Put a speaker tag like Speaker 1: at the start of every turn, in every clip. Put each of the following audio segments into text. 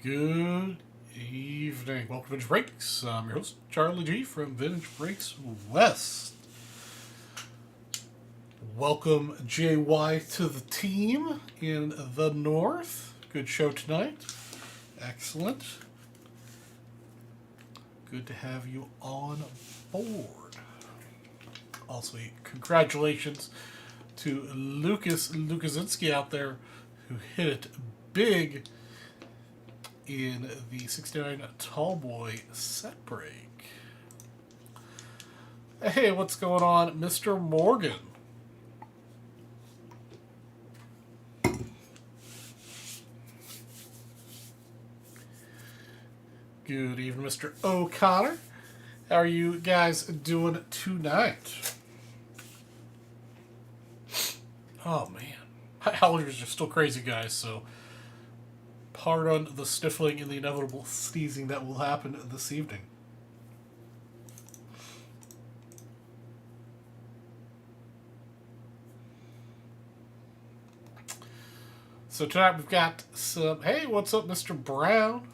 Speaker 1: Good evening. Welcome to Vintage Breaks. I'm your host, Charlie G from Vintage Breaks West. Welcome, JY, to the team in the North. Good show tonight. Excellent. Good to have you on board. Also, congratulations to Lucas Lukasinski out there who hit it big in the 69 Tallboy set break. Hey, what's going on, Mr. Morgan? Good evening, Mr. O'Connor. How are you guys doing tonight? Oh, man. Allergies are still crazy, guys, so pardon the sniffling and the inevitable sneezing that will happen this evening. So tonight we've got some... Hey, what's up, Mr. Brown?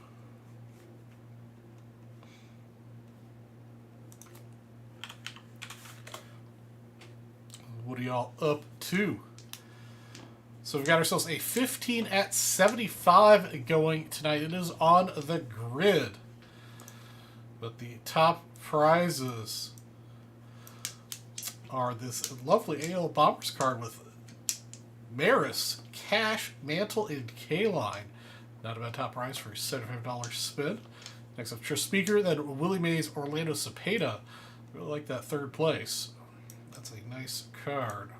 Speaker 1: What are y'all up to? So we've got ourselves a 15 at 75 going tonight. It is on the grid. But the top prizes are this lovely AL Bombers card with Maris, Cash, Mantle, and K-Line. Not a bad top prize for a $75 spin. Next up, Tris Speaker, then Willie Mays, Orlando Cepeda. Really like that third place. That's a nice card.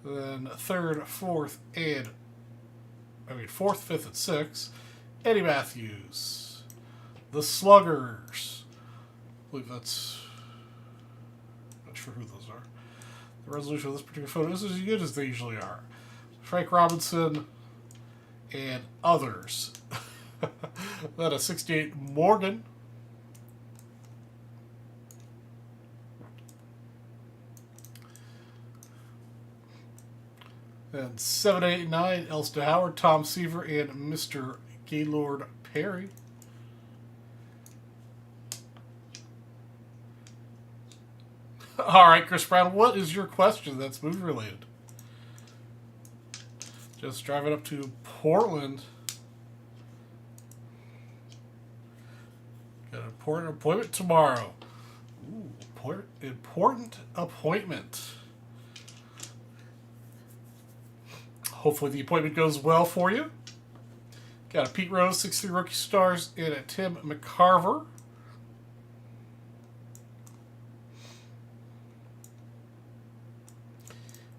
Speaker 1: Then third, fourth, fifth, and sixth. Eddie Matthews. The Sluggers. I believe that's... not sure who those are. The resolution of this particular photo is as good as they usually are. Frank Robinson and others. Then a 68 Morgan. And 789, Elston Howard, Tom Seaver, and Mr. Gaylord Perry. All right, Chris Brown, what is your question that's movie related? Just driving up to Portland. Got an important appointment tomorrow. Ooh, important appointment. Hopefully the appointment goes well for you. Got a Pete Rose, 63 Rookie Stars, and a Tim McCarver.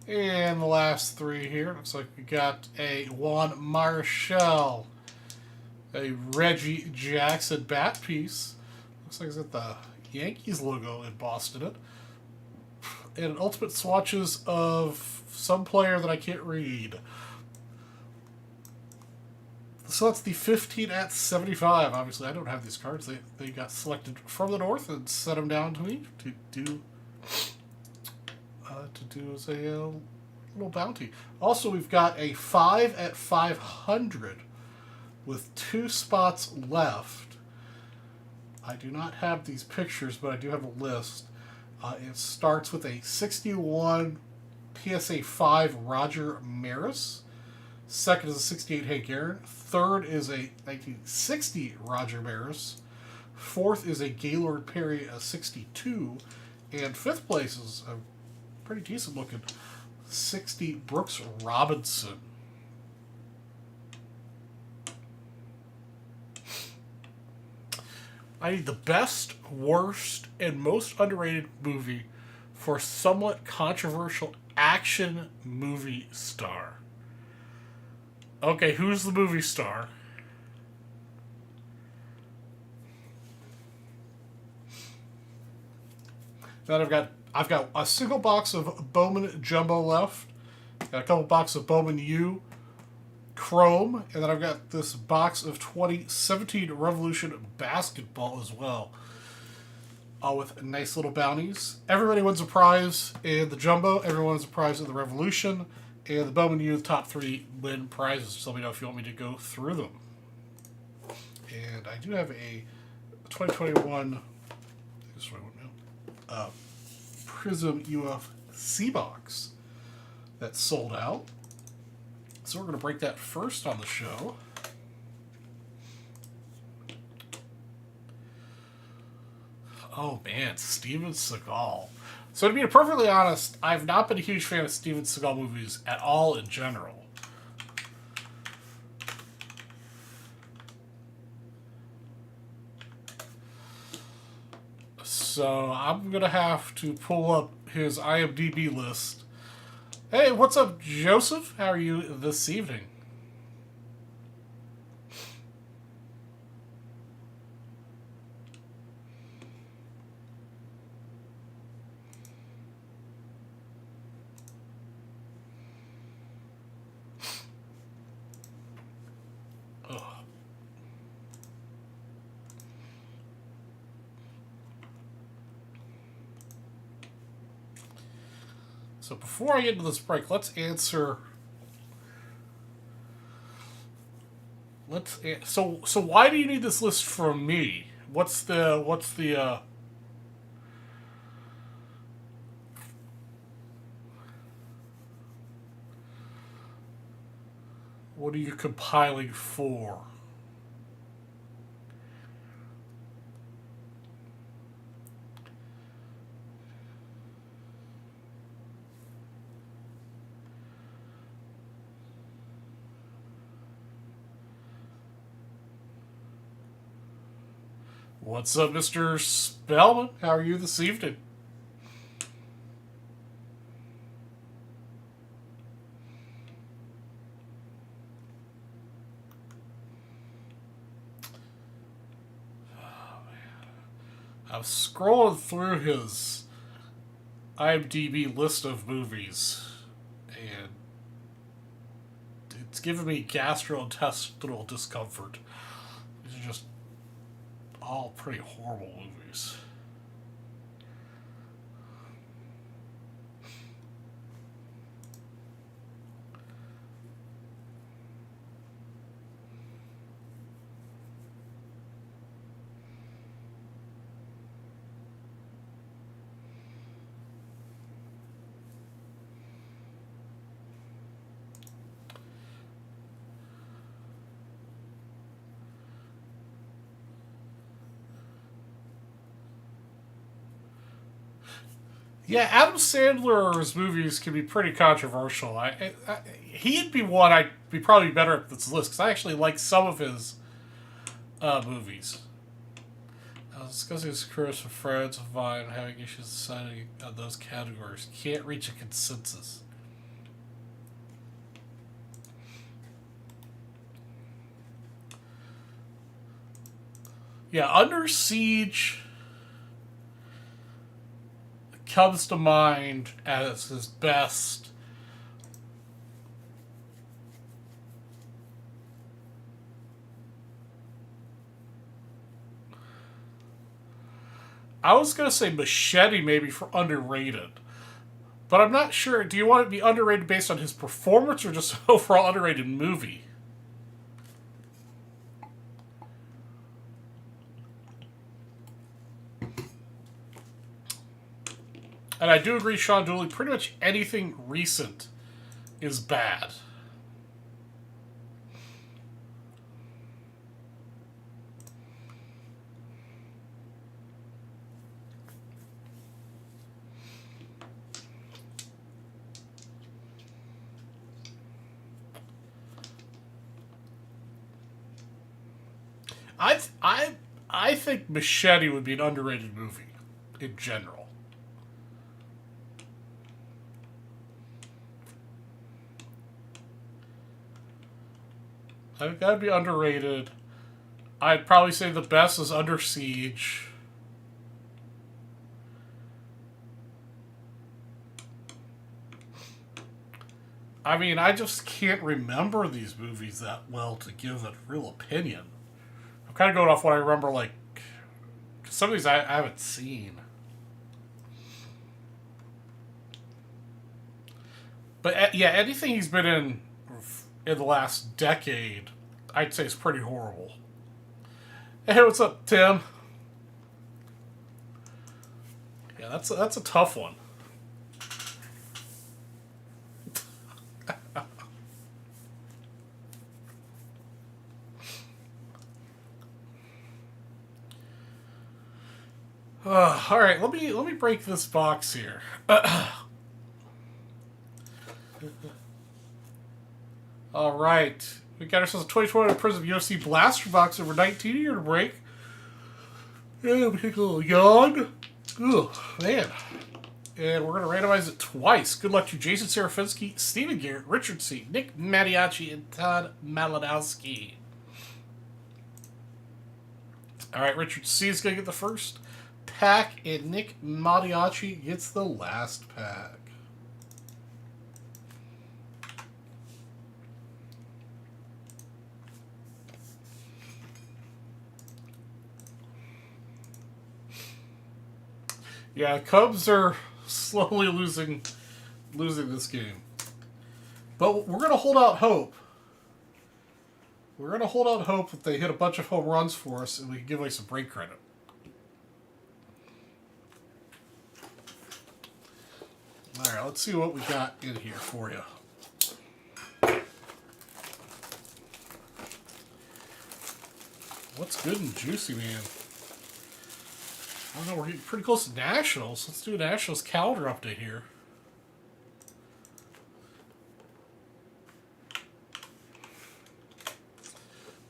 Speaker 1: And the last three here. Looks like we got a Juan Marshall, a Reggie Jackson bat piece. Looks like it's got the Yankees logo embossed in it. And an ultimate swatches of some player that I can't read. So that's the 15 at 75. Obviously, I don't have these cards. They got selected from the North and sent them down to me to do as a little bounty. Also, we've got a 5 at 500 with 2 spots left. I do not have these pictures, but I do have a list. It starts with a 61 PSA 5 Roger Maris. Second is a 68 Hank Aaron. Third is a 1960 Roger Maris. Fourth is a Gaylord Perry, a 62. And fifth place is a pretty decent looking 60 Brooks Robinson. I need the best, worst, and most underrated movie for somewhat controversial action movie star. Okay, who's the movie star? Then I've got a single box of Bowman Jumbo left. Got a couple boxes of Bowman U Chrome, and then I've got this box of 2017 Revolution Basketball as well. With nice little bounties. Everybody wins a prize in the Jumbo. Everyone wins a prize in the Revolution. And the Bowman Youth top 3 win prizes. Just let me know if you want me to go through them. And I do have a 2021 Prism UFC box that's sold out. So we're going to break that first on the show. Oh man, Steven Seagal. So to be perfectly honest, I've not been a huge fan of Steven Seagal movies at all in general. So I'm going to have to pull up his IMDb list. Hey, what's up, Joseph? How are you this evening? So before I get into this break, let's answer. So why do you need this list from me? What's the what are you compiling for? What's up, Mr. Spellman? How are you this evening? I was scrolling through his IMDb list of movies, and it's giving me gastrointestinal discomfort. These are just all pretty horrible movies. Yeah, Adam Sandler's movies can be pretty controversial. He'd be one I'd be probably better at this list because I actually like some of his movies. I was discussing his careers with friends of mine, having issues deciding on those categories. Can't reach a consensus. Yeah, Under Siege comes to mind as his best. I was going to say Machete maybe for underrated. But I'm not sure. Do you want it to be underrated based on his performance or just overall underrated movie? And I do agree, Sean Dooley, pretty much anything recent is bad. I think Machete would be an underrated movie in general. I think that'd be underrated. I'd probably say the best is Under Siege. I mean, I just can't remember these movies that well to give a real opinion. I'm kind of going off what I remember, like, some of these I haven't seen. But yeah, anything he's been in the last decade, I'd say is pretty horrible. Hey, what's up, Tim? Yeah, that's a tough one. All right, let me break this box here. All right, we got ourselves a 2020 Prism UFC Blaster box over 19 here to break. Yeah, we take a little yawn. Ugh, man. And we're going to randomize it twice. Good luck to Jason Serafinsky, Steven Garrett, Richard C., Nick Mattiacci, and Todd Malinowski. All right, Richard C. is going to get the first pack, and Nick Mattiacci gets the last pack. Yeah, Cubs are slowly losing this game. But we're going to hold out hope. We're going to hold out hope that they hit a bunch of home runs for us and we can give away some break credit. All right, let's see what we got in here for you. What's good and juicy, man? I don't know, we're getting pretty close to Nationals. Let's do a Nationals calendar update here.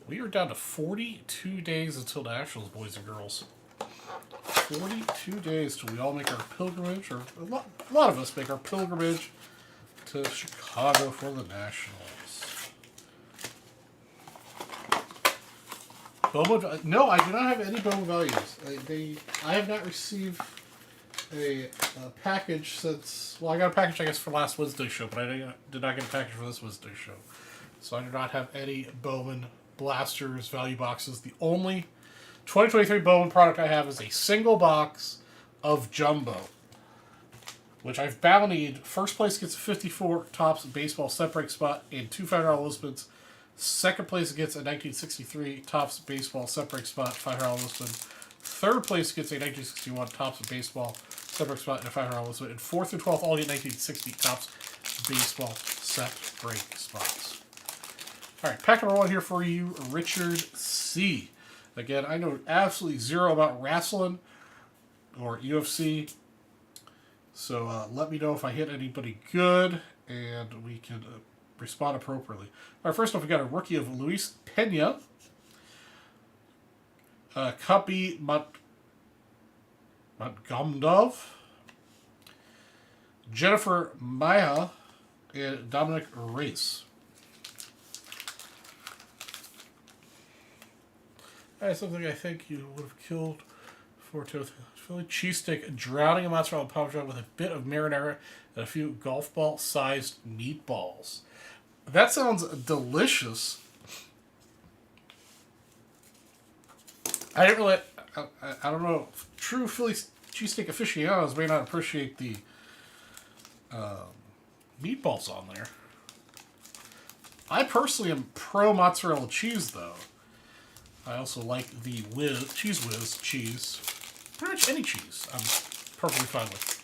Speaker 1: We are down to 42 days until Nationals, boys and girls. 42 days till we all make our pilgrimage, or a lot of us make our pilgrimage to Chicago for the Nationals. Bowman, no, I do not have any Bowman values. I have not received a package since, well, I got a package, I guess, for last Wednesday's show, but I did not get a package for this Wednesday's show. So I do not have any Bowman Blasters value boxes. The only 2023 Bowman product I have is a single box of Jumbo, which I've bountied. First place gets a 54 Topps baseball set break spot and two $5 listings. Second place gets a 1963 Topps baseball set break spot, $5 listed. Third place gets a 1961 Topps baseball set break spot and a $5 listed. And fourth through 12th all get 1960 Topps baseball set break spots. All right, pack number one here for you, Richard C. Again, I know absolutely zero about wrestling or UFC, so let me know if I hit anybody good, and we can respond appropriately. All right, first off, we got a rookie of Luis Pena, Copy Montgomdov, Jennifer Maya, and Dominic Reyes. Something I think you would have killed for Philly cheesesteak, drowning a mozzarella parmesan with a bit of marinara and a few golf ball sized meatballs. That sounds delicious. I didn't really, I don't know, true Philly cheesesteak aficionados may not appreciate the meatballs on there. I personally am pro mozzarella cheese, though. I also like the Cheese Whiz cheese. Pretty much any cheese I'm perfectly fine with.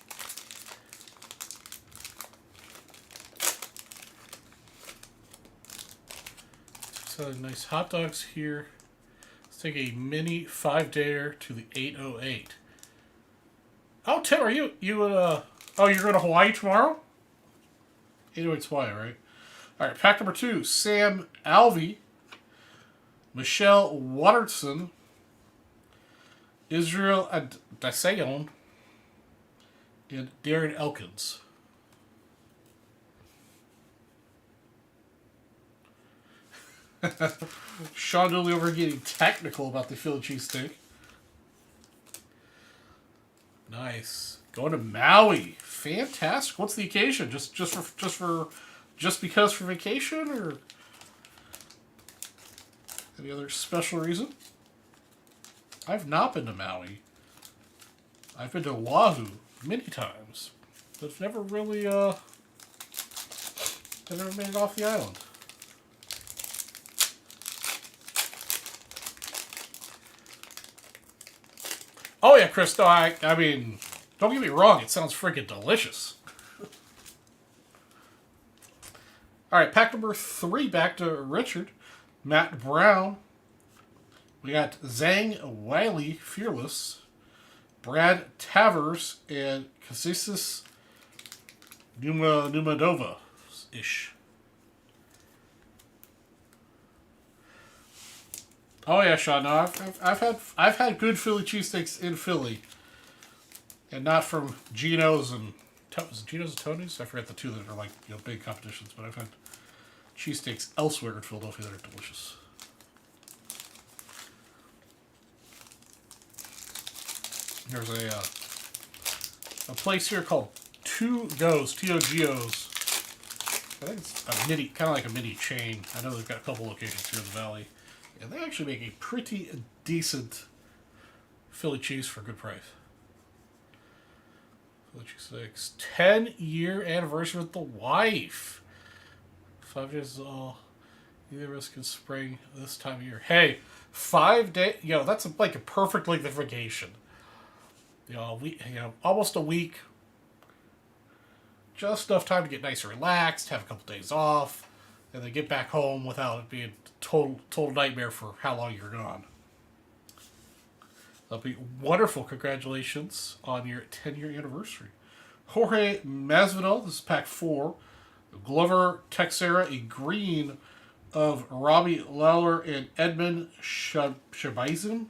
Speaker 1: So nice hot dogs here. Let's take a mini 5-dayer to the 808. Oh, Tim, are you oh, you're going to Hawaii tomorrow? 808's Hawaii, right? All right, pack number two, Sam Alvey, Michelle Watterson, Israel Dasayon, and Darren Elkins. Sean Dooley over getting technical about the Philly cheesesteak. Nice. Going to Maui. Fantastic. What's the occasion? Just because for vacation, or any other special reason? I've not been to Maui. I've been to Oahu many times, but I've never really I never made it off the island. Oh yeah, Chris, no, I mean, don't get me wrong, it sounds freaking delicious. Alright, pack number 3, back to Richard. Matt Brown. We got Zhang Wiley, Fearless. Brad Tavers, and Kasisis Numadova-ish. Oh yeah, Sean. No, I've had good Philly cheesesteaks in Philly, and not from Geno's and Geno's and Tony's. I forget the two that are like big competitions, but I've had cheesesteaks elsewhere in Philadelphia that are delicious. There's a place here called Two Go's, T-O-G-O's. I think it's a mini, kind of like a mini chain. I know they've got a couple locations here in the valley. And they actually make a pretty decent Philly cheese for a good price. Philly cheesesteaks. 10-year anniversary with the wife. 5 days old. Either of us can spring this time of year. Hey, 5 days. That's like a perfect length of vacation. Almost a week. Just enough time to get nice and relaxed, have a couple days off, and then get back home without it being a total nightmare for how long you're gone. That'll be wonderful. Congratulations on your 10-year anniversary. Jorge Masvidal, this is pack 4. Glover Texera, a green of Robbie Lawler and Edmund Shabazin.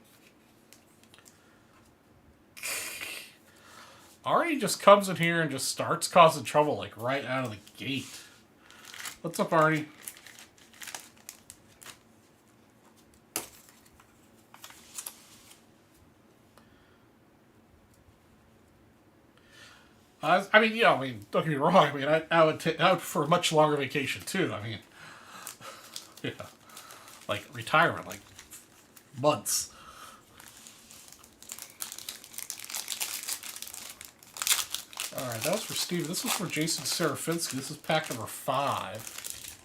Speaker 1: Arnie just comes in here and just starts causing trouble, like, right out of the gate. What's up, Arnie? I mean, don't get me wrong. I mean, I would prefer a much longer vacation, too. I mean, yeah. Like, retirement, like, months. Alright, that was for Steve. This was for Jason Serafinsky. This is pack number 5.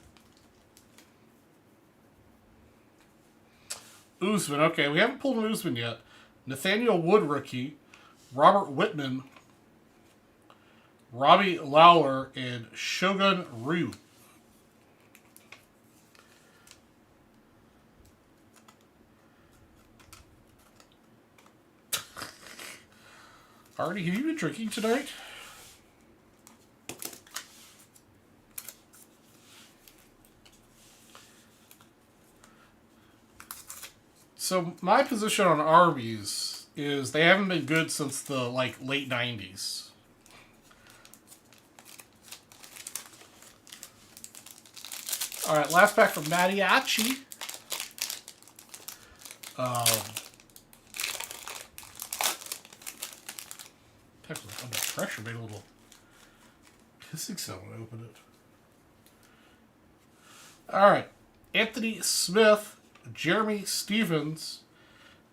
Speaker 1: Usman. Okay, we haven't pulled an Usman yet. Nathaniel Wood, rookie. Robert Whitman. Robbie Lawler, and Shogun Ryu. Artie, have you been drinking tonight? So my position on Arby's is they haven't been good since the late 90s. All right, last pack from Mariachi. Pack was under pressure, made a little hissing sound when I opened it. All right, Anthony Smith, Jeremy Stevens,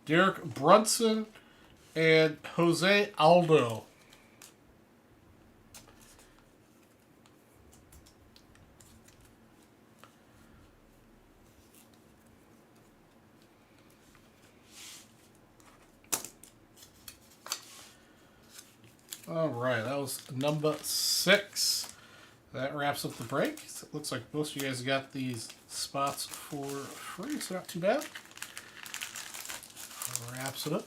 Speaker 1: Derek Brunson, and Jose Aldo. All right, that was number 6. That wraps up the break. So it looks like most of you guys got these spots for free, so not too bad. Wraps it up.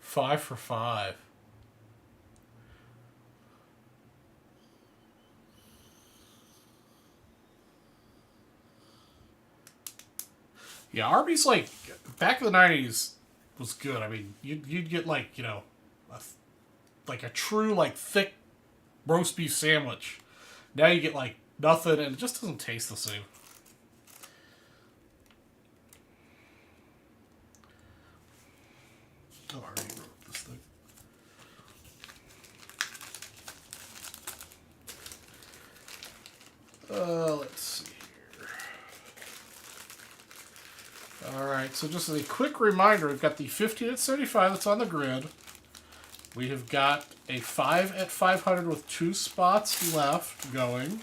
Speaker 1: Five for 5. Yeah, Arby's back in the 90s was good. I mean, you'd get a true thick roast beef sandwich. Now you get nothing, and it just doesn't taste the same. Oh, I already wrote this thing. Let's see here. All right, So just as a quick reminder, we've got the 15 at 75 that's on the grid. We have got a 5 at 500 with 2 spots left going.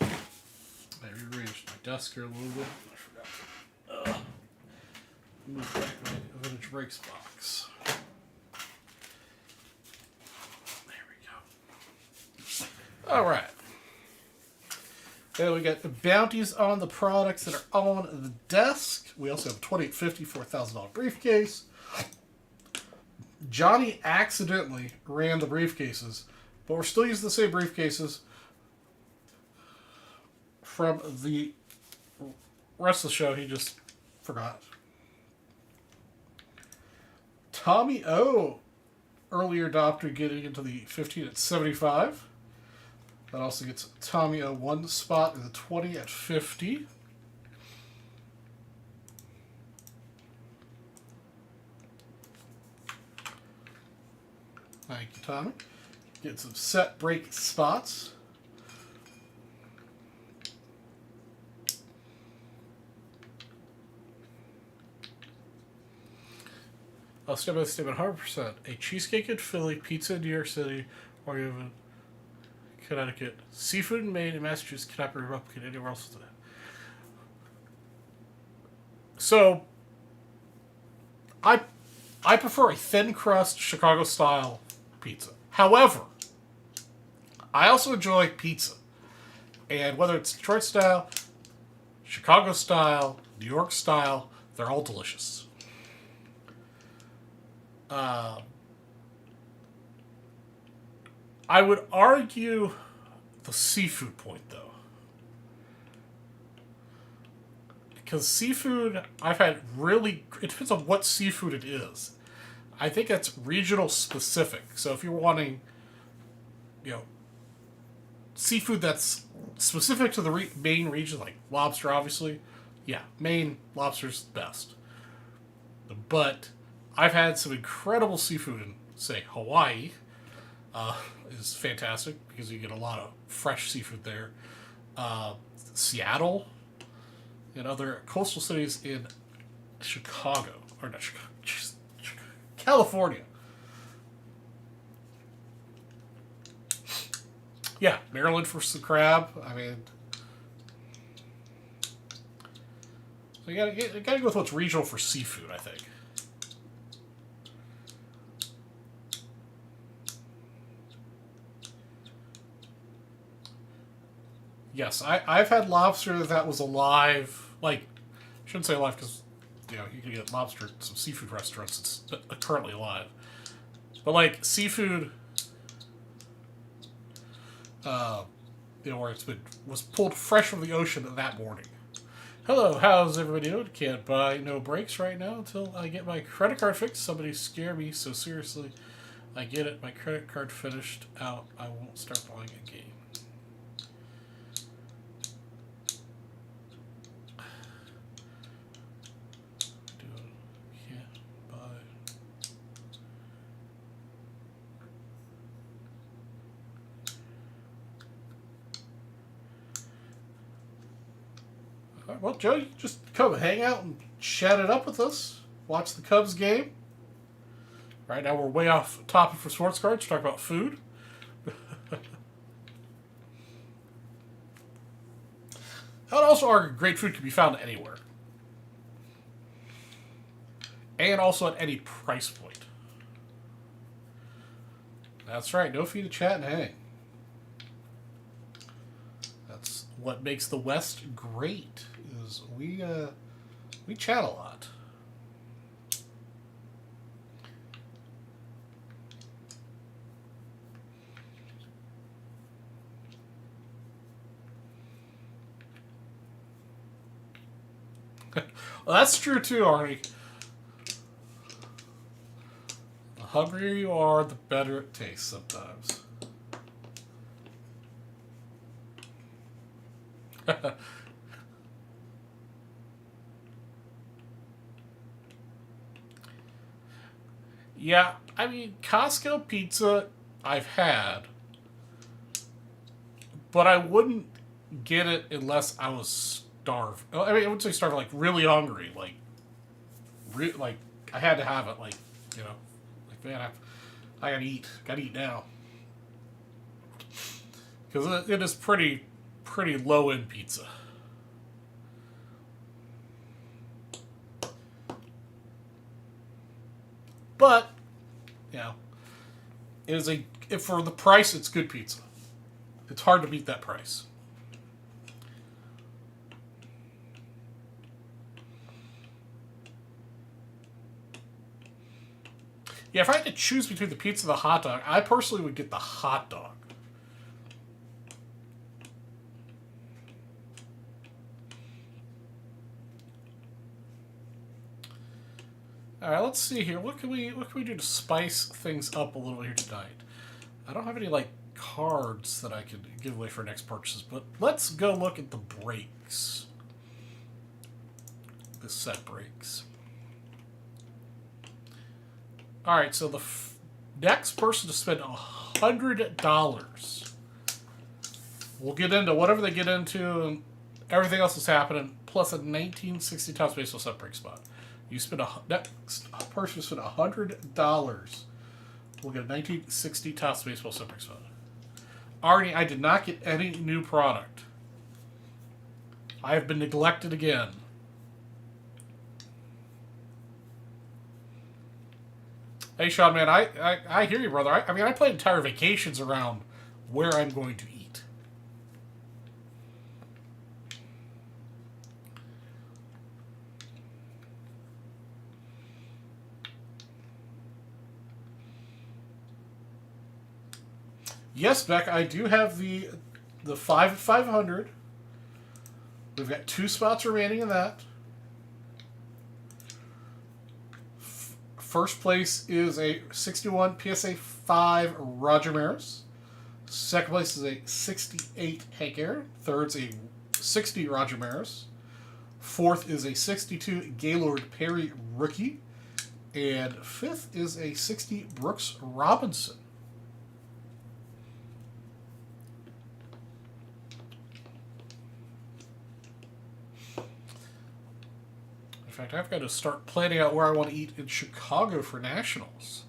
Speaker 1: I rearranged my desk here a little bit. I forgot to move back my vintage breaks box. There we go. All right. And we got the bounties on the products that are on the desk. We also have a $28.50 for a $1,000 briefcase. Johnny accidentally ran the briefcases, but we're still using the same briefcases from the rest of the show. He just forgot. Tommy O, earlier adopter, getting into the 15 at 75. That also gets Tommy a 1 spot in the 20 at 50. Thank you, Tommy. Get some set break spots. I'll step by step at 100%. A cheesecake in Philly, pizza in New York City, or even Connecticut. Seafood in Maine and Massachusetts cannot be replicated anywhere else today. So, I prefer a thin crust Chicago style pizza. However, I also enjoy pizza. And whether it's Detroit style, Chicago style, New York style, they're all delicious. I would argue the seafood point, though. Because seafood, I've had really... It depends on what seafood it is. I think that's regional specific. So if you're wanting, seafood that's specific to the Maine region, like lobster, obviously, yeah, Maine lobster's the best. But I've had some incredible seafood in, say, Hawaii. Is fantastic because you get a lot of fresh seafood there. Seattle and other coastal cities in Chicago, or not Chicago, California. Yeah, Maryland for some crab. I mean, so you gotta go with what's regional for seafood, I think. Yes, I've had lobster that was alive. Like, I shouldn't say alive because, you can get lobster at some seafood restaurants that's currently alive. But, like, seafood, where was pulled fresh from the ocean that morning. Hello, how's everybody doing? Can't buy no breaks right now until I get my credit card fixed. Somebody scare me so seriously. I get it. My credit card finished out. I won't start buying a game. Well, Joe, you just come hang out and chat it up with us. Watch the Cubs game. Right now we're way off topic for sports cards. Talk about food. I would also argue great food can be found anywhere. And also at any price point. That's right. No fee to chat and hang. That's what makes the West great. Is we chat a lot. Well, that's true too, Arnie. The hungrier you are, the better it tastes sometimes. Yeah, I mean, Costco pizza I've had, but I wouldn't get it unless I was starved. I mean, I wouldn't say starved, like really hungry, like I had to have it, like you know, like man, I gotta eat now, because it is pretty low end pizza. But you know, it is for the price, it's good pizza. It's hard to beat that price. Yeah, if I had to choose between the pizza and the hot dog, I personally would get the hot dog. All right, let's see here. What can we do to spice things up a little here tonight? I don't have any like cards that I could give away for next purchases, but let's go look at the breaks. The set breaks. All right, so the next person to spend $100. We'll get into whatever they get into, and everything else is happening, plus a 1960 Topps Baseball set break spot. You spend next person spend $100. We'll get a 1960 Topps Baseball set break spot. Arnie, I did not get any new product. I have been neglected again. Hey, Sean, man, I hear you, brother. I mean, I plan entire vacations around where I'm going to eat. Yes, Beck, I do have the 500. We've got 2 spots remaining in that. First place is a 61 PSA 5 Roger Maris. Second place is a 68 Hank Aaron. Third's a 60 Roger Maris. Fourth is a 62 Gaylord Perry rookie. And fifth is a 60 Brooks Robinson. In fact, I've got to start planning out where I want to eat in Chicago for Nationals.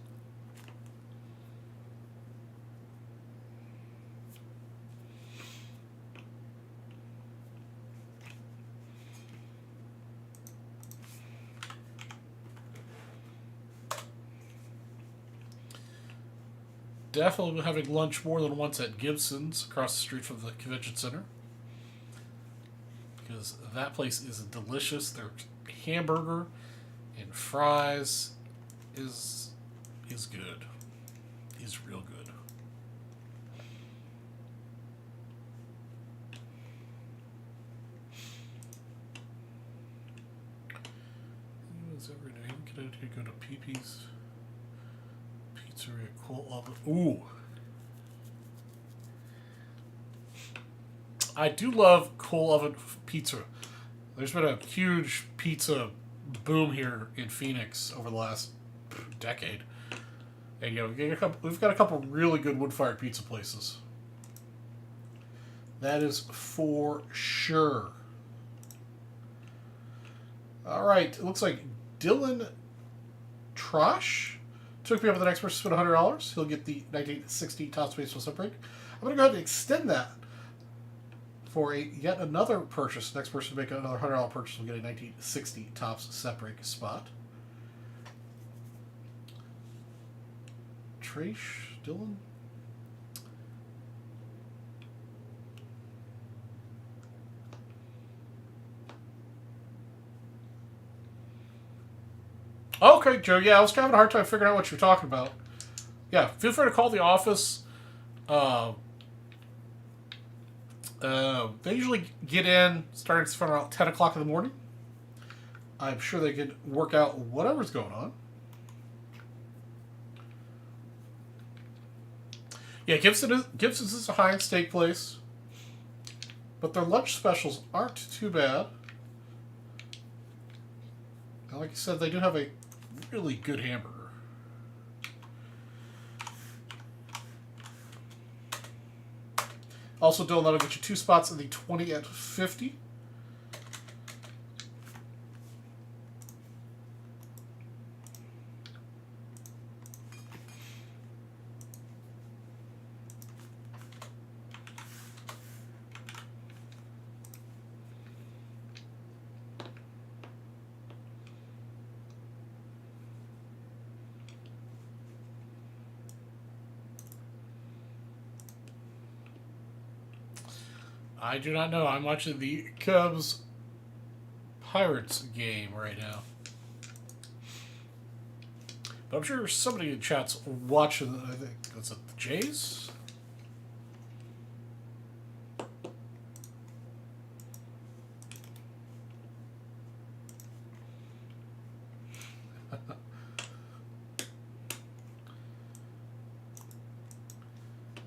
Speaker 1: Definitely having lunch more than once at Gibson's across the street from the convention center, because that place is delicious. Their hamburger and fries is good. Is real good. Is every day can I go to Pee-Pee's Pizzeria Cool Oven? Ooh. I do love Cool Oven pizza. There's been a huge pizza boom here in Phoenix over the last decade. And you know, we've got a couple really good wood-fired pizza places. That is for sure. All right, it looks like Dylan Trosh took me up to the next person to spend $100. He'll get the 1960 Topps Baseball set break. I'm going to go ahead and extend that for yet another purchase. Next person to make another $100 purchase will get a 1960 Topps set break spot. Trace Dylan. Okay, Joe. Yeah, I was having a hard time figuring out what you're talking about. Yeah, feel free to call the office. They usually get in starting from around 10 o'clock in the morning. I'm sure they can work out whatever's going on. Yeah, Gibson's is a high-end steak place, but their lunch specials aren't too bad. And like I said, they do have a really good hamburger. Also, Dylan, that'll get you 2 spots in the 20 at 50. I do not know. I'm watching the Cubs Pirates game right now. But I'm sure somebody in chat's watching, I think, was it the Jays?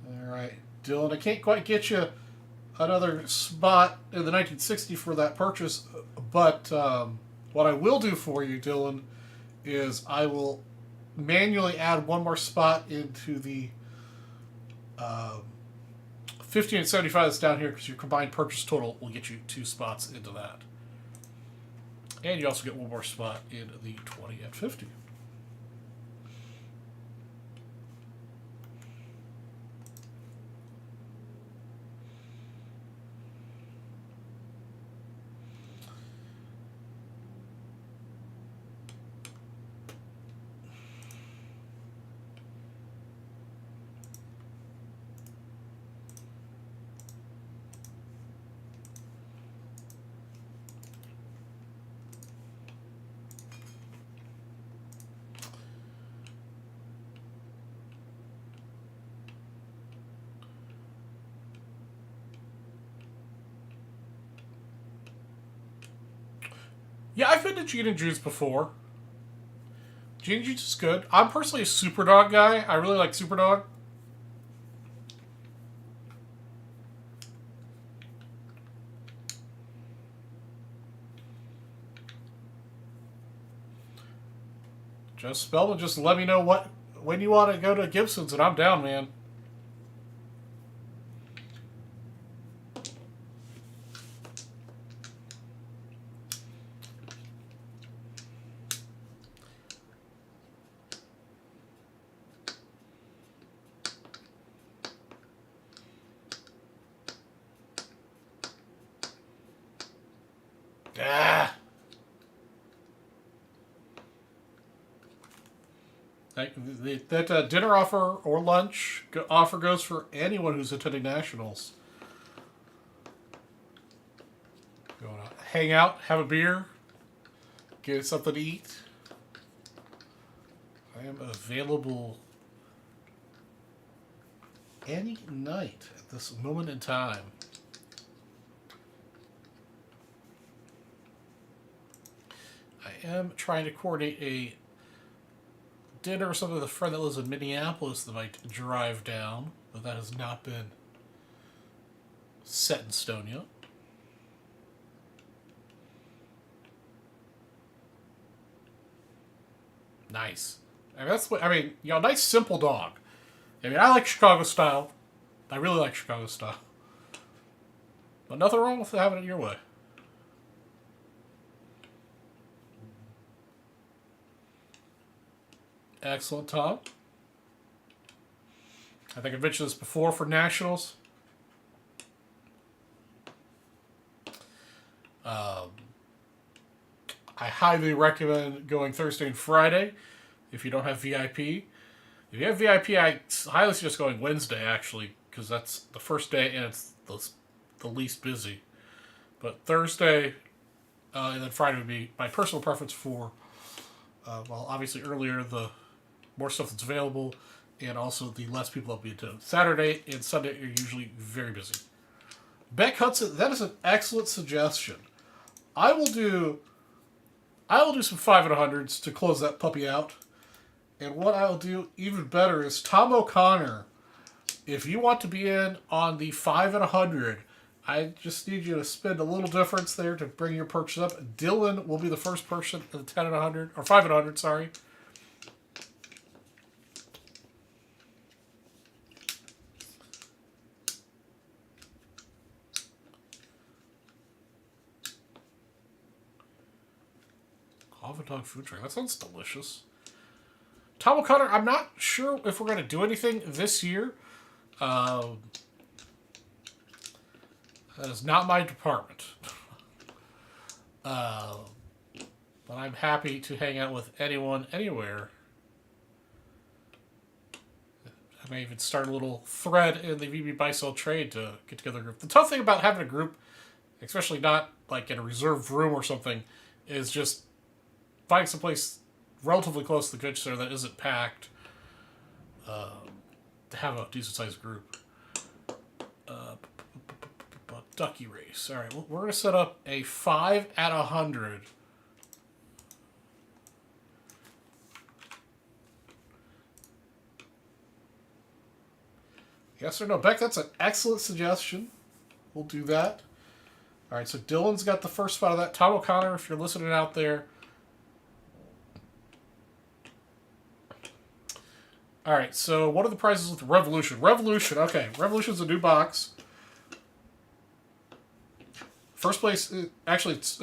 Speaker 1: Alright, Dylan, I can't quite get you another spot in the 1960 for that purchase, but what I will do for you, Dylan, is I will manually add one more spot into the 50 and 75 that's down here, because your combined purchase total will get you 2 spots into that. And you also get one more spot in the 20 at 50. Yeah, I've been to Gene and Jude's before. Gene and Jude's is good. I'm personally a Superdog guy. I really like Superdog. Just Spellman, just let me know when you want to go to Gibson's, and I'm down, man. Ah. That dinner offer or lunch offer goes for anyone who's attending nationals. Go out, hang out, have a beer, get something to eat. I am available any night at this moment in time. I am trying to coordinate a dinner or something with a friend that lives in Minneapolis that might drive down, but that has not been set in stone yet. Nice. I mean, that's what I mean. You know, nice simple dog. I mean, I like Chicago style. I really like Chicago style. But nothing wrong with having it your way. Excellent, Tom. I think I mentioned this before for nationals. I highly recommend going Thursday and Friday if you don't have VIP. If you have VIP, I highly suggest going Wednesday, actually, because that's the first day and it's the least busy. But Thursday and then Friday would be my personal preference for, well, obviously earlier, the more stuff that's available, and also the less people that'll be attending. Saturday and Sunday are usually very busy. Beck Hudson, that is an excellent suggestion. I will do some 5 and 100s to close that puppy out. And what I'll do even better is Tom O'Connor. If you want to be in on the 5 and 100, I just need you to spend a little difference there to bring your purchase up. Dylan will be the first person in the 10 and 100, or 5 and 100, sorry. hot dog food truck. That sounds delicious. Tom O'Connor, I'm not sure if we're going to do anything this year. That is not my department. But I'm happy to hang out with anyone, anywhere. I may even start a little thread in the VB Buy Sell Trade to get together a group. The tough thing about having a group, especially not like in a reserved room or something, is just finding someplace relatively close to the good center that isn't packed to have a decent sized group. Ducky race. All right, we're going to set up a 5 at 100. Yes or no? Beck, that's an excellent suggestion. We'll do that. All right, so Dylan's got the first spot of that. Tom O'Connor, if you're listening out there. All right, so what are the prizes with Revolution? Revolution, okay. Revolution's a new box. First place, actually, it's,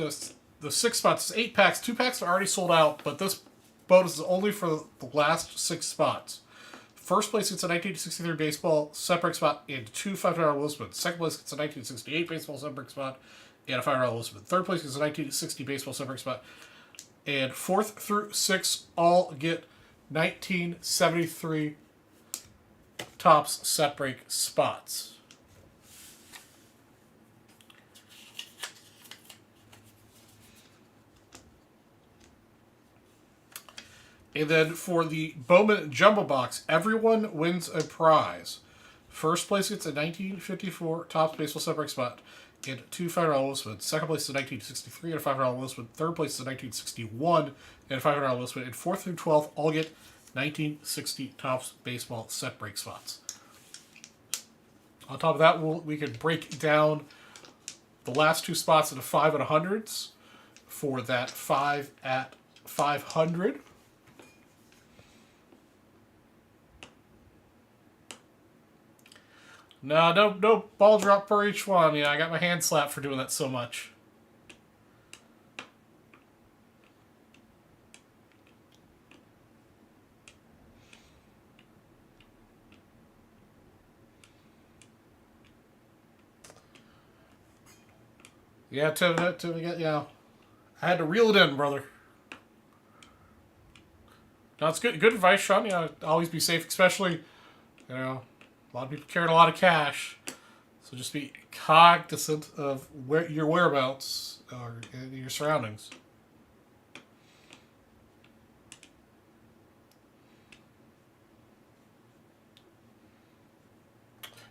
Speaker 1: the 6 spots, 8 packs. 2 packs are already sold out, but this bonus is only for the last 6 spots. First place gets a 1963 baseball separate spot and 2 $5 Wilson. Second place gets a 1968 baseball separate spot and a $5 Wilson. Third place gets a 1960 baseball separate spot. And 4th through 6th all get 1973 Topps set break spots. And then for the Bowman Jumbo Box, everyone wins a prize. First place gets a 1954 Topps Baseball set break spot and 2 $5 Wilson. Second place is a 1963 and a $5 Wilson. Third place is a 1961 and a $5 Wilson. And 4th through 12th all get 1960 Topps Baseball set break spots. On top of that, we could break down the last 2 spots into 5 at 100s for that 5 at 500. No ball drop per each one. Yeah, I got my hand slapped for doing that so much. Yeah, Tim, yeah. I had to reel it in, brother. No, it's good advice, Sean. You know, always be safe, especially, you know, a lot of people carrying a lot of cash. So just be cognizant of your whereabouts or your surroundings.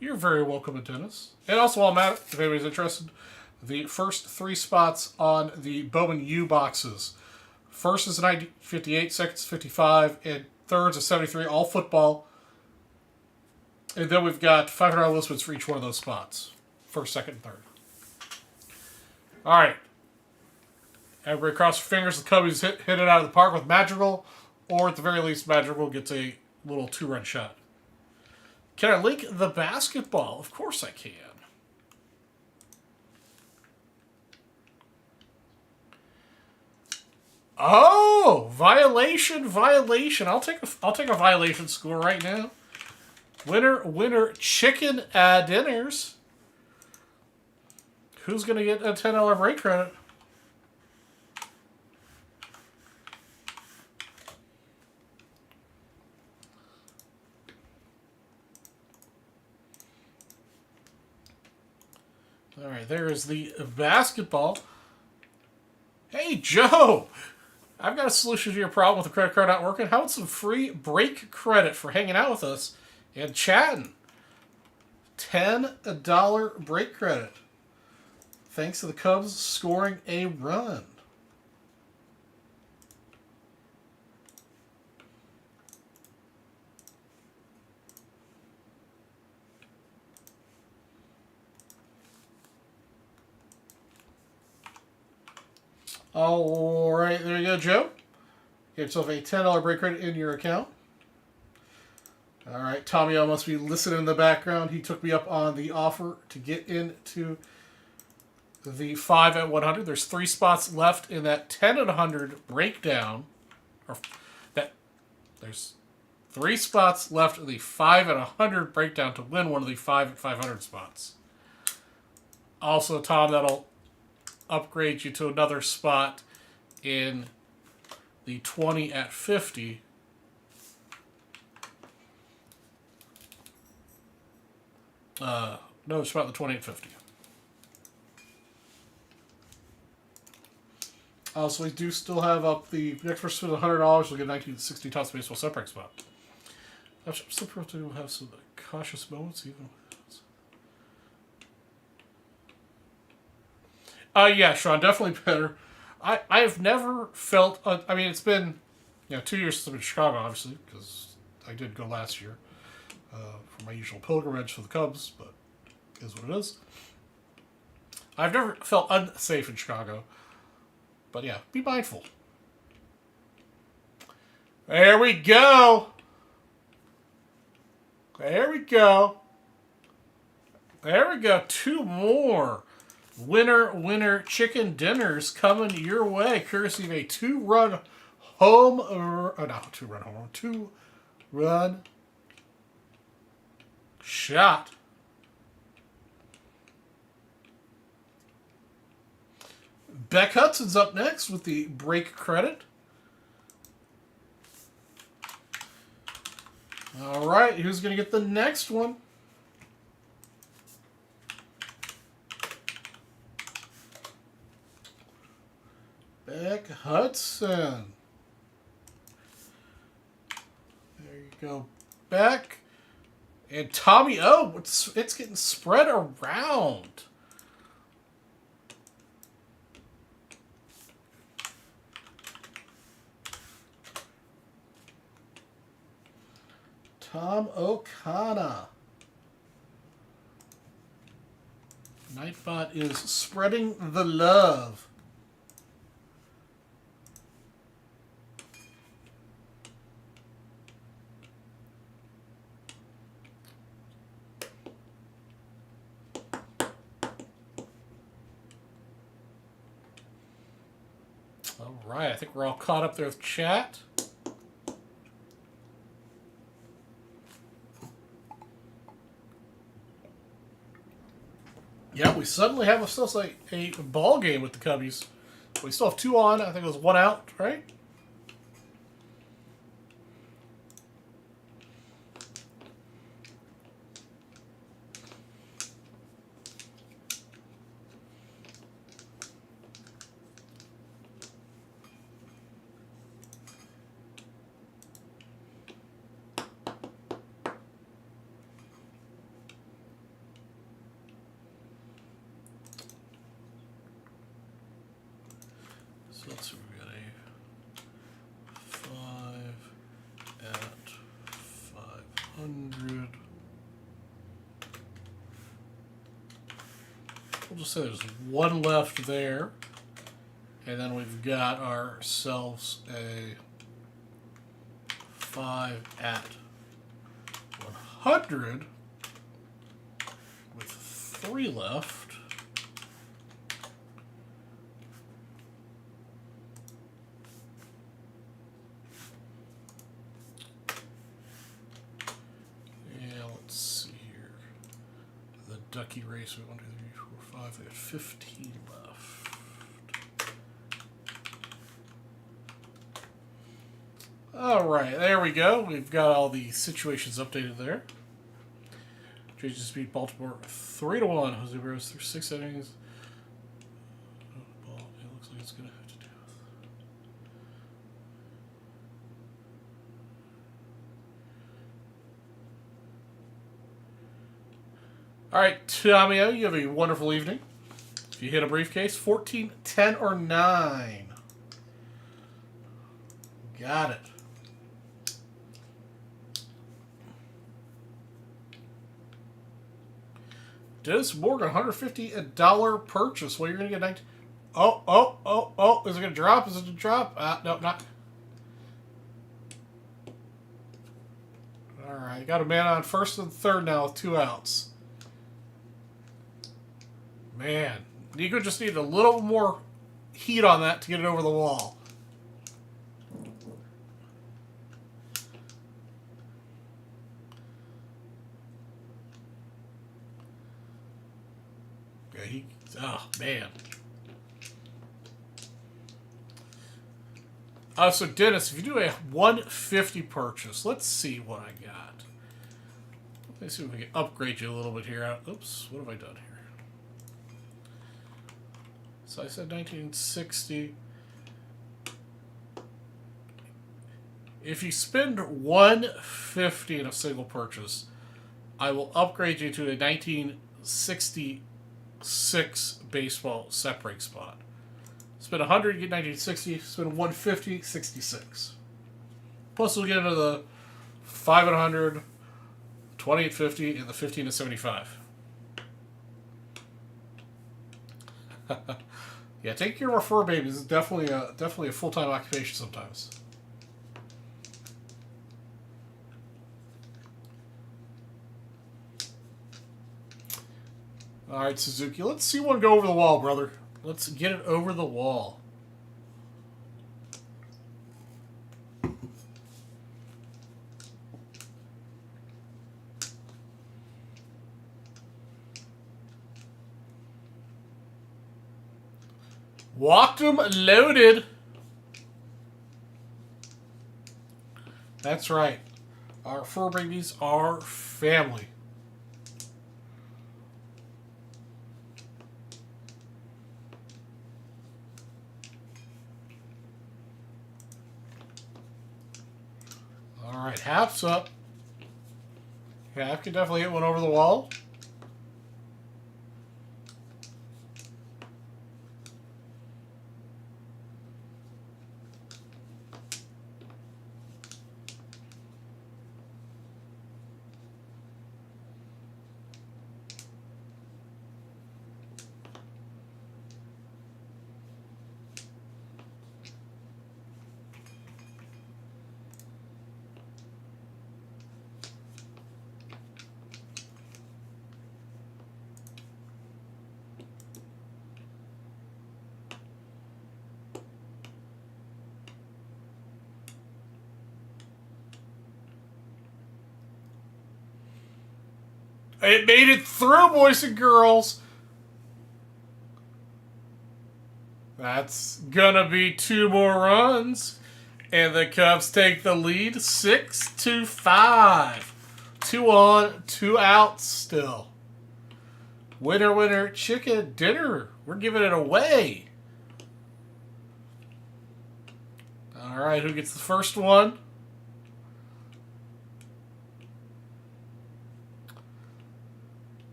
Speaker 1: You're very welcome, Dennis. And also, while I'm at it, if anybody's interested, the first 3 spots on the Bowman U boxes. First is a 1958, second is 55, and third is a 73, all football. And then we've got $500 listings for each one of those spots. First, second, and third. All right. Everybody cross your fingers. The Cubbies hit it out of the park with Madrigal. Or at the very least, Madrigal gets a little 2-run shot. Can I link the basketball? Of course I can. Oh, violation. I'll take a violation score right now. Winner, chicken dinners. Who's going to get a $10 break credit? All right, there is the basketball. Hey, Joe! I've got a solution to your problem with the credit card not working. How about some free break credit for hanging out with us and chatting? $10 break credit. Thanks to the Cubs scoring a run. All right, there you go, Joe. Get yourself a $10 break credit in your account. All right, Tommy O must be listening in the background. He took me up on the offer to get into the 5 at 100. There's 3 spots left in that 10 at 100 breakdown. Or that there's 3 spots left in the 5 at 100 breakdown to win one of the 5 at 500 spots. Also, Tom, that'll upgrade you to another spot in the 20 at 50. Another spot in the 20 at 50. So we do still have up the next person with $100. We'll get 1960 Tots Baseball separate spot. I'm still to have some cautious moments even. Yeah, Sean, definitely better. I've never felt. I mean, it's been 2 years since I've been in Chicago, obviously, because I did go last year for my usual pilgrimage for the Cubs, but it is what it is. I've never felt unsafe in Chicago. But yeah, be mindful. There we go. There we go. There we go. 2 more winner chicken dinners coming your way, courtesy of a 2-run home. Not 2-run home. 2-run shot. Beck Hudson's up next with the break credit. All right, who's going to get the next one? Beck Hudson. There you go, Beck. And Tommy O. It's getting spread around. Tom O'Connor. Nightbot is spreading the love. All right, I think we're all caught up there with chat. Yeah, we suddenly have a ball game with the Cubbies. We still have 2 on. I think it was 1 out, right? So let's see, we got a 5 at 500. We'll just say there's 1 left there. And then we've got ourselves a 5 at 100 with 3 left. Ducky race, 1, 2, 3, 4, 5. They got 15 left. All right, there we go. We've got all the situations updated there. Jason beat Baltimore 3-1. Jose Barrios through 6 innings. Ball. It looks like it's gonna have to do. All right, Tommy, you have a wonderful evening. If you hit a briefcase, 14, 10, or 9. Got it. Dennis Morgan, $150 purchase. Well, you're going to get 19. Oh. Is it going to drop? Is it going to drop? No, not. All right, got a man on first and third now with 2 outs. Man, Nico just needed a little more heat on that to get it over the wall. Yeah, oh, man. So, Dennis, if you do a 150 purchase, let's see what I got. Let's see if we can upgrade you a little bit here. Oops, what have I done here? So I said 1960. If you spend 150 in a single purchase, I will upgrade you to a 1966 baseball set break spot. Spend 100, get 1960. Spend 150, 66. Plus, we'll get into the 5 and 100, 2850, and the 15 to 75. Yeah, taking care of our fur babies is definitely a full-time occupation sometimes. All right, Suzuki, let's see one go over the wall, brother. Let's get it over the wall. Walked 'em loaded. That's right. Our fur babies are family. All right, half's up. Half can definitely hit one over the wall. It made it through, boys and girls. That's gonna be 2 more runs. And the Cubs take the lead 6-5. 2 on, 2 out still. Winner, winner, chicken dinner. We're giving it away. All right, who gets the first one?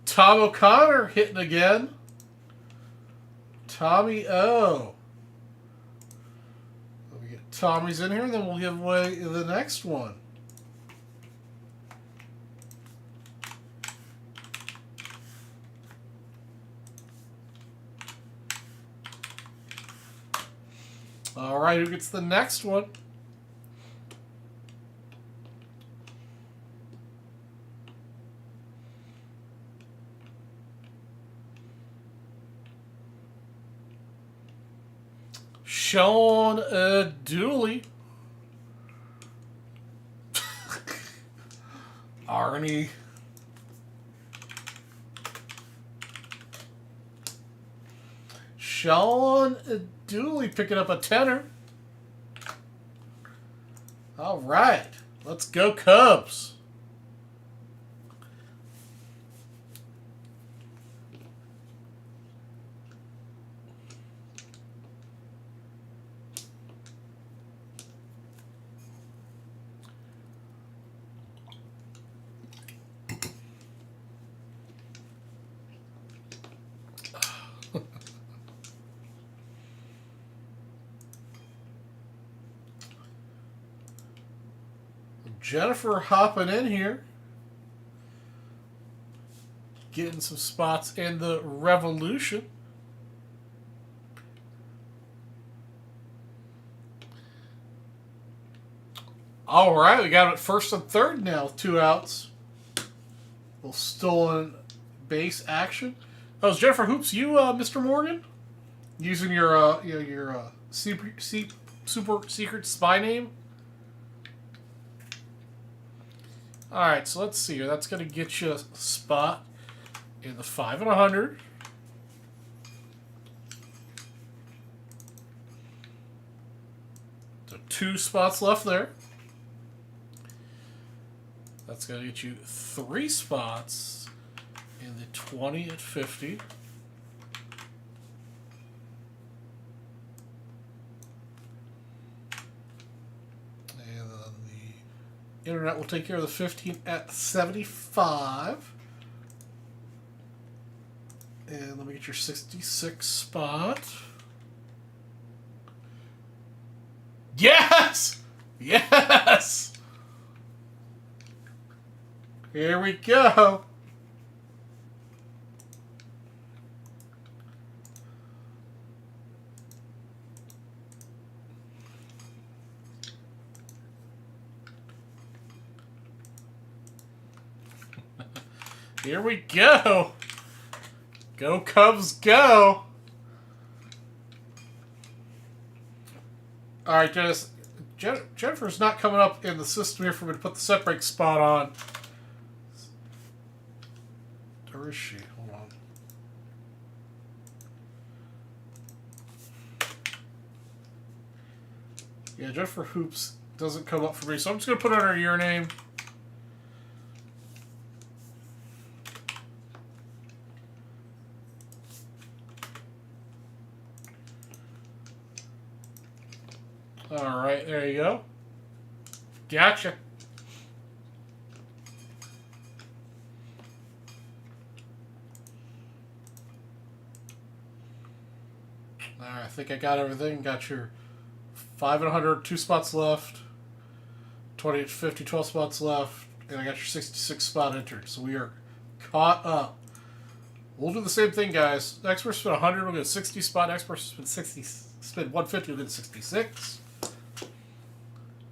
Speaker 1: Tom O'Connor hitting again. Tommy O. Let me get Tommy's in here, and then we'll give away the next one. All right, who gets the next one? Sean Dooley. Arnie. Sean Dooley picking up a tenner. All right. Let's go Cubs. Jennifer hopping in here. Getting some spots in the Revolution. All right, we got it first and third now with 2 outs. Little stolen base action. Oh, is Jennifer Hoops you, Mr. Morgan? Using your, super secret spy name? Alright, so let's see here. That's going to get you a spot in the 5 and 100. So 2 spots left there. That's going to get you 3 spots in the 20 at 50. Internet will take care of the 15 at 75. And let me get your 66 spot. Yes! Yes! Here we go. Here we go. Go Cubs, go. All right, Jennifer's not coming up in the system here for me to put the set break spot on. Where is she? Hold on. Yeah, Jennifer Hoops doesn't come up for me, so I'm just going to put on her year name. All right, there you go. Gotcha. All right, I think I got everything. Got your 5 and 100, 2 spots left. 20 at 50, 12 spots left. And I got your 66 spot entered. So we are caught up. We'll do the same thing, guys. Next person spin 100, we'll get a 60 spot. Next person spin 150, we'll get a 66.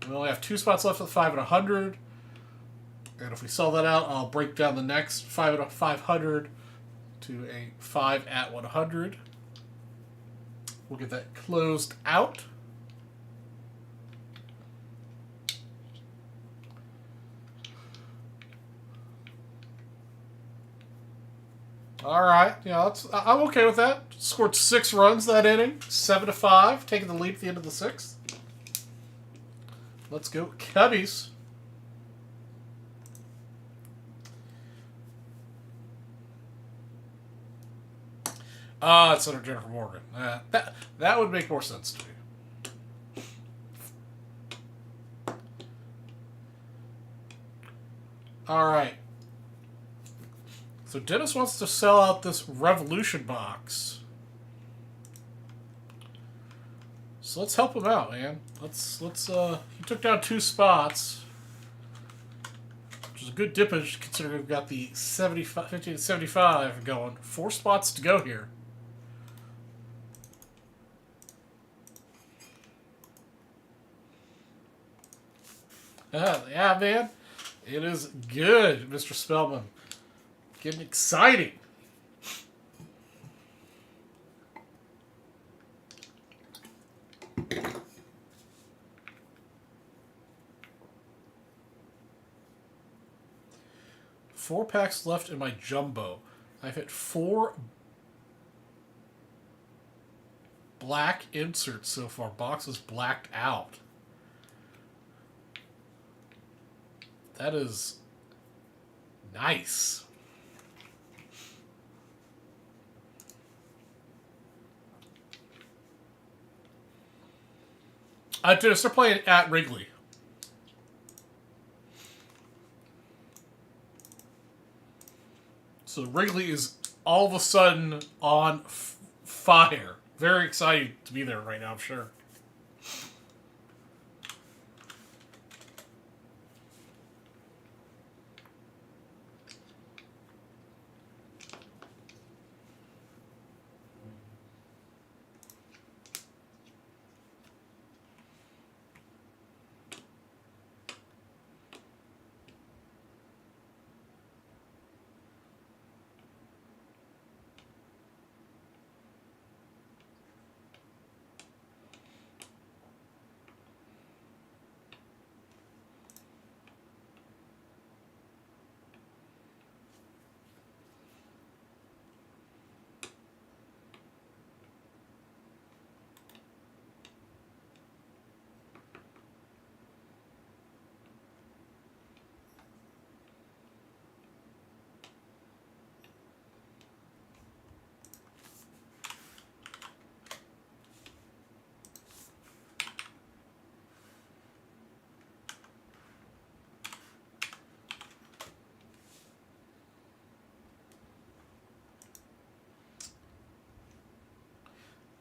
Speaker 1: We only have 2 spots left with 5 and 100. And if we sell that out, I'll break down the next 5 and 500 to a 5 at 100. We'll get that closed out. All right, yeah, I'm okay with that. Scored 6 runs that inning, 7-5, taking the lead at the end of the 6th. Let's go Cubbies. It's under Jennifer Morgan. That would make more sense to me. All right. So Dennis wants to sell out this Revolution box. So let's help him out, man. He took down 2 spots, which is a good dippage considering we've got the 75, 50 to 75 going. 4 spots to go here. Yeah, man. It is good, Mr. Spellman. Getting exciting. Four packs left in my jumbo. I've hit 4 black inserts so far. Boxes blacked out. That is nice. Dude, start playing at Wrigley. So Wrigley is all of a sudden on fire. Very excited to be there right now, I'm sure.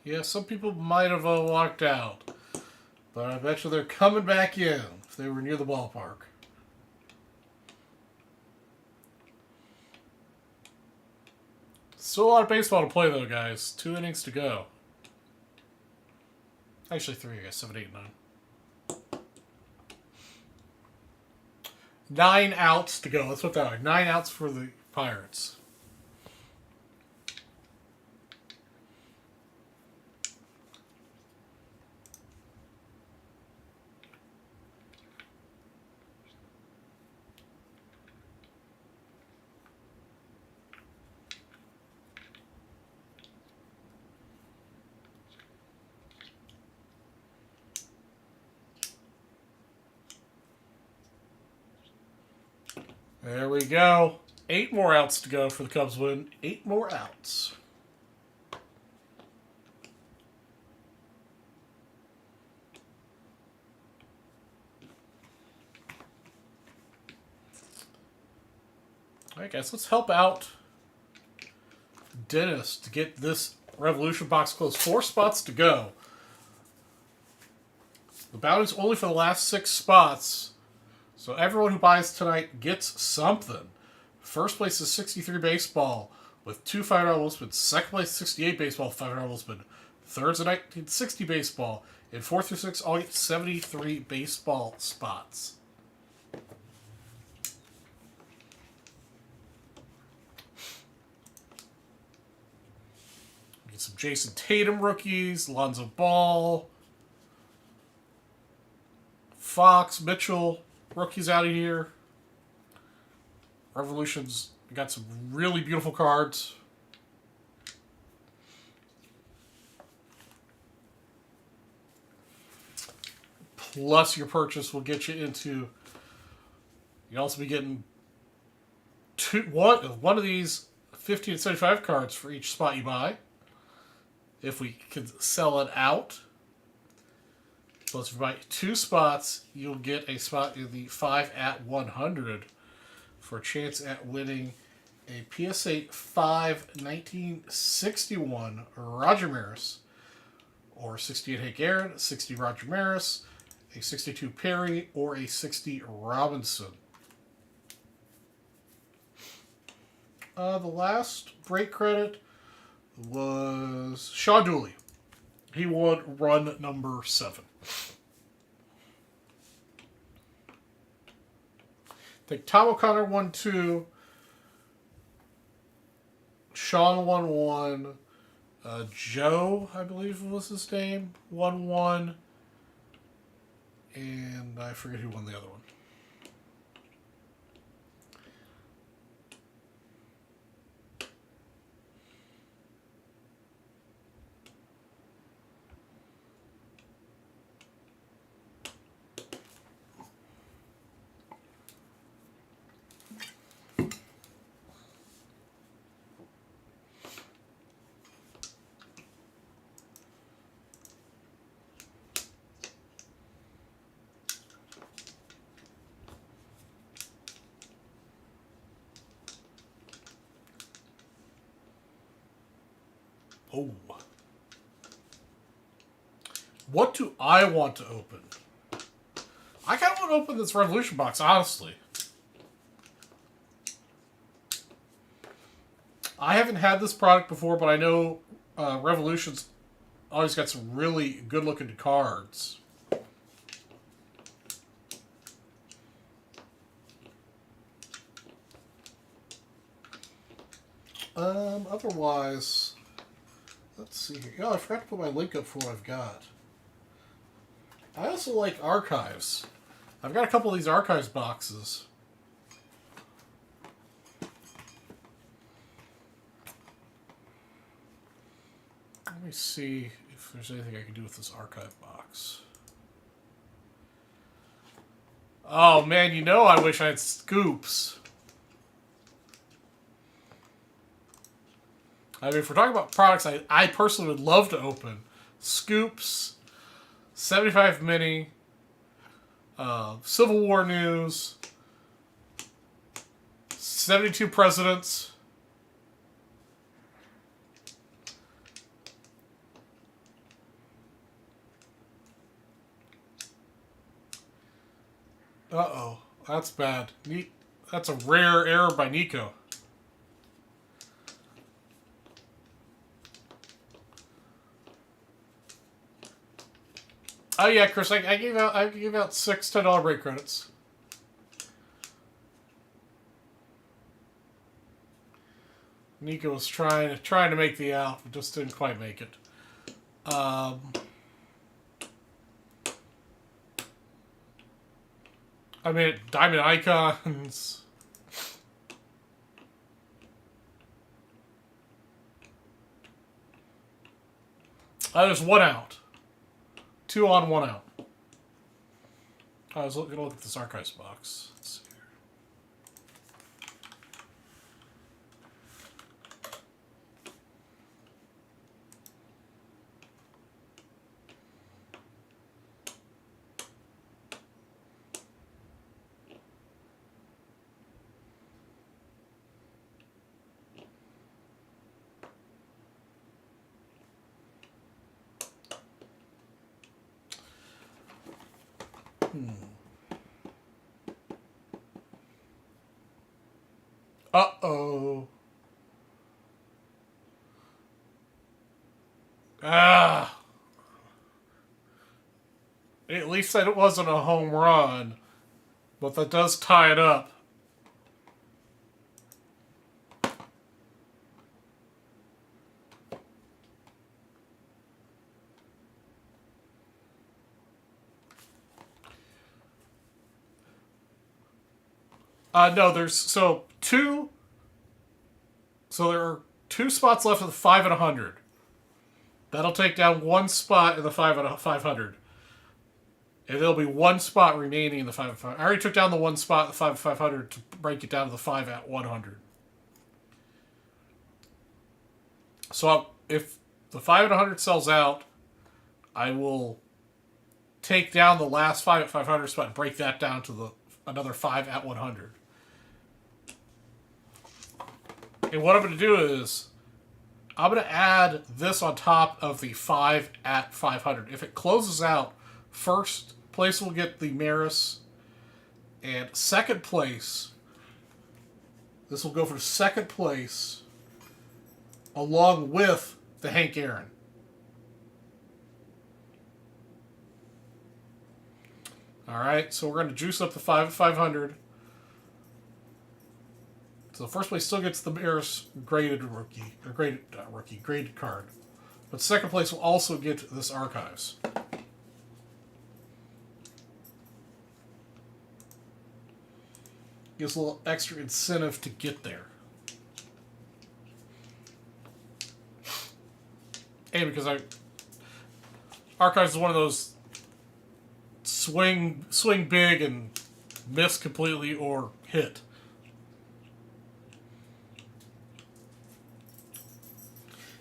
Speaker 1: Yeah, some people might have walked out. But I bet you they're coming back in if they were near the ballpark. Still a lot of baseball to play, though, guys. 2 innings to go. Actually, 3, I guess. 7, 8, 9. 9 outs to go. Let's put that way. 9 outs for the Pirates. There we go. 8 more outs to go for the Cubs win. 8 more outs. All right, guys, let's help out Dennis to get this Revolution box closed. 4 spots to go. The bounty's only for the last 6 spots. So everyone who buys tonight gets something. First place is 63 baseball with 2 $5 will spin. Second place 68 baseball with $5 will spin. Third's a 1960 baseball. And 4 through 6 all get 73 baseball spots. Get some Jason Tatum rookies, Lonzo Ball, Fox, Mitchell. Rookies out of here. Revolution's got some really beautiful cards. Plus your purchase will get you into... You'll also be getting one of these 50 and 75 cards for each spot you buy. If we can sell it out. So if you buy 2 spots, you'll get a spot in the 5 at 100 for a chance at winning a PSA 5 1961 Roger Maris, or 68 Hank Aaron, 60 Roger Maris, a 62 Perry, or a 60 Robinson. The last break credit was Shaw Dooley. He won run number 7. I think Tom O'Connor won 2. Sean won 1. Joe, I believe was his name, won 1. And I forget who won the other one. Oh. What do I want to open? I kind of want to open this Revolution box, honestly. I haven't had this product before, but I know Revolution's always got some really good-looking cards. Otherwise... Let's see here. Oh, I forgot to put my link up for what I've got. I also like archives. I've got a couple of these archives boxes. Let me see if there's anything I can do with this archive box. Oh man, you know I wish I had scoops. I mean, if we're talking about products I personally would love to open, Scoops, 75 Mini, Civil War News, 72 Presidents, Uh-oh. That's bad. That's a rare error by Nico. Oh yeah, Chris, I gave out 6 $10 break credits. Nico was trying to make the out, but just didn't quite make it. I mean, Diamond Icons. There's 1 out. 2 on, 1 out. I was going to look at this archives box. Let's see here. Uh-oh. Ah. At least that it wasn't a home run. But that does tie it up. No, there's there are 2 spots left of the 5 and 100. That'll take down 1 spot in the 5 and 500. And there'll be 1 spot remaining in the 5 and 500. I already took down the 1 spot in the 5 and 500 to break it down to the 5 at 100. So if the 5 and 100 sells out, I will take down the last 5 at 500 spot and break that down to another 5 at 100. And what I'm going to do is, I'm going to add this on top of the 5 at 500. If it closes out, first place will get the Maris, and second place, this will go for second place, along with the Hank Aaron. Alright, so we're going to juice up the 5 at 500. So first place still gets the Maris graded rookie, or graded card. But second place will also get this archives. Gives a little extra incentive to get there. And because archives is one of those swing big and miss completely or hit.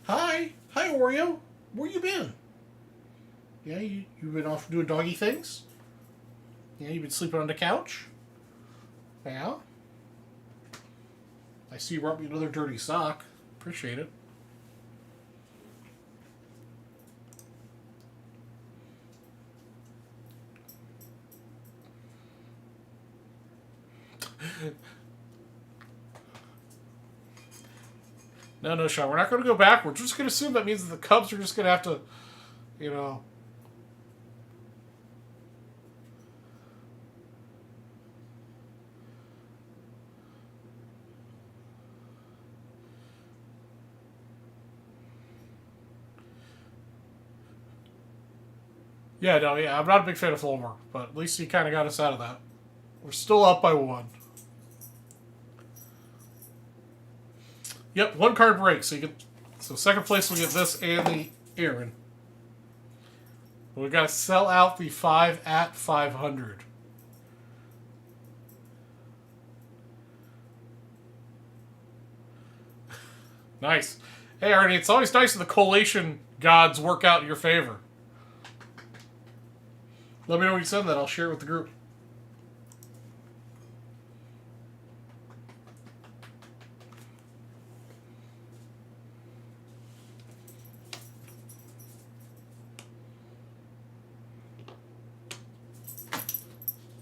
Speaker 1: Hi, Oreo. Where you been? Yeah, you've been off doing doggy things? Yeah, you've been sleeping on the couch? Yeah. I see you brought me another dirty sock. Appreciate it. No, Sean. We're not going to go back. We're just going to assume that means that the Cubs are just going to have to, you know. Yeah, I'm not a big fan of Fulmer, but at least he kind of got us out of that. We're still up by 1. Yep, 1 card break. So second place will get this and the Aaron. We got to sell out the 5 at 500. Nice. Hey, Arnie, it's always nice when the collation gods work out in your favor. Let me know when you send that. I'll share it with the group.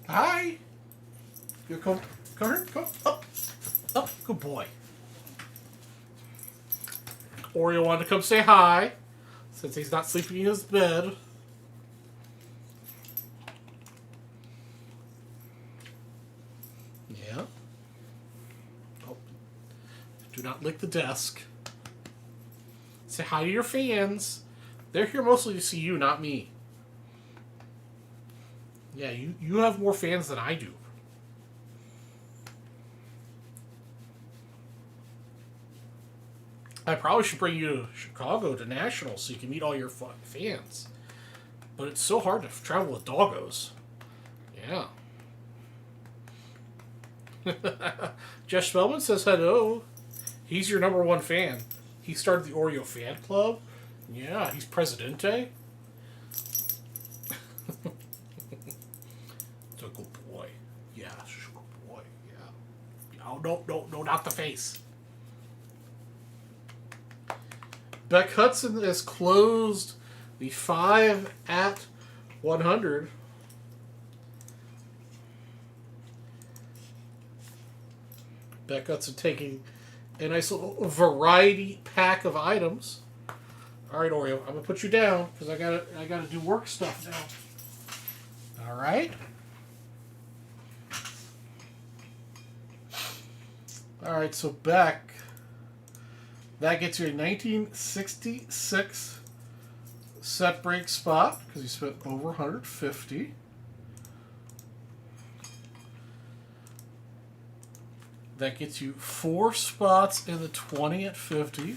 Speaker 1: Hi. You come here. Come up. Up. Good boy. Oreo wanted to come say hi, since he's not sleeping in his bed. Yeah. Oh. Do not lick the desk. Say hi to your fans. They're here mostly to see you, not me. Yeah, you have more fans than I do. I probably should bring you to Chicago to Nationals so you can meet all your fans. But it's so hard to travel with doggos. Yeah. Jeff Spellman says hello. He's your #1 fan. He started the Oreo fan club. Yeah, he's Presidente. It's a good boy. Yeah, good boy. Yeah. Oh, no, not the face. Beck Hudson has closed the 5 at 100. Beck Hudson taking a nice little variety pack of items. All right, Oreo, I'm gonna put you down because I gotta do work stuff now. All right. All right, so Beck. That gets you a 1966 set break spot because you spent over 150. That gets you 4 spots in the 20 at 50.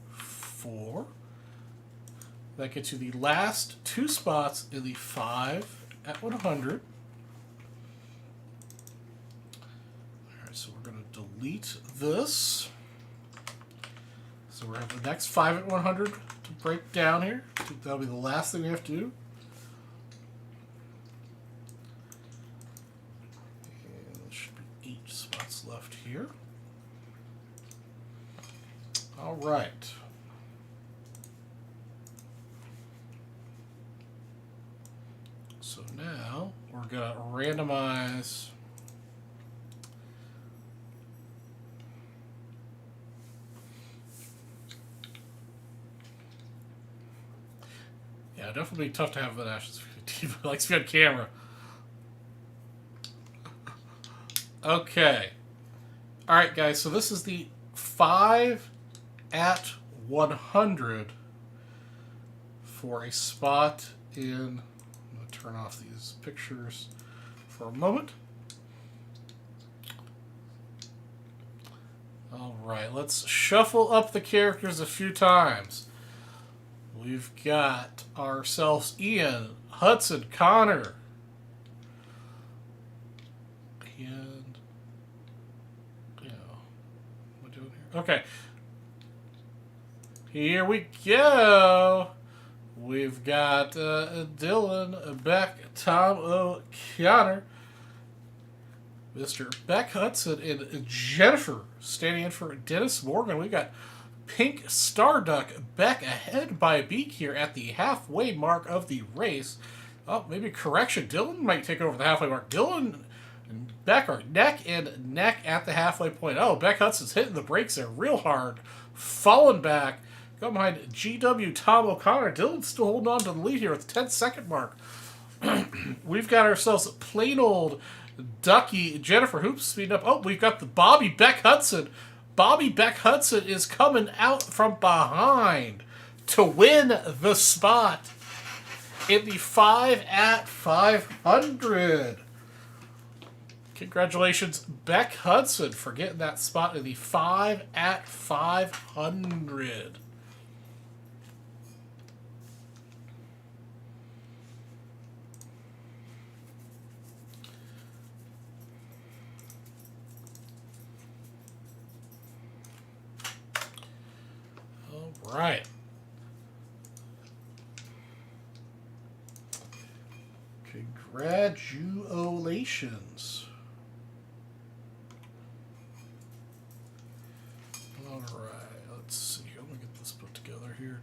Speaker 1: 4. That gets you the last 2 spots in the 5 at 100. So we're going to delete this. So we have the next 5 at 100 to break down here. I think that'll be the last thing we have to do. And there should be 8 spots left here. All right. So now we're going to randomize. Yeah, definitely tough to have the Nationals team. Likes to be on camera. Okay. All right, guys. So this is the 5 at 100 for a spot in. I'm going to turn off these pictures for a moment. All right. Let's shuffle up the characters a few times. We've got ourselves Ian, Hudson, Connor, and what am I doing here? Okay, here we go. We've got Dylan, Beck, Tom O'Connor, Mr. Beck Hudson, and Jennifer standing in for Dennis Morgan. We've got Pink Starduck Beck ahead by a beak here at the halfway mark of the race. Oh, maybe correction. Dylan might take over the halfway mark. Dylan and Beck are neck and neck at the halfway point. Oh, Beck Hudson's hitting the brakes there real hard. Falling back. Go behind GW Tom O'Connor. Dylan's still holding on to the lead here with the 10-second mark. We've got ourselves plain old Ducky Jennifer Hoops speeding up. Oh, we've got the Bobby Beck Hudson. Bobby Beck Hudson is coming out from behind to win the spot in the 5 at 500. Congratulations, Beck Hudson, for getting that spot in the 5 at 500. Right. Congratulations. All right. Let's see. I'm going to get this put together here.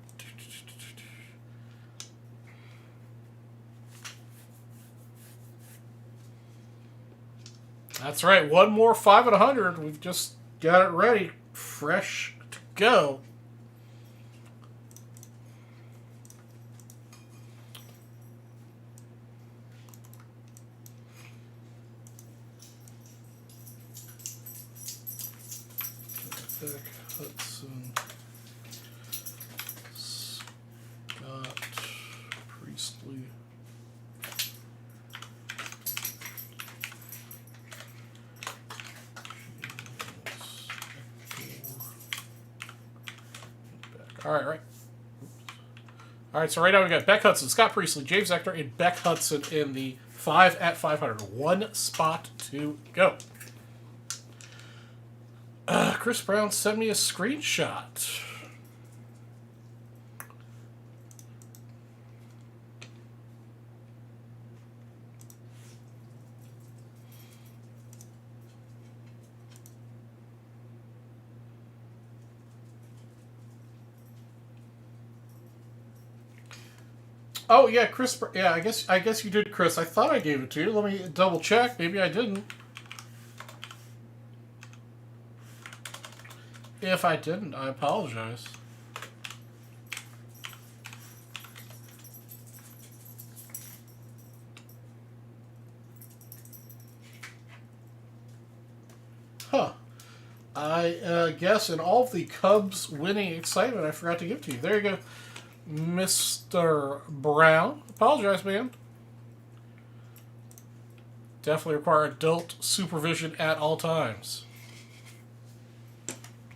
Speaker 1: That's right. One more 5 at 100. We've just got it ready. Fresh to go. Beck, Hudson, Scott, Priestley. All right. All right, so right now we got Beck Hudson, Scott Priestley, James Ector, and Beck Hudson in the 5 at 500. One spot to go. Chris Brown sent me a screenshot. Oh yeah, Chris. Yeah, I guess you did, Chris. I thought I gave it to you. Let me double check. Maybe I didn't. If I didn't, I apologize. Huh. I guess in all of the Cubs winning excitement, I forgot to give it to you. There you go, Mr. Brown. Apologize, man. Definitely require adult supervision at all times.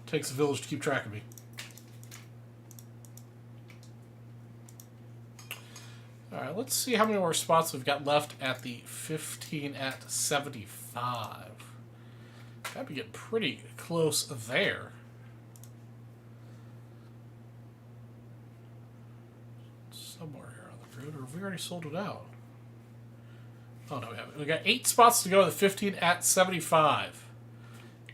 Speaker 1: Takes a village to keep track of me. Alright, let's see how many more spots we've got left at the 15 at 75. Gotta be getting pretty close there. Somewhere here on the road, or have we already sold it out? Oh no, we haven't. We got 8 spots to go at the 15 at 75.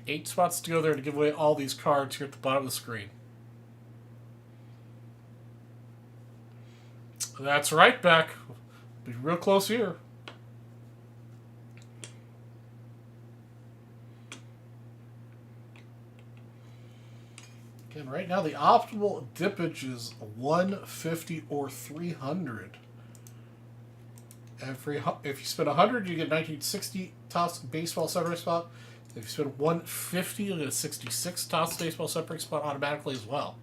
Speaker 1: 8 spots to go there to give away all these cards here at the bottom of the screen. That's right, Beck. Be real close here. Again, right now the optimal dippage is 150 or 300. If you spend 100, you get 1960 toss baseball separate spot. If you spend 150, you'll get a 66 toss baseball separate spot automatically as well.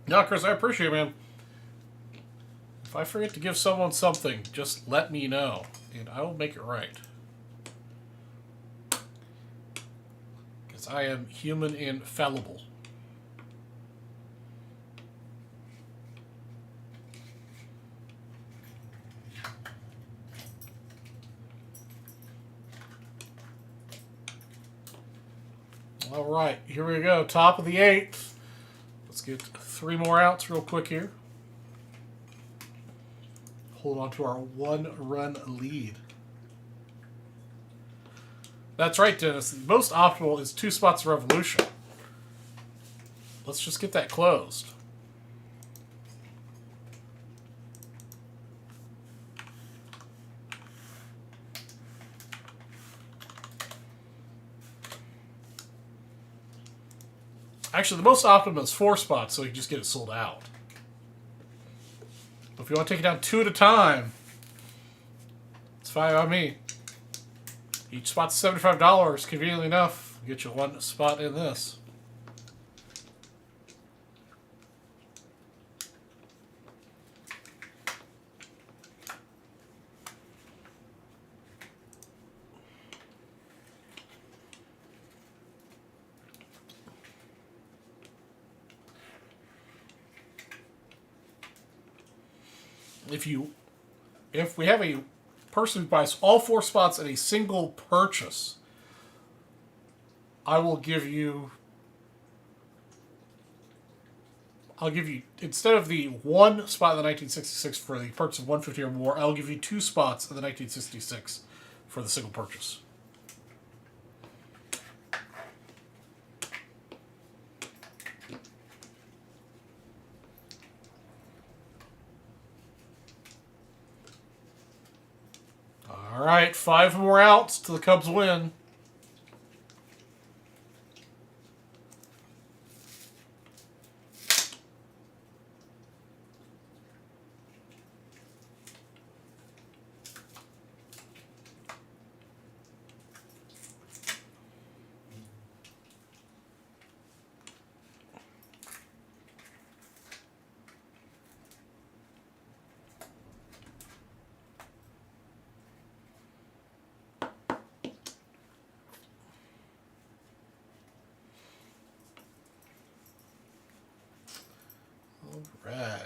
Speaker 1: No, Chris, I appreciate it, man. If I forget to give someone something, just let me know, and I will make it right. Because I am human and fallible. All right, here we go. Top of the 8th. Let's get 3 more outs real quick here. Hold on to our 1-run lead. That's right, Dennis. The most optimal is 2 spots of revolution. Let's just get that closed. Actually, the most optimum is 4 spots, so you can just get it sold out. But if you want to take it down 2 at a time, it's fine by me. Each spot's $75, conveniently enough. We'll get you 1 spot in this. If we have a person who buys all 4 spots at a single purchase, I'll give you, instead of the 1 spot in the 1966 for the purchase of 150 or more, I'll give you 2 spots in the 1966 for the single purchase. All right, 5 more outs till the Cubs win. All right.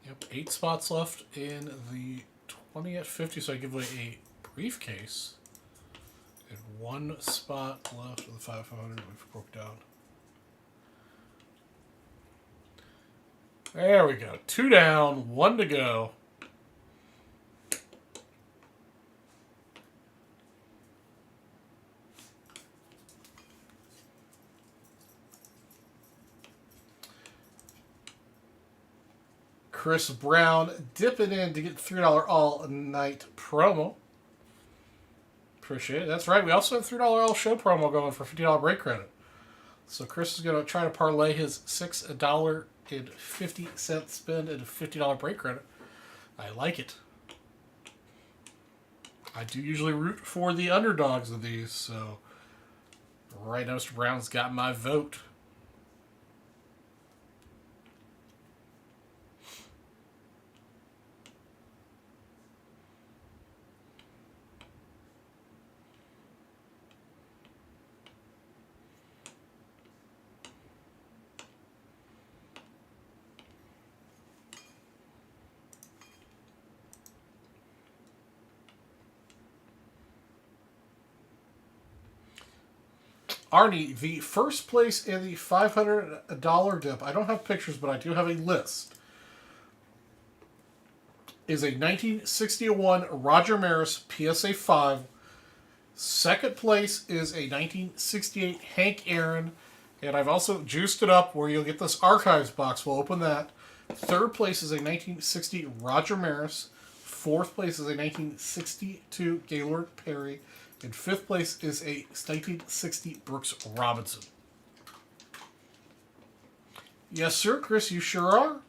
Speaker 1: Yep, 8 spots left in the 20 at 50, so I give away a briefcase. And 1 spot left in the 500 we've broke down. There we go. 2 down, 1 to go. Chris Brown dipping in to get $3 all night promo. Appreciate it. That's right. We also have $3 all show promo going for $50 break credit. So Chris is going to try to parlay his $6.50 spend into $50 break credit. I like it. I do usually root for the underdogs of these, so right now Mr. Brown's got my vote. Arnie, the first place in the $500 dip, I don't have pictures, but I do have a list, is a 1961 Roger Maris PSA 5. Second place is a 1968 Hank Aaron, and I've also juiced it up where you'll get this archives box. We'll open that. Third place is a 1960 Roger Maris. Fourth place is a 1962 Gaylord Perry. And fifth place is a 1960 Brooks Robinson. Yes, sir, Chris, you sure are.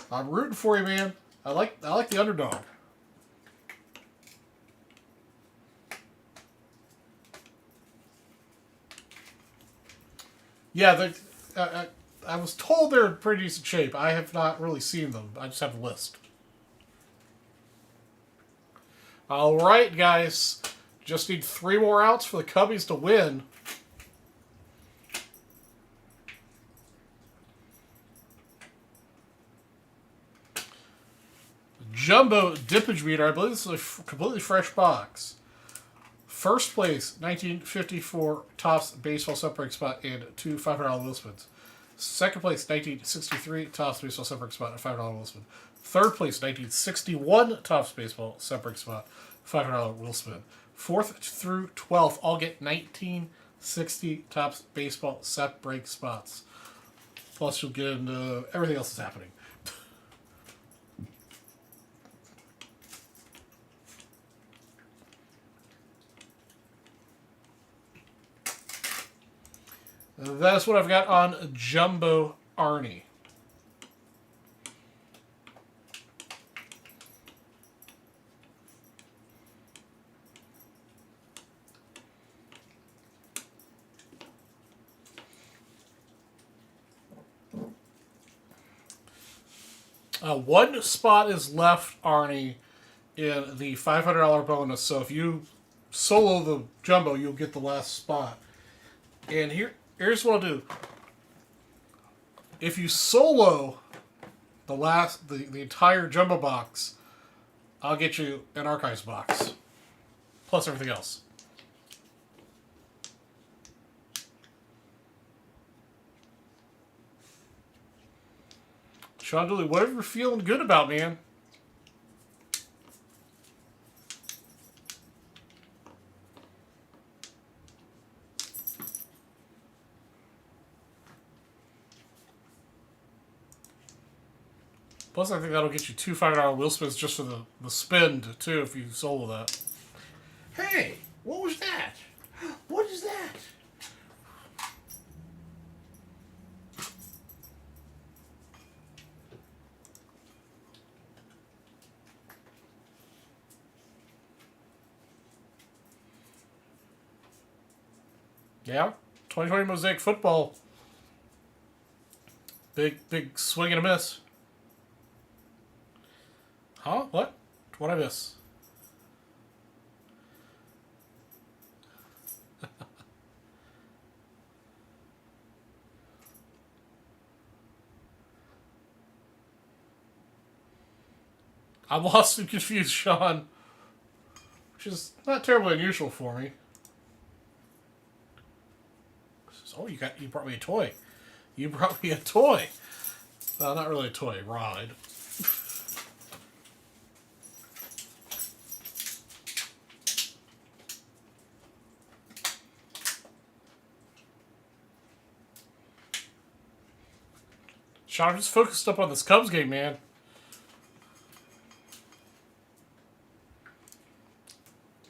Speaker 1: I'm rooting for you, man. I like the underdog. Yeah, I was told they're in pretty decent shape. I have not really seen them. I just have the list. All right, guys. Just need 3 more outs for the Cubbies to win. Jumbo Dippage Meter. I believe this is a completely fresh box. First place, 1954 Topps Baseball Separate Spot and 2 $500 wheel spins. Second place, 1963 Topps Baseball Separate Spot and $500 wheel spin. Third place, 1961 Topps Baseball Separate Spot, $500 wheel spin. 4th through 12th all get 1960 Topps Baseball set break spots. Plus you'll get into everything else that's happening. That's what I've got on Jumbo Arnie. One spot is left, Arnie, in the $500 bonus. So if you solo the Jumbo, you'll get the last spot. And here's what I'll do. If you solo the entire Jumbo box, I'll get you an archives box. Plus everything else. Sean Dooley, whatever you're feeling good about, man. Plus, I think that'll get you two $5 wheel spins just for the spin, too, if you solo that.
Speaker 2: Hey, what was that? What is that?
Speaker 1: Yeah, 2020 Mosaic Football. Big swing and a miss. Huh? What? What'd I miss? I'm lost and confused, Sean. Which is not terribly unusual for me. Oh, you brought me a toy. You brought me a toy. Well, not really a toy, ride. Sean, I'm just focused up on this Cubs game, man.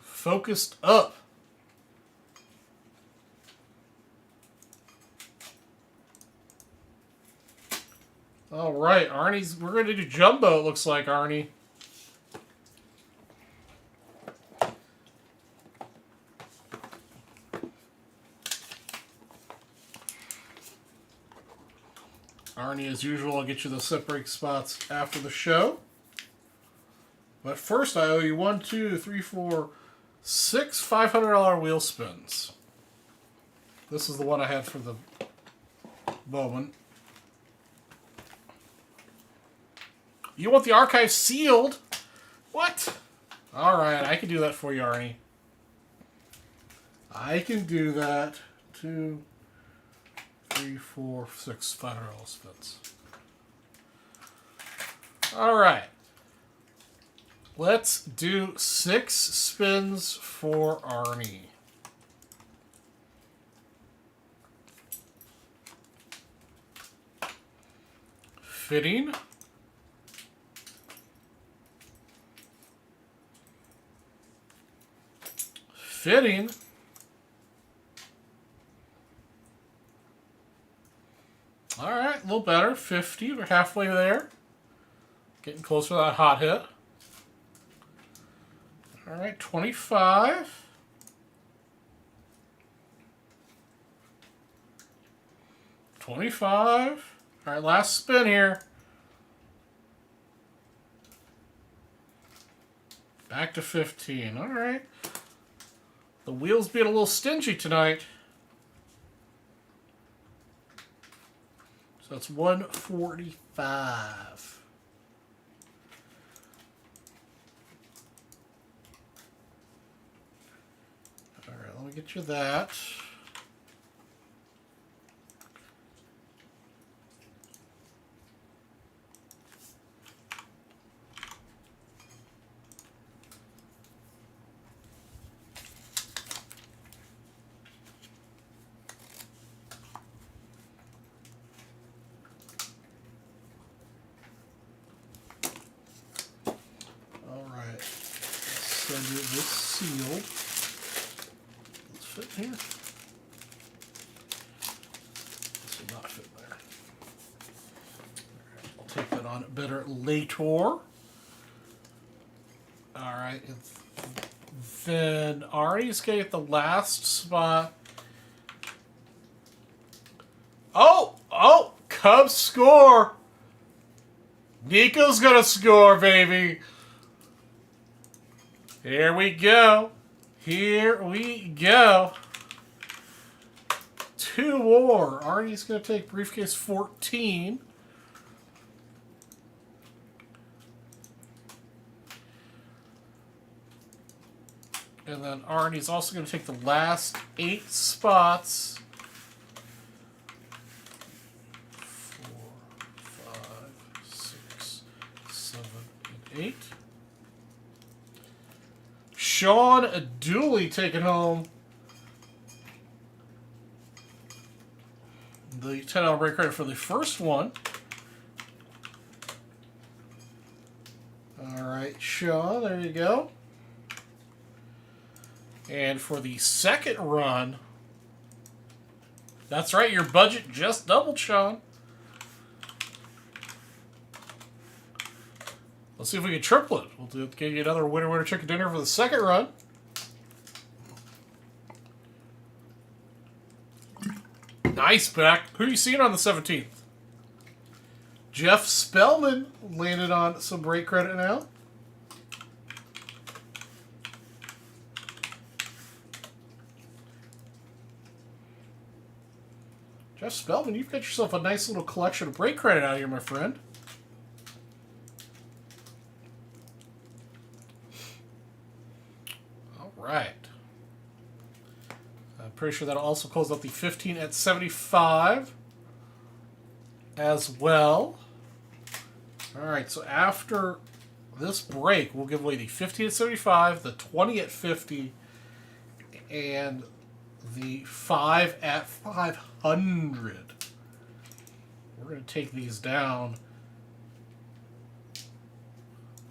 Speaker 1: Focused up. All right, we're going to do jumbo, it looks like, Arnie. Arnie, as usual, I'll get you the set break spots after the show. But first, I owe you 1, 2, 3, 4, 6 $500 wheel spins. This is the one I had for the moment. You want the archive sealed? What? Alright, I can do that for you, Arnie. I can do that. 2, 3, 4, 6 $500 spins. Alright. Let's do 6 spins for Arnie. Fitting. Fitting. All right, a little better. 50. We're halfway there. Getting closer to that hot hit. All right, 25. $25. All right, last spin here. Back to 15. All right. The wheel's being a little stingy tonight. So that's 145. All right, let me get you that. Send you this sealed. Let's fit here. This will not fit there. Alright, I'll take that on better later. Alright, then Arnie's gonna get the last spot. Oh! Cubs score! Nico's gonna score, baby! Here we go. Here we go. 2 more. Arnie's going to take briefcase 14. And then Arnie's also going to take the last 8 spots. 4, 5, 6, 7, and 8. Sean Dooley taking home the $10 break credit for the first one. All right, Sean, there you go. And for the second run, that's right, your budget just doubled, Sean. Let's see if we can triple it. We'll give you another winner chicken dinner for the second run. Nice, Beck. Who are you seeing on the 17th? Jeff Spellman landed on some break credit now. Jeff Spellman, you've got yourself a nice little collection of break credit out here, my friend. All right. I'm pretty sure that'll also close out the 15 at 75 as well. All right, so after this break, we'll give away the 15 at 75, the 20 at 50, and the 5 at 500. We're going to take these down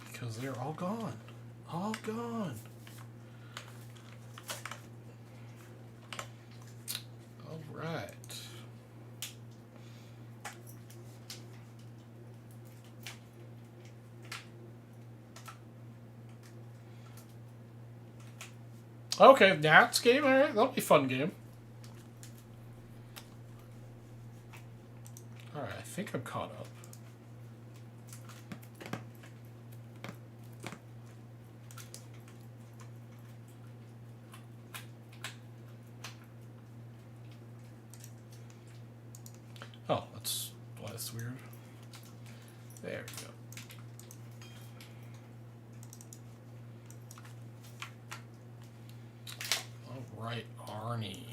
Speaker 1: because they're all gone. All gone. All right. Okay, Nats game. All right, that'll be a fun game. All right, I think I'm caught up. Oh, that's weird. There we go. All right, Arnie.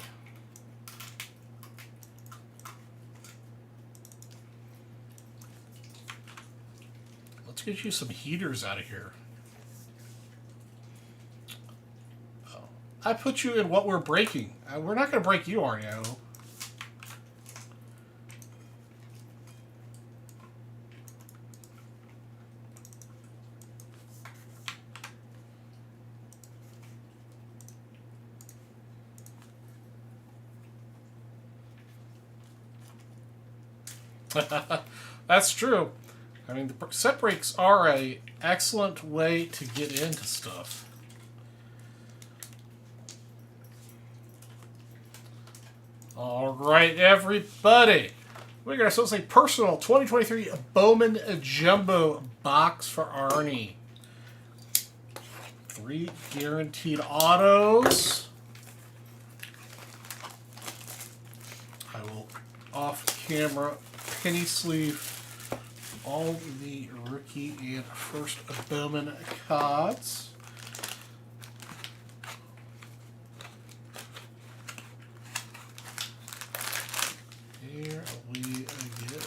Speaker 1: Let's get you some heaters out of here. Oh, I put you in what we're breaking. We're not going to break you, Arnie, I hope. That's true. I mean, the set breaks are an excellent way to get into stuff. All right, everybody. We got ourselves a personal 2023 Bowman Jumbo box for Arnie. 3 guaranteed autos. I will off-camera penny sleeve all the rookie and first Bowman cards. Here we go.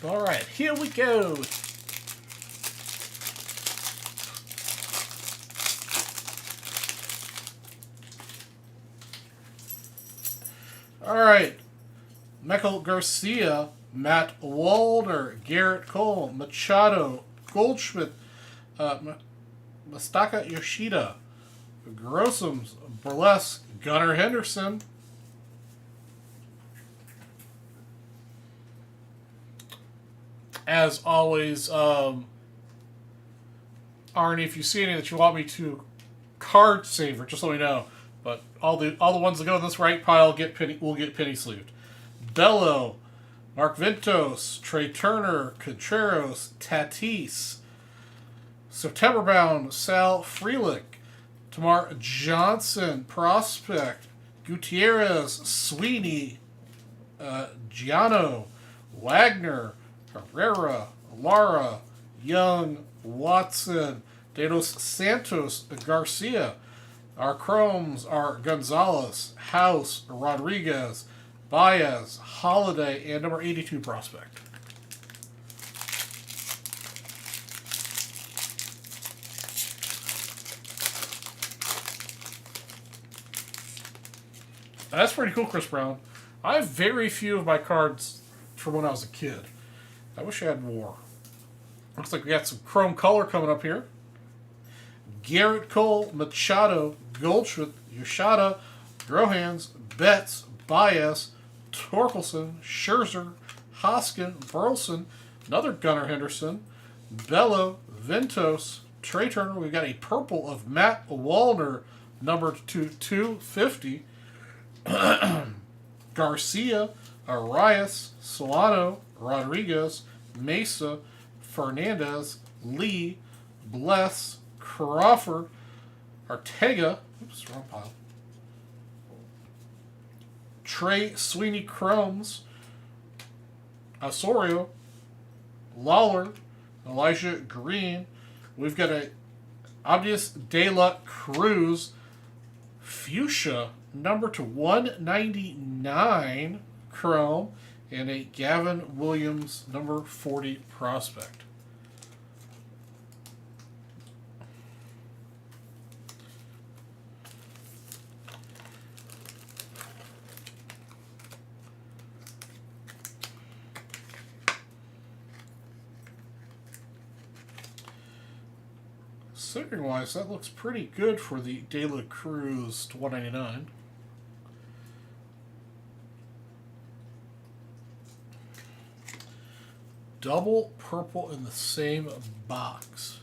Speaker 1: All right, here we go. All right, Michael Garcia, Matt Walder, Garrett Cole, Machado, Goldschmidt, Mastaka Yoshida, Grossums, Burlesque, Gunnar Henderson. As always, Arnie, if you see any that you want me to card saver, just let me know. But all the ones that go in this right pile will get penny sleeved. Bello, Mark Ventos, Trey Turner, Contreras, Tatis, September bound Sal Frelick, Tamar Johnson, Prospect, Gutierrez, Sweeney, Giano, Wagner, Herrera, Lara, Young, Watson, De Los Santos, Garcia. Our Chromes are Gonzalez, House, Rodriguez, Baez, Holiday, and number 82 Prospect. That's pretty cool, Chris Brown. I have very few of my cards from when I was a kid. I wish I had more. Looks like we got some chrome color coming up here. Garrett Cole, Machado, Goldschmidt, Yoshida, Grohans, Betts, Baez, Torkelson, Scherzer, Hoskin, Burleson, another Gunnar Henderson, Bello, Ventos, Trey Turner. We've got a purple of Matt Wallner, numbered to 250. Garcia, Arias, Solano, Rodriguez, Mesa, Fernandez, Lee, Bless, Crawford, Ortega, oops, wrong pile. Trey Sweeney Chromes, Osorio, Lawler, Elijah Green. We've got a Obvious De La Cruz, Fuchsia, number to 199 Chrome, and a Gavin Williams, number 40 prospect. Centering wise, that looks pretty good for the De La Cruz to 199. Double purple in the same box.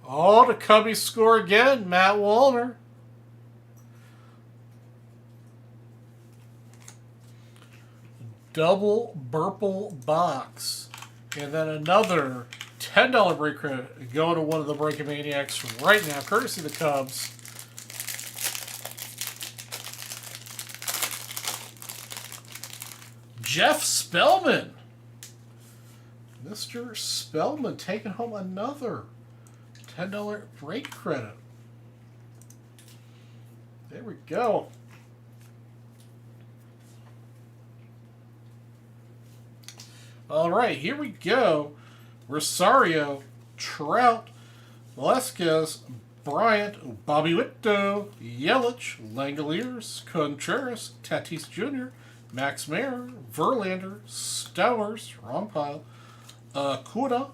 Speaker 1: Oh, the Cubbies score again. Matt Wallner. Double purple box. And then another $10 break credit going to one of the Breaking Maniacs right now, courtesy of the Cubs. Jeff Spellman. Mr. Spellman taking home another $10 break credit. There we go. All right, here we go. Rosario, Trout, Velasquez, Bryant, Bobby Witt,o Yelich, Langoliers, Contreras, Tatis Jr., Max Meyer, Verlander, Stowers, wrong pile, Kuda,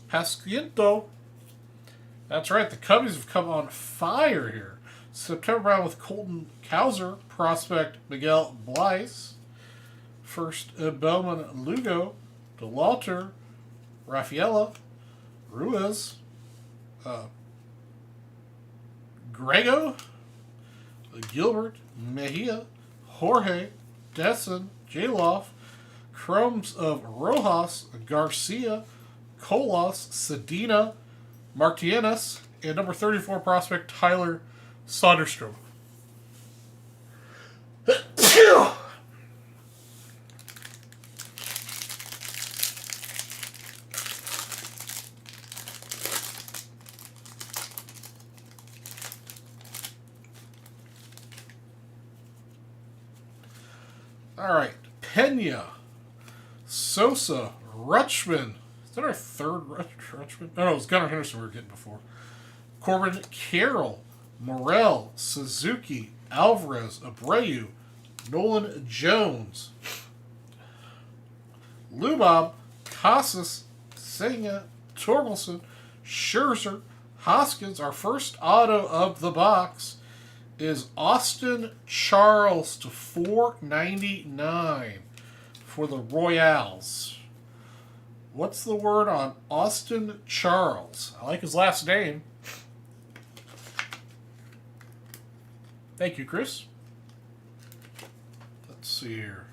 Speaker 1: Pasquiento. That's right, the Cubbies have come on fire here. September Brown with Colton Cowser, prospect Miguel Bleis, first Bowman Lugo, DeLauter, Rafaela, Ruiz, Grego, Gilbert, Mejia, Jorge, Desson, Jaloff, Chromes of Rojas, Garcia, Colas, Sedina, Martínez, and number 34 prospect Tyler Soderstrom. All right, Pena, Sosa, Rutschman. Is that our third Rutschman? No, it was Gunnar Henderson we were getting before. Corbin Carroll, Morel, Suzuki, Alvarez, Abreu, Nolan Jones, Lubob, Casas, Senga, Torkelson, Scherzer, Hoskins. Our first auto of the box is Austin Charles to 499 for the Royals. What's the word on Austin Charles? I like his last name. Thank you, Chris. Let's see here.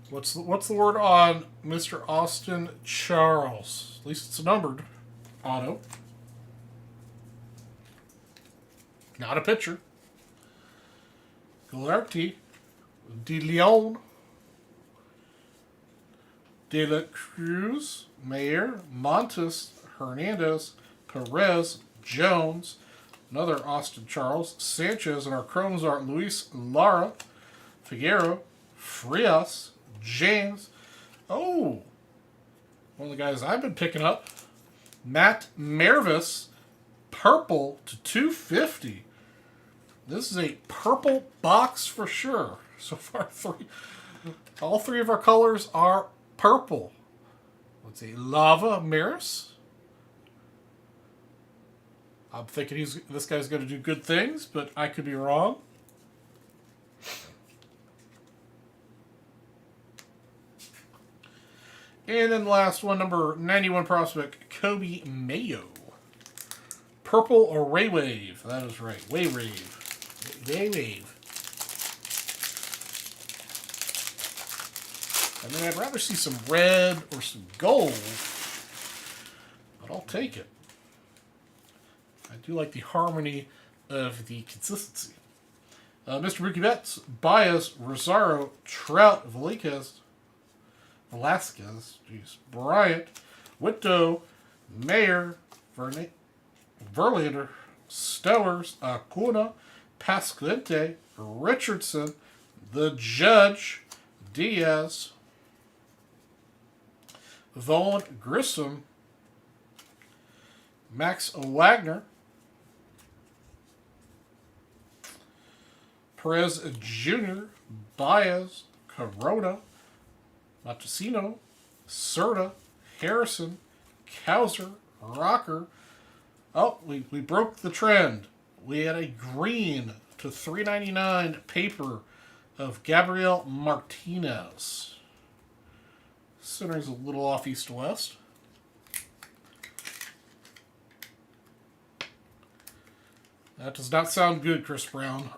Speaker 1: What's the word on Mr. Austin Charles? At least it's numbered. Auto. Not a pitcher. Galarty, De Leon, De La Cruz, Mayer, Montes, Hernandez, Perez, Jones, another Austin Charles, Sanchez, and our chromes are Luis Lara, Figueroa, Frias, James. Oh, one of the guys I've been picking up. Matt Mervis, purple to 250. This is a purple box for sure. So far, all three of our colors are purple. Let's see, Lava Maris. I'm thinking this guy's going to do good things, but I could be wrong. And then the last one, number 91 prospect, Kobe Mayo. Purple or Ray Wave. That is right. Wave. I mean, I'd rather see some red or some gold, but I'll take it. I do like the harmony of the consistency. Mr. Mookie Betts, Baez, Rosario, Trout, Velasquez, Bryant, Whitto, Mayer, Verlander, Stowers, Acuna, Pascalente, Richardson, the Judge, Diaz, Vaughn, Grissom, Max Wagner, Perez Jr., Baez, Corona, Matosino, Serta, Harrison, Kowser, Rocker. Oh, we broke the trend. We had a green to $3.99 paper of Gabriel Martinez. Centering's a little off east to west. That does not sound good, Chris Brown.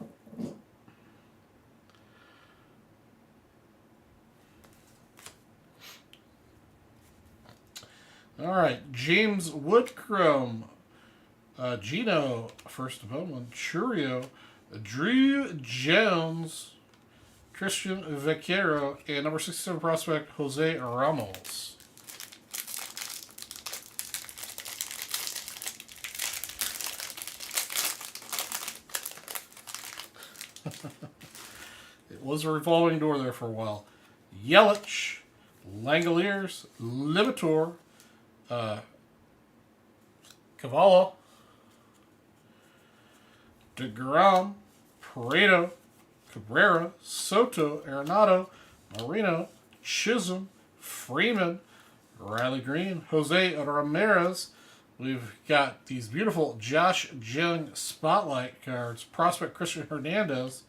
Speaker 1: All right, James Woodcrumb, Gino, first of all, Churio, Drew Jones, Christian Vaquero, and number 67 prospect, Jose Ramos. It was a revolving door there for a while. Yelich, Langoliers, Libator, Cavallo, DeGrom, Pareto, Cabrera, Soto, Arenado, Marino, Chisholm, Freeman, Riley Green, Jose Ramirez. We've got these beautiful Josh Jung Spotlight cards. Prospect Christian Hernandez,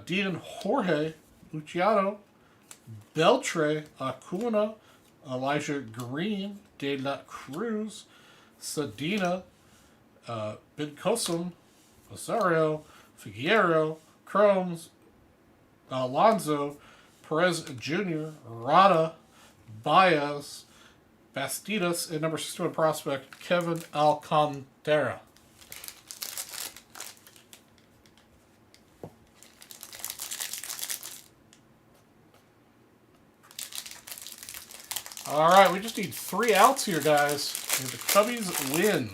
Speaker 1: Dean Jorge, Luciano, Beltre, Acuna, Elijah Green, De La Cruz, Sedina, Bincosum, Rosario, Figueroa, Chromes, Alonso, Perez Jr., Rada, Baez, Bastidas, and number 61 prospect, Kevin Alcantara. All right, we just need 3 outs here, guys. And the Cubbies win.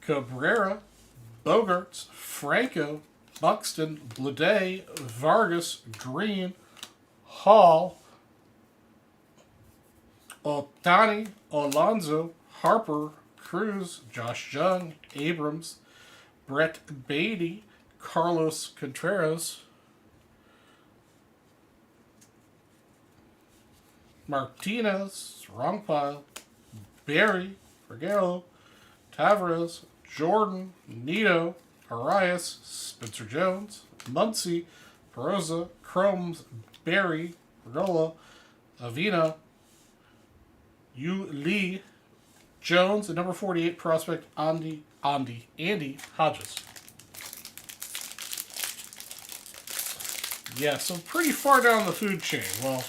Speaker 1: Cabrera, Bogarts, Franco, Buxton, Blade, Vargas, Green, Hall, Otani, Alonso, Harper, Cruz, Josh Jung, Abrams, Brett Beatty, Carlos Contreras, Martinez, wrong pile, Barry, Vergaro, Tavares, Jordan, Nito, Arias, Spencer Jones, Muncy, Perosa, Chromes, Barry, Regola, Avina, Yu Lee, Jones, and number 48 prospect Andy Hodges. Yeah, so pretty far down the food chain. Well,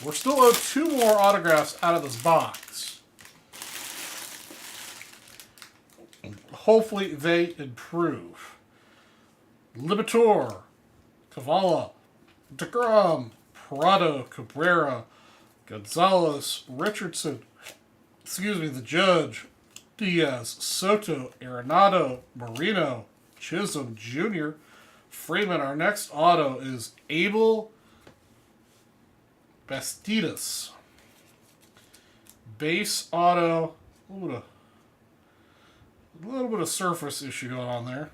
Speaker 1: we're still owed 2 more autographs out of this box. Hopefully they improve. Libator, Cavallo, DeGrom, Prado, Cabrera, Gonzalez, Richardson, the Judge, Diaz, Soto, Arenado, Marino, Chisholm Jr., Freeman. Our next auto is Abel Bastidas. Base auto. Ooh, a little bit of surface issue going on there.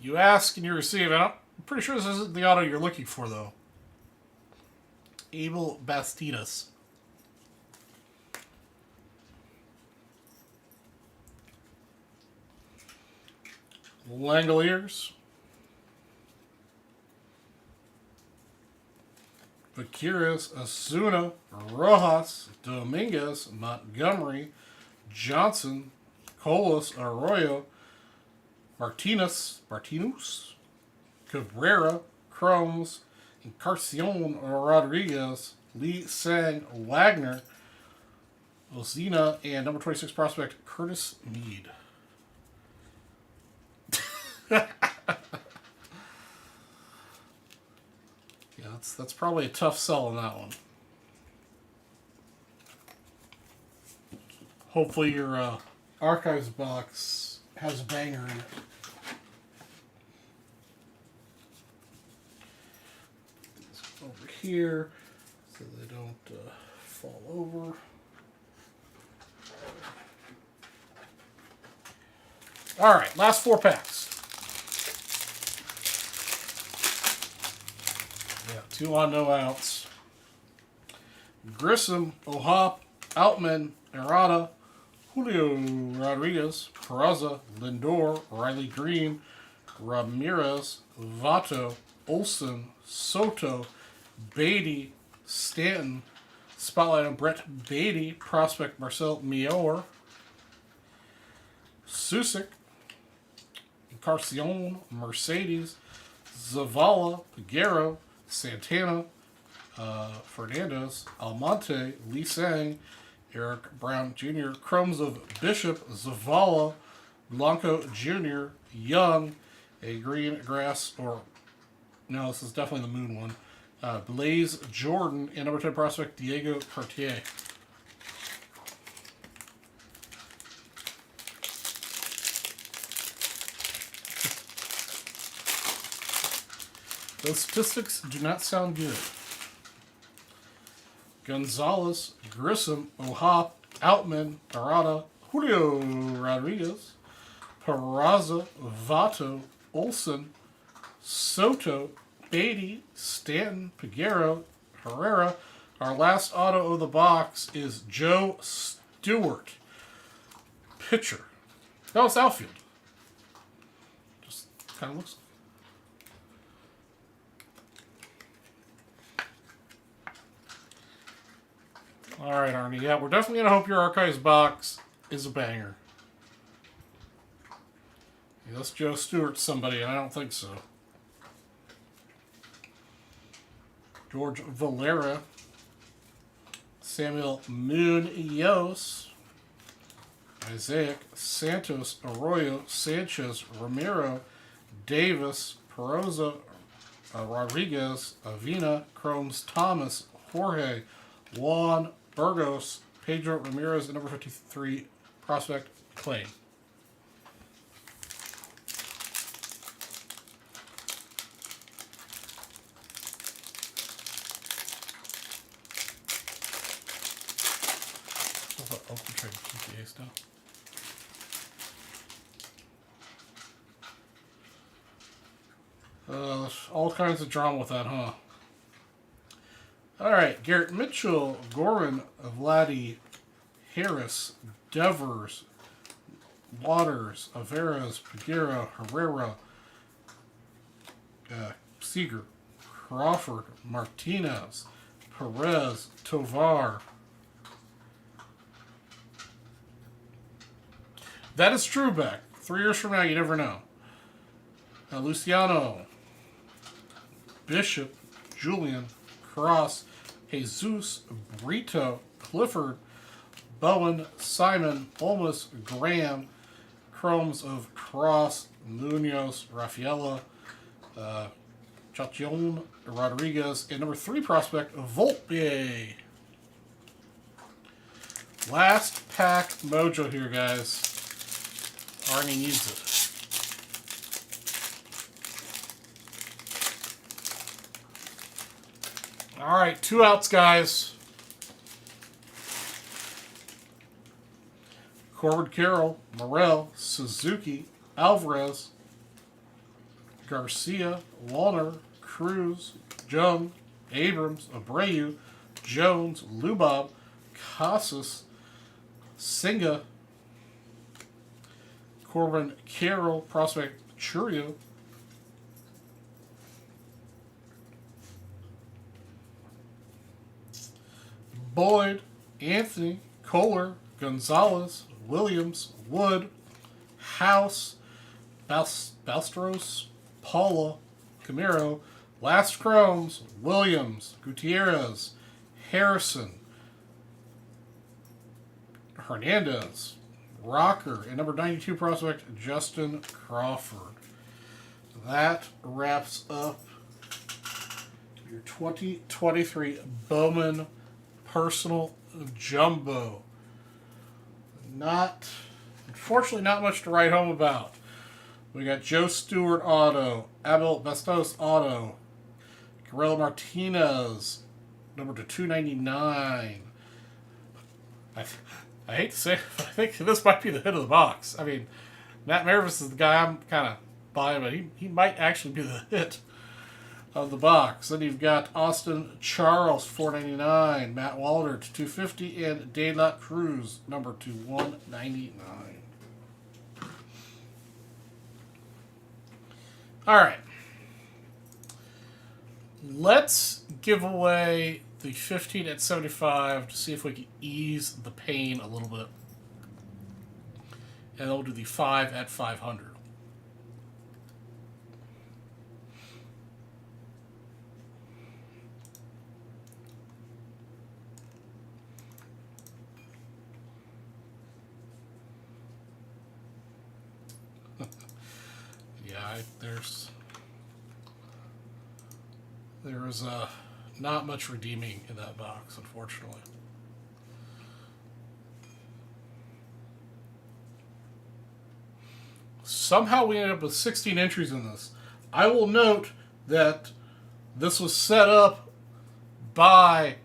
Speaker 1: You ask and you receive. I'm pretty sure this isn't the auto you're looking for, though. Abel Bastidas. Langoliers. Vaqueros, Asuna, Rojas, Dominguez, Montgomery, Johnson, Colas, Arroyo, Martinez, Cabrera, Cromes, Encarnacion Rodriguez, Lee Sang, Wagner, Ozina, and number 26 prospect Curtis Mead. Yeah, that's probably a tough sell on that one. Hopefully your archives box has a banger in it. Over here so they don't fall over. All right, last 4 packs. Yeah, 2 on, no outs. Grissom, O'Hop, Outman, Arada, Julio Rodriguez, Peraza, Lindor, Riley Green, Ramirez, Vato, Olson, Soto, Beatty, Stanton, spotlight on Brett Beatty, prospect Marcel Mior, Susick, Encarnacion, Mercedes, Zavala, Peguero, Santana, Fernandez, Almonte, Lee Sang, Eric Brown Jr., Crumbs of Bishop, Zavala, Blanco Jr., Young, a green grass, or no, this is definitely the moon one. Blaze Jordan, and number 10 prospect Diego Cartier. Those statistics do not sound good. Gonzalez, Grissom, O'Hop, Outman, Arada, Julio Rodriguez, Peraza, Vato, Olson, Soto, Beatty, Stanton, Peguero, Herrera. Our last auto of the box is Joe Stewart, pitcher. No, it's outfield. Just kind of looks. All right, Arnie. Yeah, we're definitely gonna hope your archives box is a banger. Unless Joe Stewart's somebody, and I don't think so. George Valera, Samuel Munoz, Isaac Santos, Arroyo, Sanchez, Ramiro, Davis, Peroza, Rodriguez, Avina, Cromes, Thomas, Jorge, Juan, Burgos, Pedro Ramirez, and number 53 prospect Clay. All kinds of drama with that, huh? All right, Garrett Mitchell, Gorin, Vladdy, Harris, Devers, Waters, Averas, Peguero, Herrera, Seager, Crawford, Martinez, Perez, Tovar. That is true, Beck. 3 years from now, you never know. Luciano, Bishop, Julian, Cross, Jesus, Brito, Clifford, Bowen, Simon, Olmus, Graham, Chromes of Cross, Munoz, Rafaela, Chachion Rodriguez, and number 3 prospect, Volpe. Last pack mojo here, guys. Arnie needs it. All right, 2 outs, guys. Corbin Carroll, Morel, Suzuki, Alvarez, Garcia, Wallner, Cruz, Jung, Abrams, Abreu, Jones, Lubob, Casas, Singa, Corbin Carroll, prospect Churio, Boyd, Anthony, Kohler, Gonzalez, Williams, Wood, House, Balstros, Paula, Camaro, Last Chromes, Williams, Gutierrez, Harrison, Hernandez, Rocker, and number 92 prospect, Justin Crawford. That wraps up your 2023 Bowman Personal Jumbo. Unfortunately, not much to write home about. We got Joe Stewart auto, Abel Bastos auto, Correll Martinez, number to 299. I hate to say it, but I think this might be the hit of the box. I mean, Matt Mervis is the guy I'm kind of buying, but he might actually be the hit of the box. Then you've got Austin Charles, 499, Matt Walter to 250, and De La Cruz, number to 199. All right. Let's give away the 15 at 75 to see if we can ease the pain a little bit. And then we'll do the 5 at 500. Yeah, there's not much redeeming in that box, unfortunately. Somehow we ended up with 16 entries in this. I will note that this was set up by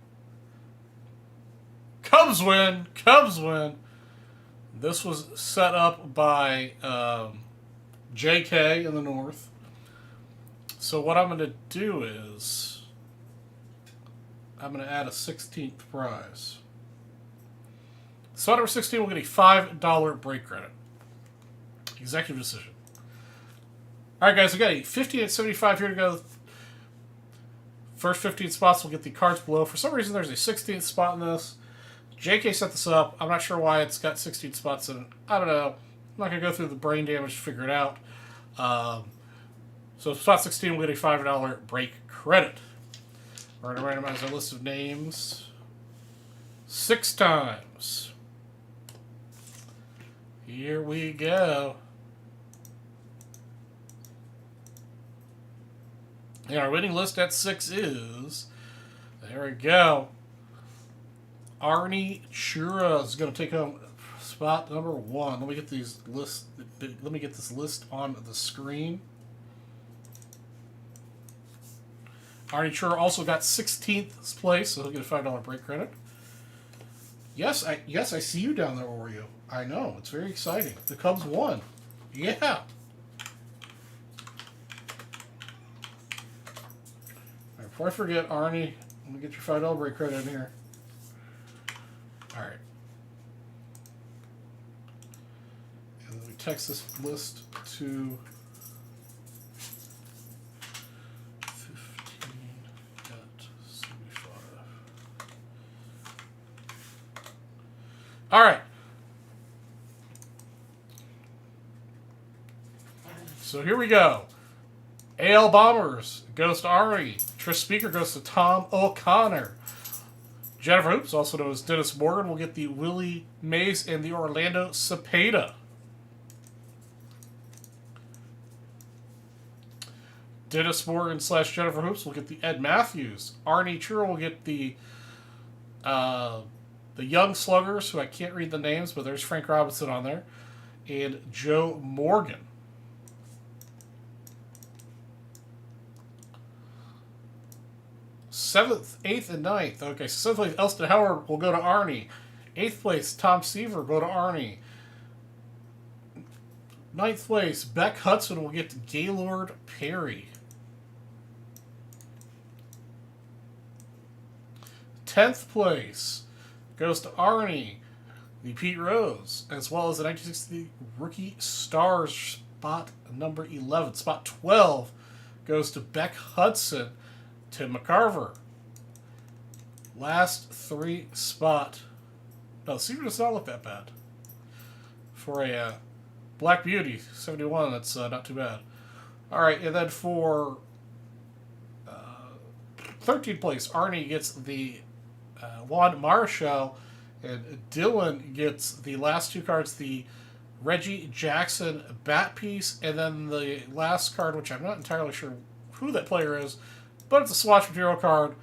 Speaker 1: Cubs win. This was set up by JK in the North. So what I'm going to do is I'm going to add a 16th prize. So number 16 will get a $5 break credit. Executive decision. All right, guys, we got a 15 at 75 here to go. First 15 spots will get the cards below. For some reason, there's a 16th spot in this. JK set this up. I'm not sure why it's got 16 spots in it. I don't know. I'm not going to go through the brain damage to figure it out. So spot 16 will get a $5 break credit. We're going to randomize our list of names 6 times. Here we go. And our winning list at 6 is, there we go, Arnie Chura is going to take home spot number 1. Let me get this list on the screen. Arnie Chura also got 16th place, so he'll get a $5 break credit. Yes, I see you down there, Oreo. I know, it's very exciting. The Cubs won. Yeah. Before I forget, Arnie, let me get your $5 break credit in here. All right. And then we text this list to 15 at 75. All right. So here we go. AL Bombers goes to Ari. Trish Speaker goes to Tom O'Connor. Jennifer Hoops, also known as Dennis Morgan, will get the Willie Mays and the Orlando Cepeda. Dennis Morgan / Jennifer Hoops will get the Ed Matthews. Arnie Churro will get the Young Sluggers, who I can't read the names, but there's Frank Robinson on there, and Joe Morgan. Seventh, eighth, and ninth. Okay, so 7th place, Elston Howard will go to Arnie. 8th place, Tom Seaver will go to Arnie. 9th place, Beck Hudson will get to Gaylord Perry. 10th place goes to Arnie, the Pete Rose, as well as the 1960 Rookie Stars spot number 11. Spot 12 goes to Beck Hudson, Tim McCarver. Last 3 spot. No, Seaver does not look that bad. For a Black Beauty, 71, that's not too bad. Alright, and then for 13th place, Arnie gets the Juan Marshall, and Dylan gets the last 2 cards, the Reggie Jackson bat piece, and then the last card, which I'm not entirely sure who that player is, but it's a swatch material card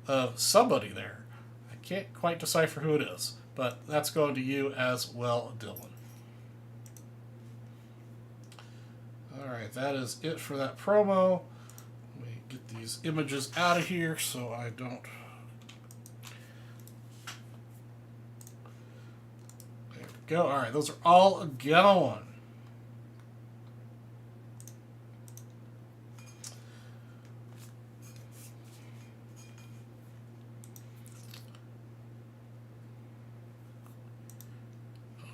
Speaker 1: of somebody there. I can't quite decipher who it is, but that's going to you as well, Dylan. Alright, that is it for that promo. Let me get these images out of here so I don't... There we go. Alright, those are all going.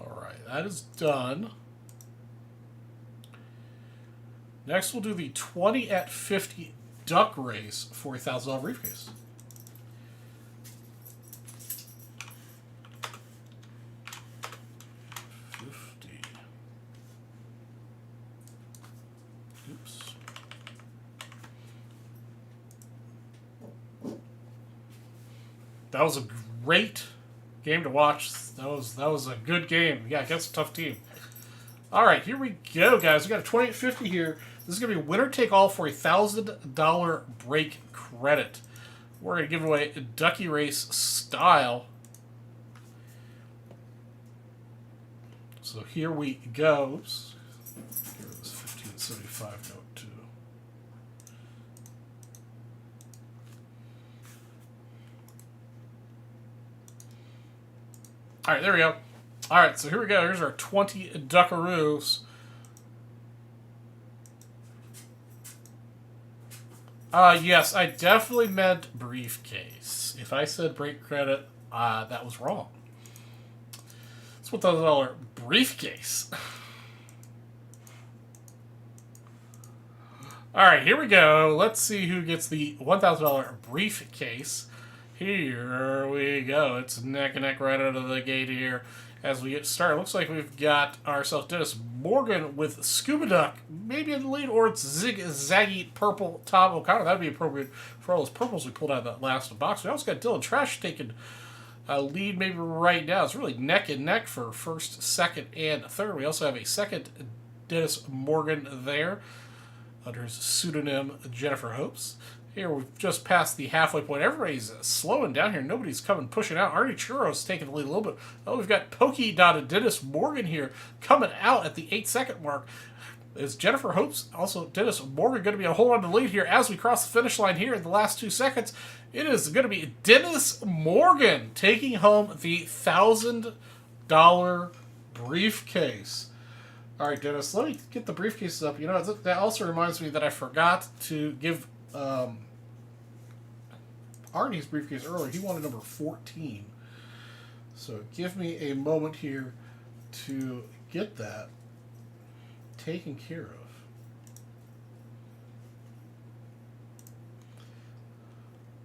Speaker 1: Alright, that is done. Next, we'll do the 20 at 50 duck race for a $1,000 briefcase. Oops. That was a great game to watch. That was a good game. Yeah, against a tough team. All right, here we go, guys. We got a 2850 here. This is going to be winner take all for a $1,000 break credit. We're going to give away a Ducky Race style. So here we go. Oops. Here is 1575 note 2. All right, there we go. All right, so here we go. Here's our 20 Duckaroos. Yes, I definitely meant briefcase. If I said break credit, that was wrong. It's $1,000 briefcase. All right, here we go. Let's see who gets the $1,000 briefcase. Here we go. It's neck and neck right out of the gate here. As we get started, looks like we've got ourselves Dennis Morgan with Scuba Duck, maybe in the lead, or it's Zig-Zaggy Purple Tom O'Connor. That would be appropriate for all those purples we pulled out of that last box. We also got Dylan Trash taking a lead maybe right now. It's really neck and neck for first, second, and third. We also have a second Dennis Morgan there under his pseudonym Jennifer Hopes. Here we've just passed the halfway point. Everybody's slowing down here. Nobody's coming pushing out. Arnie Churro's taking the lead a little bit. Oh, we've got Pokey Dotted Dennis Morgan here coming out at the 8-second mark. Is Jennifer Hopes, also Dennis Morgan, going to be a hold on to the lead here as we cross the finish line here in the last 2 seconds? It is going to be Dennis Morgan taking home the $1,000 briefcase. All right, Dennis, let me get the briefcases up. You know, that also reminds me that I forgot to give Arnie's briefcase earlier. He wanted number 14. So give me a moment here to get that taken care of.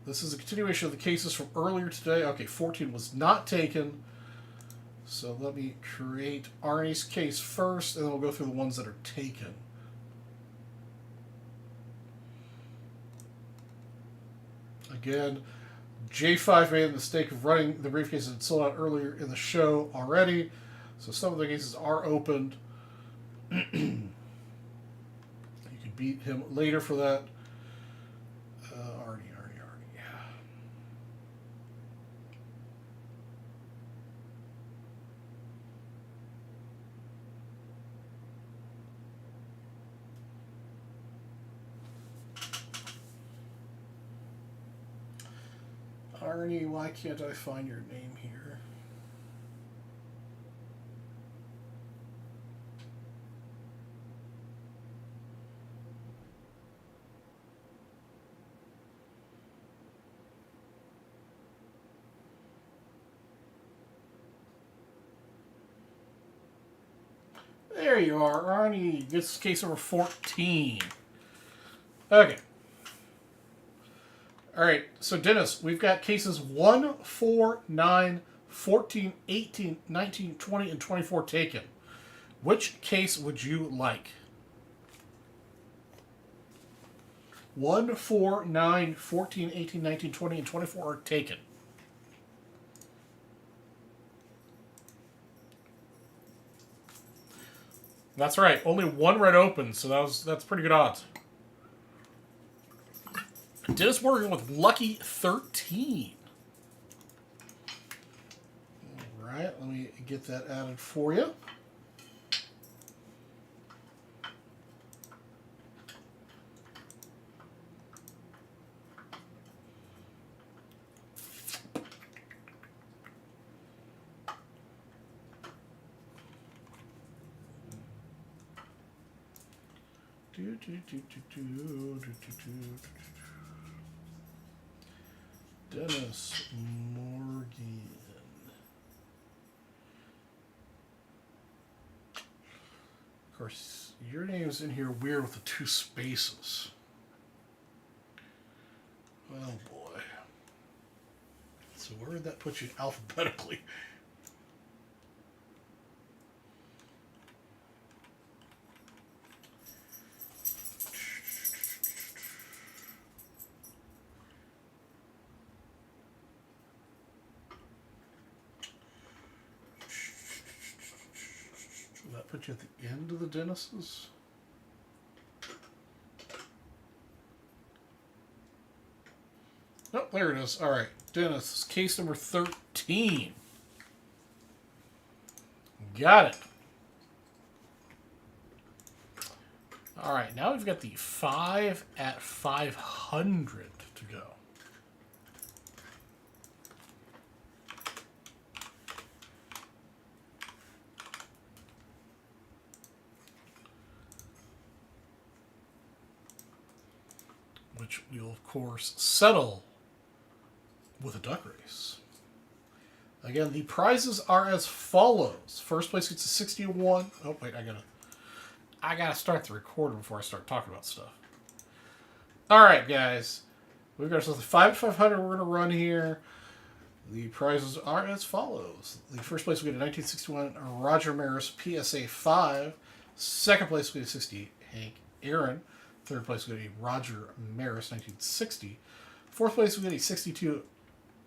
Speaker 1: This is a continuation of the cases from earlier today. Okay, 14 was not taken. So let me create Arnie's case first, and then we'll go through the ones that are taken. Again, J5 made the mistake of running the briefcases that sold out earlier in the show already. So some of the cases are opened. You can beat him later for that. Arnie. Arnie, why can't I find your name here? There you are, Arnie. This is case number 14. Okay. Alright, so Dennis, we've got cases 1, 4, 9, 14, 18, 19, 20, and 24 taken. Which case would you like? 1, 4, 9, 14, 18, 19, 20, and 24 are taken. That's right. Only one red open, so that's pretty good odds. Dennis working with lucky 13. All right, let me get that added for you. Dennis Morgan. Of course, your name's in here weird with the 2 spaces. Oh boy. So where did that put you alphabetically? That put you at the end of the Dennis's? Oh, there it is. All right, Dennis, case number 13. Got it. All right, now we've got the 5 at 500 to go. Which we'll, of course, settle with a duck race. Again, the prizes are as follows. First place gets a 61. Oh, wait, I gotta start the recorder before I start talking about stuff. All right, guys. We've got ourselves the 5 at 500 we're going to run here. The prizes are as follows. The first place we get a 1961 Roger Maris PSA 5. Second place we get a 60 Hank Aaron. Third place, we get a Roger Maris 1960. Fourth place, we get a 62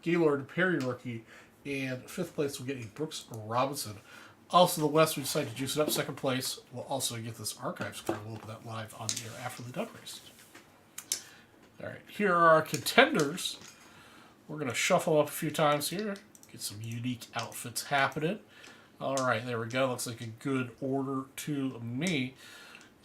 Speaker 1: Gaylord Perry rookie. And fifth place, we get a Brooks Robinson. Also, the West, we decided to juice it up. Second place, we'll also get this archives card. We'll open that live on the air after the duck race. All right, here are our contenders. We're going to shuffle up a few times here. Get some unique outfits happening. All right, there we go. Looks like a good order to me.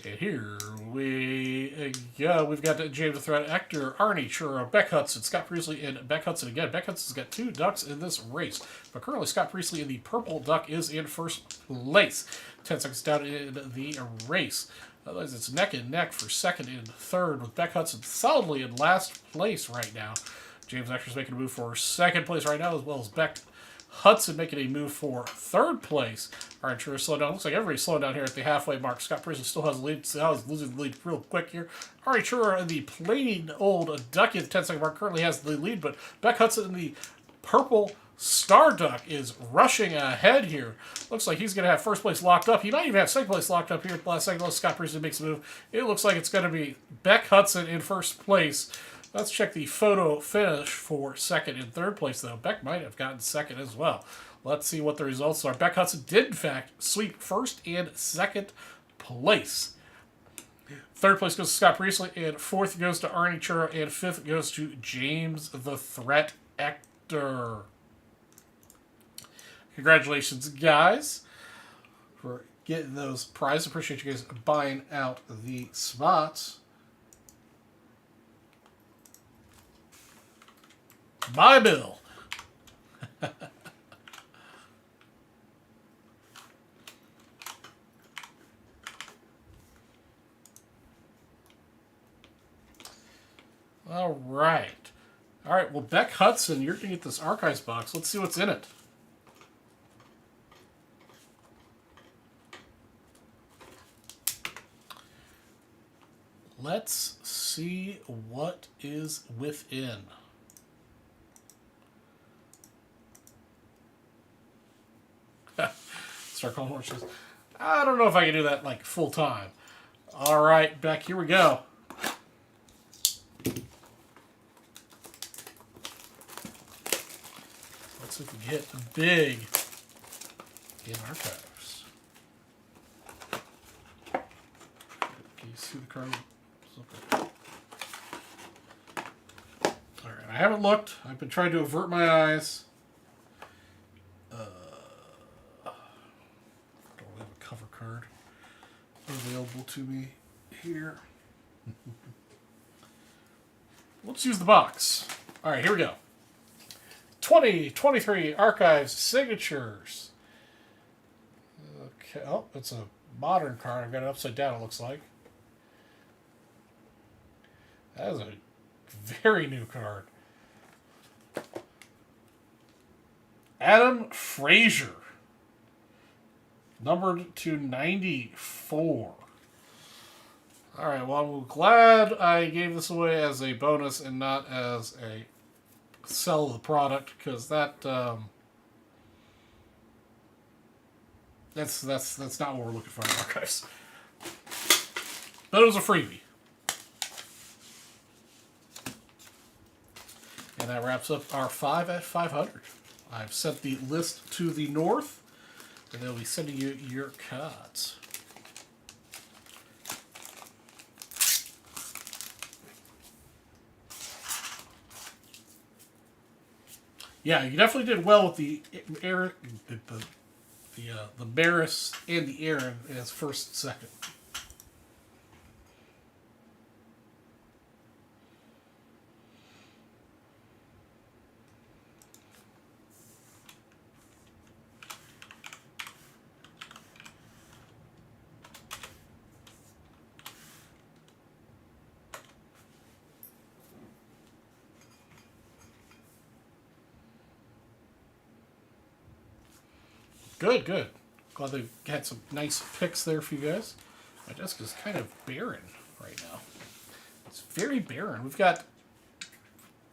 Speaker 1: And here we go. We've got James the Threat, Hector, Arnie, Churro, Beck Hudson, Scott Priestley, and Beck Hudson again. Beck Hudson's got 2 ducks in this race. But currently, Scott Priestley in the purple duck is in first place. 10 seconds down in the race. Otherwise, it's neck and neck for second and third, with Beck Hudson solidly in last place right now. James Hector's making a move for second place right now, as well as Beck Hudson making a move for third place. All right, sure, slow down. Looks like everybody's slowing down here at the halfway mark. Scott Priestley still has the lead. Sal is losing the lead real quick here. All right, sure, in the plain old ducky at the 10-second mark currently has the lead, but Beck Hudson in the purple star duck is rushing ahead here. Looks like he's going to have first place locked up. He might even have second place locked up here at the last second. Scott Priestley makes a move. It looks like it's going to be Beck Hudson in first place. Let's check the photo finish for second and third place, though. Beck might have gotten second as well. Let's see what the results are. Beck Hudson did, in fact, sweep first and second place. Third place goes to Scott Priestley, and fourth goes to Arnie Churro, and fifth goes to James the Threat Ector. Congratulations, guys, for getting those prizes. Appreciate you guys buying out the spots. Bye, Bill. All right. All right, well, Beck Hudson, you're going to get this Archives box. Let's see what's in it. Let's see what is within. Start calling horses. I don't know if I can do that like full time. All right, Beck, here we go. Let's see if we can hit big in Archives. Can you see the card? Okay. All right, I haven't looked. I've been trying to avert my eyes. Don't have a cover card available to me here. Let's use the box. All right, here we go. 2023 Archives Signatures. Okay, oh, it's a modern card. I've got it upside down, it looks like. That is a very new card. Adam Frazier. Numbered to 94. Alright, well, I'm glad I gave this away as a bonus and not as a sell the product, because that's not what we're looking for in Archives. But it was a freebie. And that wraps up our 5 at 500. I've sent the list to the north, and they'll be sending you your cards. Yeah, you definitely did well with the Barris and the Aaron as first and second. Good, good. Glad they had some nice picks there for you guys. My desk is kind of barren right now. It's very barren. We've got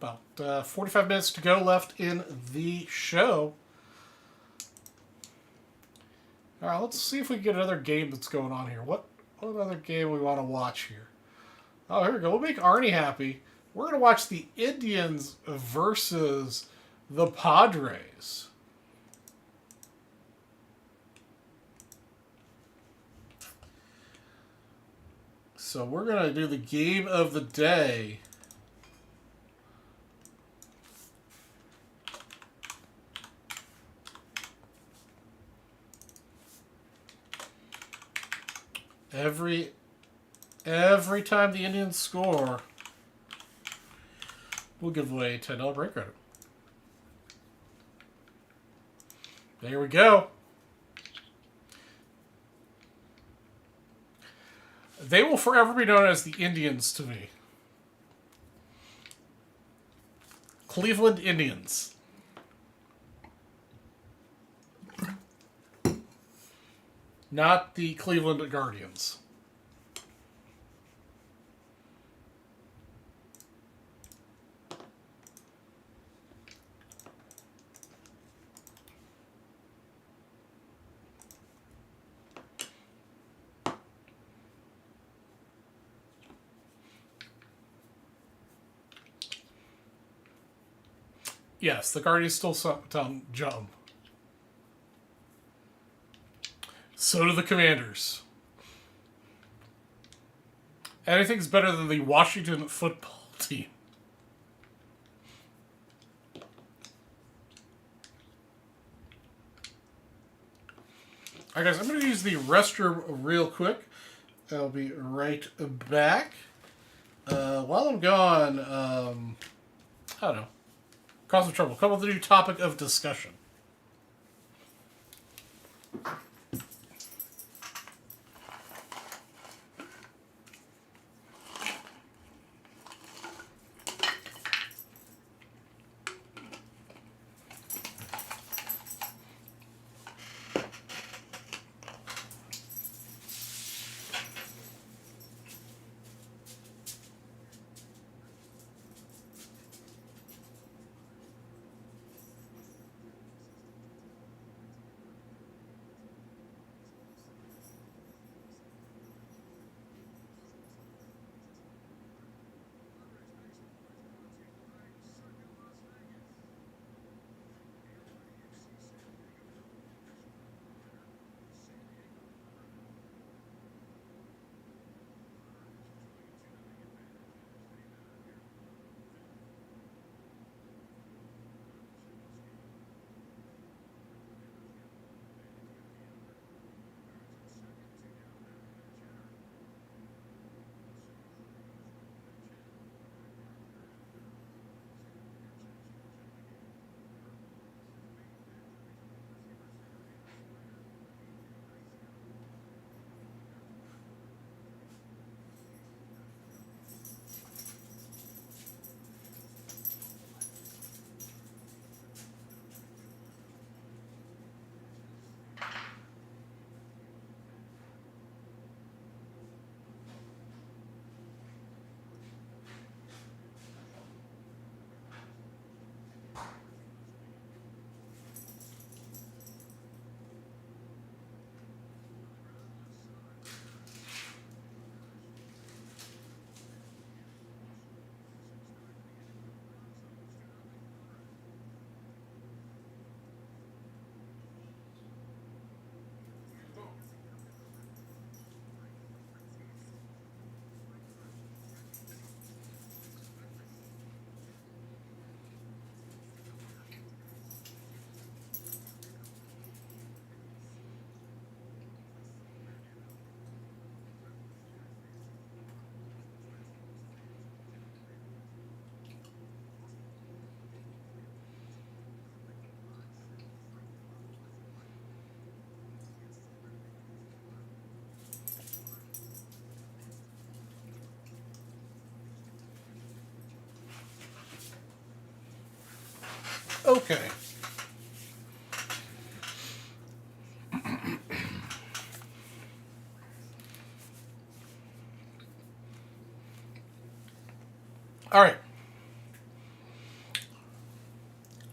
Speaker 1: about 45 minutes to go left in the show. All right, let's see if we can get another game that's going on here. What other game we want to watch here? Oh, here we go. We'll make Arnie happy. We're going to watch the Indians versus the Padres. So we're going to do the game of the day. Every time the Indians score, we'll give away a $10 break credit. There we go. They will forever be known as the Indians to me. Cleveland Indians. Not the Cleveland Guardians. Yes, the Guardians still sound dumb. So do the Commanders. Anything's better than the Washington football team. Alright guys, I'm going to use the restroom real quick. I'll be right back. While I'm gone, I don't know. Cause some trouble. Come up with a new topic of discussion. Okay. All right.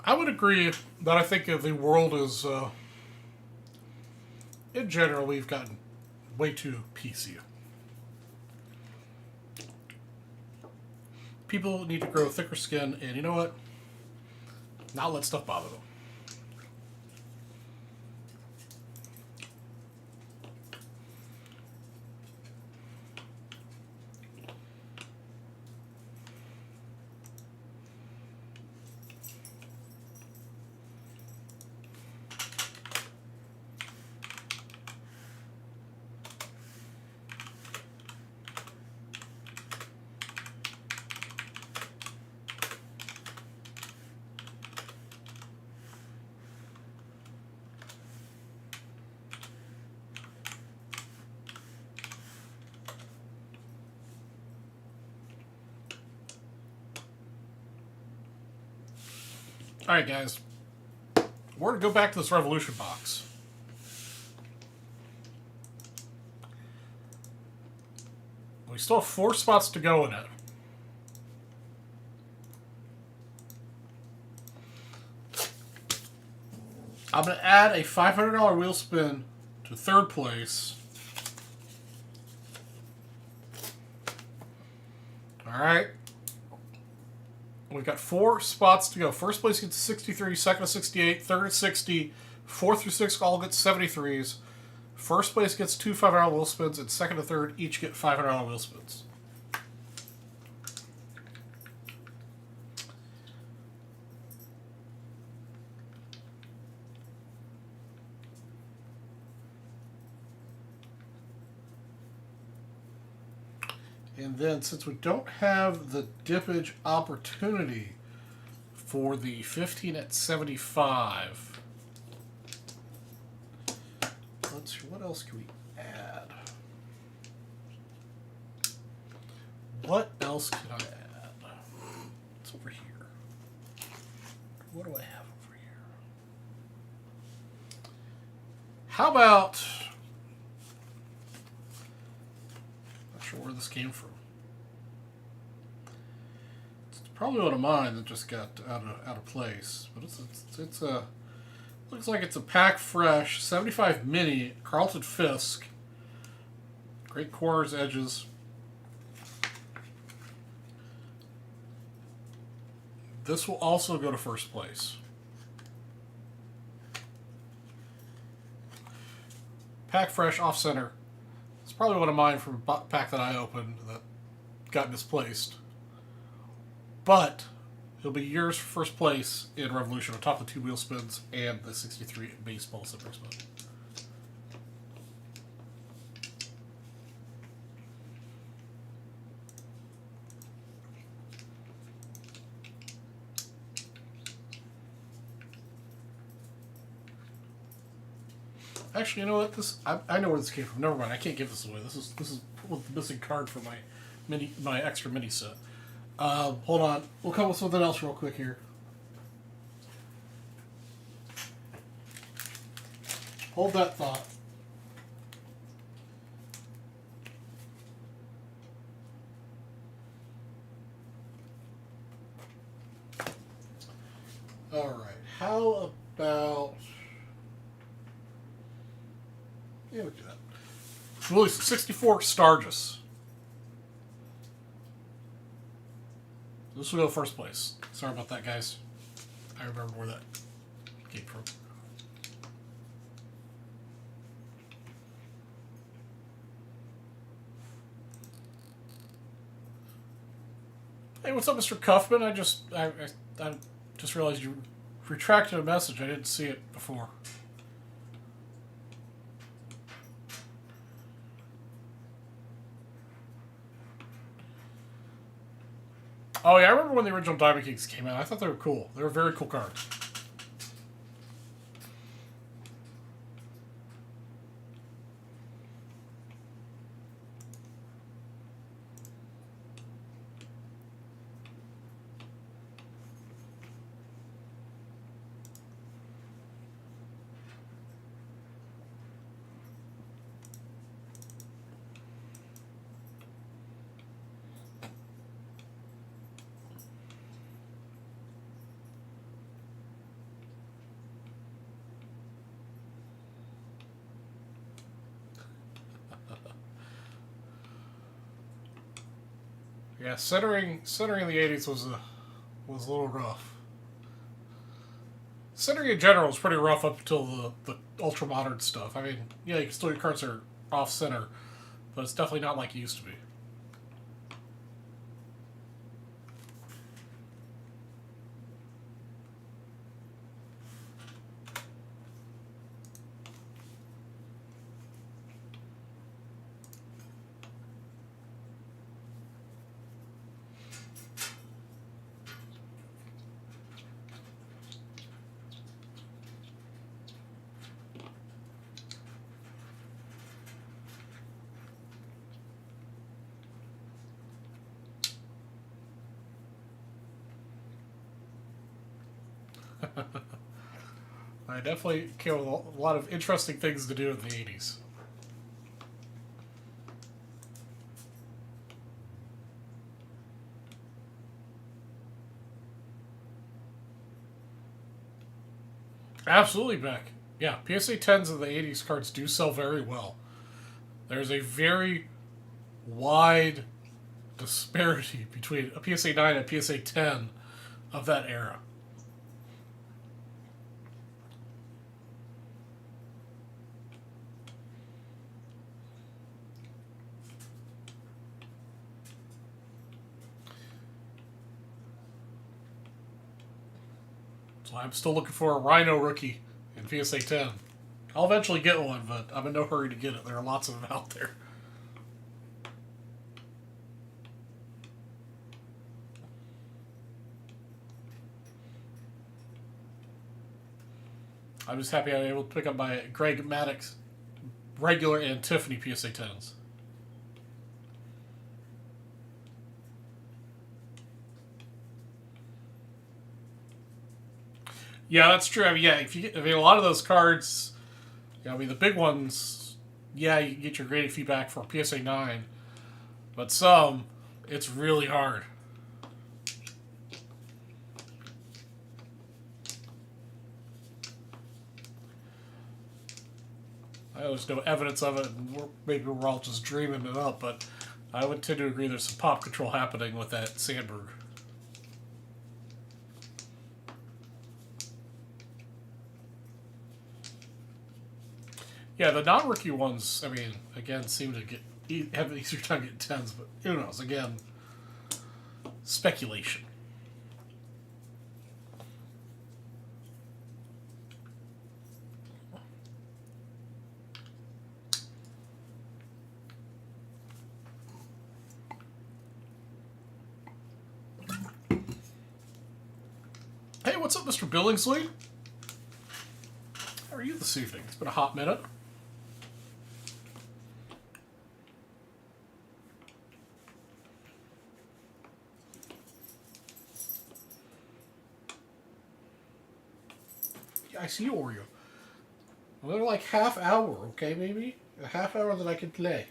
Speaker 1: I would agree that I think the world is, in general, we've gotten way too PC. People need to grow thicker skin, and you know what? Not let stuff bother them. Alright, guys. We're going to go back to this Revolution box. We still have 4 spots to go in it. I'm going to add a $500 wheel spin to 3rd place. Alright. We've got 4 spots to go. First place gets 63, second to 68, third to 60, 4th through 6th all get 73s. First place gets 2 $5 wheel spins, and second to third each get $500 wheel spins. And then, since we don't have the dippage opportunity for the 15 at 75, let's see, what else can we add? What else can I add? It's over here. What do I have over here? How about... Not sure where this came from. It's probably one of mine that just got out of place. But it's a... Looks like it's a Pack Fresh 75 Mini Carlton Fisk. Great corners, edges. This will also go to first place. Pack Fresh off center. It's probably one of mine from a pack that I opened that got misplaced. But it'll be yours for first place in Revolution on top of the 2 wheel spins and the 63 baseball zipper spin. Actually, you know what? I know where this came from. Never mind. I can't give this away. This is the missing card for my extra mini set. Hold on. We'll come with something else real quick here. Hold that thought. All right. How about... Yeah, we do that. Release 64 Stargis. This will go first place. Sorry about that, guys. I remember where that came from. Hey, what's up, Mr. Cuffman? I just realized you retracted a message. I didn't see it before. Oh yeah, I remember when the original Diamond Kings came out. I thought they were cool. They were very cool cards. Yeah, centering the 80s was a little rough. Centering in general was pretty rough up until the ultra modern stuff. I mean, yeah, you can still your cards are off center, but it's definitely not like it used to be. I definitely came with a lot of interesting things to do in the 80s. Absolutely, Beck. Yeah, PSA 10s of the 80s cards do sell very well. There's a very wide disparity between a PSA 9 and a PSA 10 of that era. So I'm still looking for a Rhino rookie in PSA 10. I'll eventually get one, but I'm in no hurry to get it. There are lots of them out there. I'm just happy I was able to pick up my Greg Maddox regular and Tiffany PSA 10s. Yeah, that's true. I mean, yeah, I mean, a lot of those cards, I mean, the big ones, yeah, you can get your graded feedback for PSA 9, but some, it's really hard. I know there's no evidence of it, and maybe we're all just dreaming it up, but I would tend to agree there's some pop control happening with that Sandberg. Yeah, the non-rookie ones, I mean, again, seem to have an easier time getting 10s, but who knows? Again, speculation. Hey, what's up, Mr. Billingsley? How are you this evening? It's been a hot minute. Yeah, I see you, Oreo. Another like half hour, okay, maybe? A half hour that I can play.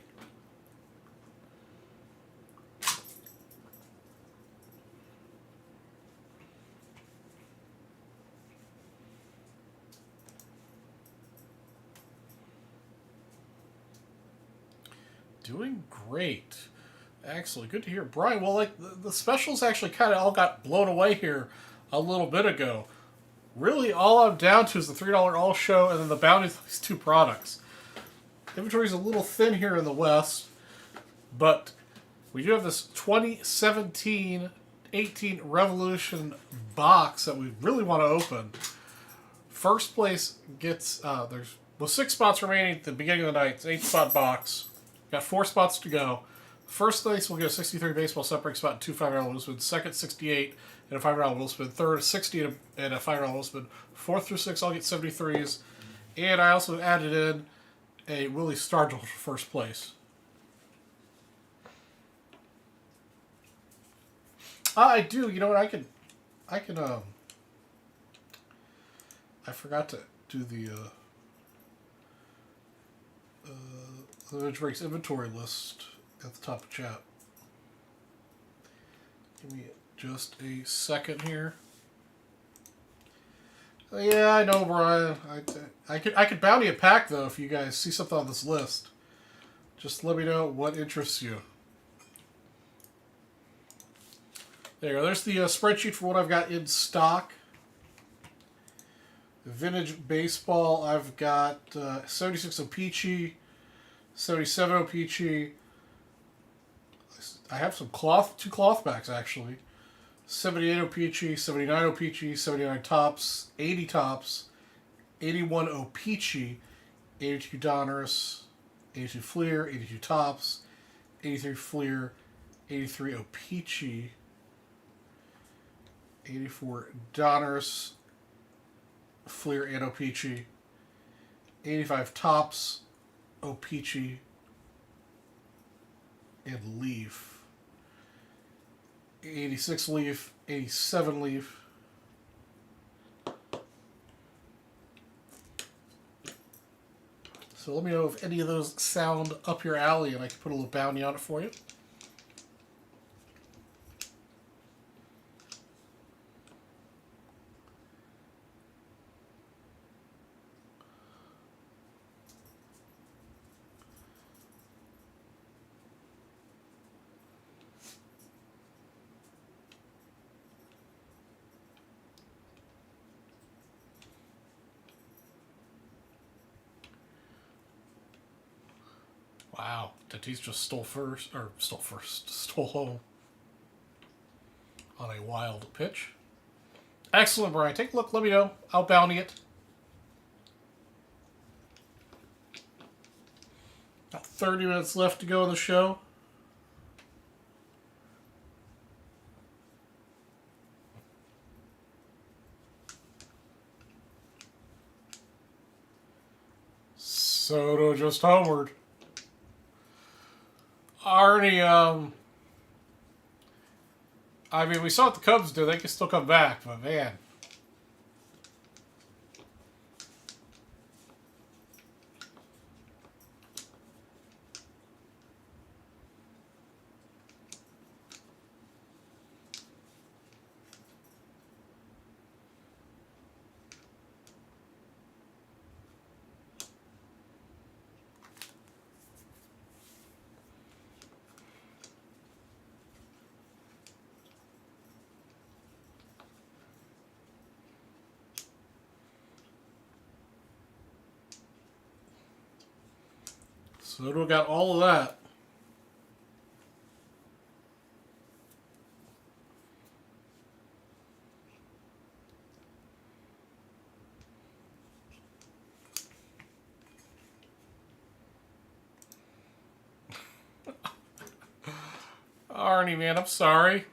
Speaker 1: Doing great. Excellent. Good to hear. Brian, well, like, the specials actually kind of all got blown away here a little bit ago. Really, all I'm down to is the $3 all show and then the bounty of these two products. Inventory's a little thin here in the West, but we do have this 2017-18 Revolution box that we really want to open. First place gets, with 6 spots remaining at the beginning of the night. It's an 8-spot box. Got 4 spots to go. First place will get a 63 baseball separate spot and 2 $5 wheel spin. Second, 68 and a $5 wheel spin. Third, 60 and a $5 wheel spin. 4th through 6, I'll get 73s. And I also added in a Willie Stargell for first place. I do. You know what? I can. I forgot to do the Image Breaks inventory list at the top of chat. Give me just a second here. Yeah, I know, Brian. I could bounty a pack though if you guys see something on this list. Just let me know what interests you. There you go. There's the spreadsheet for what I've got in stock. Vintage baseball, I've got 76 O-Pee-Chee, 77 O-Pee-Chee. I have some two cloth backs actually. 78 O-Pee-Chee, 79 O-Pee-Chee, 79 tops, 80 tops, 81 O-Pee-Chee, 82 Donruss, 82 Fleer, 82 tops, 83 Fleer, 83 O-Pee-Chee, 84 Donruss, Fleer and O-Pee-Chee, 85 tops, O-Pee-Chee, and Leaf. 86 Leaf, 87 Leaf. So let me know if any of those sound up your alley and I can put a little bounty on it for you. Wow, Tatis just stole home on a wild pitch. Excellent, Brian. Take a look, let me know. I'll bounty it. About 30 minutes left to go in the show. Soto just homered. Arnie, I mean, we saw what the Cubs do. They can still come back, but man. Soto got all of that. Arnie, man, I'm sorry.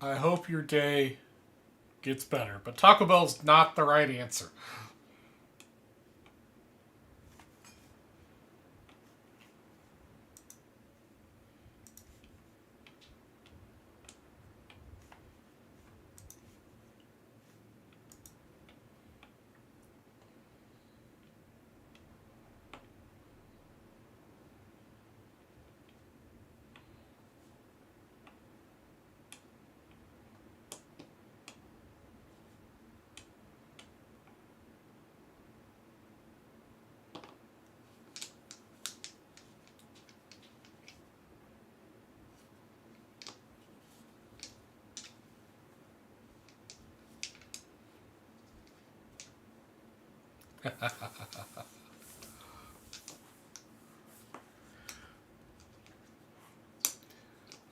Speaker 1: I hope your day gets better. But Taco Bell's not the right answer.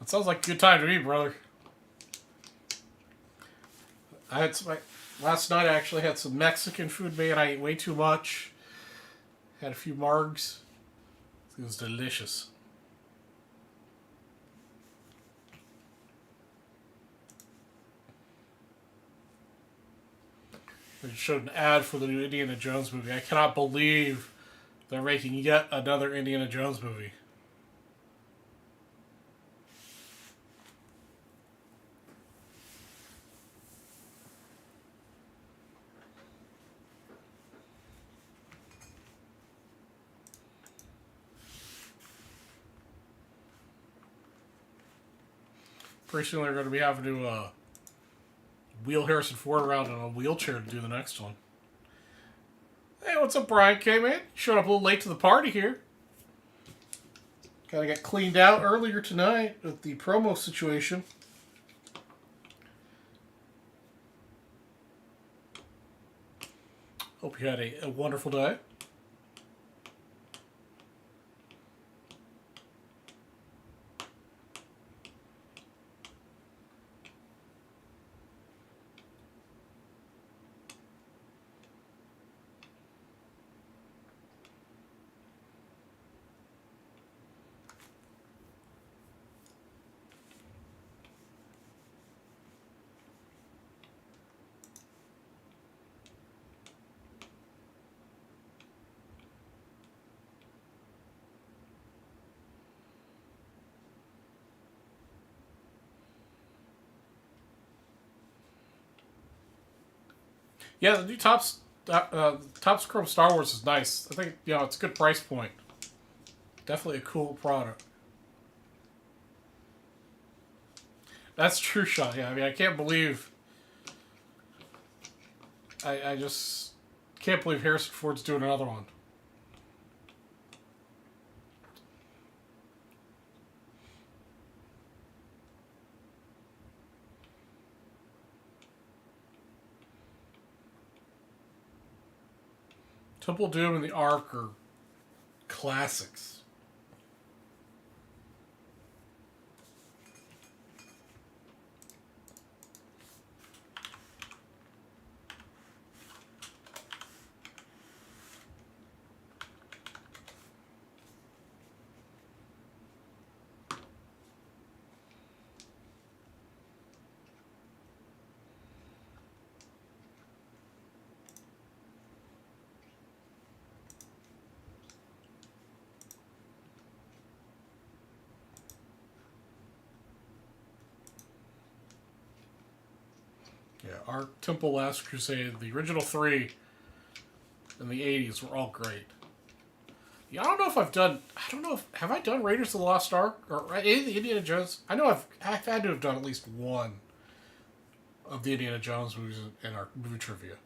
Speaker 1: That sounds like a good time to me, brother. I had some, last night I actually had some Mexican food, man. I ate way too much. Had a few margs. It was delicious. They showed an ad for the new Indiana Jones movie. I cannot believe they're making yet another Indiana Jones movie. Pretty soon they're going to be having to wheel Harrison Ford around in a wheelchair to do the next one. Hey, what's up, Brian K, man? Showed up a little late to the party here. Gotta get cleaned out earlier tonight with the promo situation. Hope you had a wonderful day. Yeah, the new Topps Chrome Star Wars is nice. I think it's a good price point. Definitely a cool product. That's true, Sean. Yeah, I mean, I can't believe. I just can't believe Harrison Ford's doing another one. Temple of Doom and the Ark are classics. Our Temple Last Crusade, the original 3 in the 80s were all great. Yeah, I don't know if I've done. I don't know if have I done Raiders of the Lost Ark or any of the Indiana Jones. I know I've had to have done at least one of the Indiana Jones movies in our movie trivia.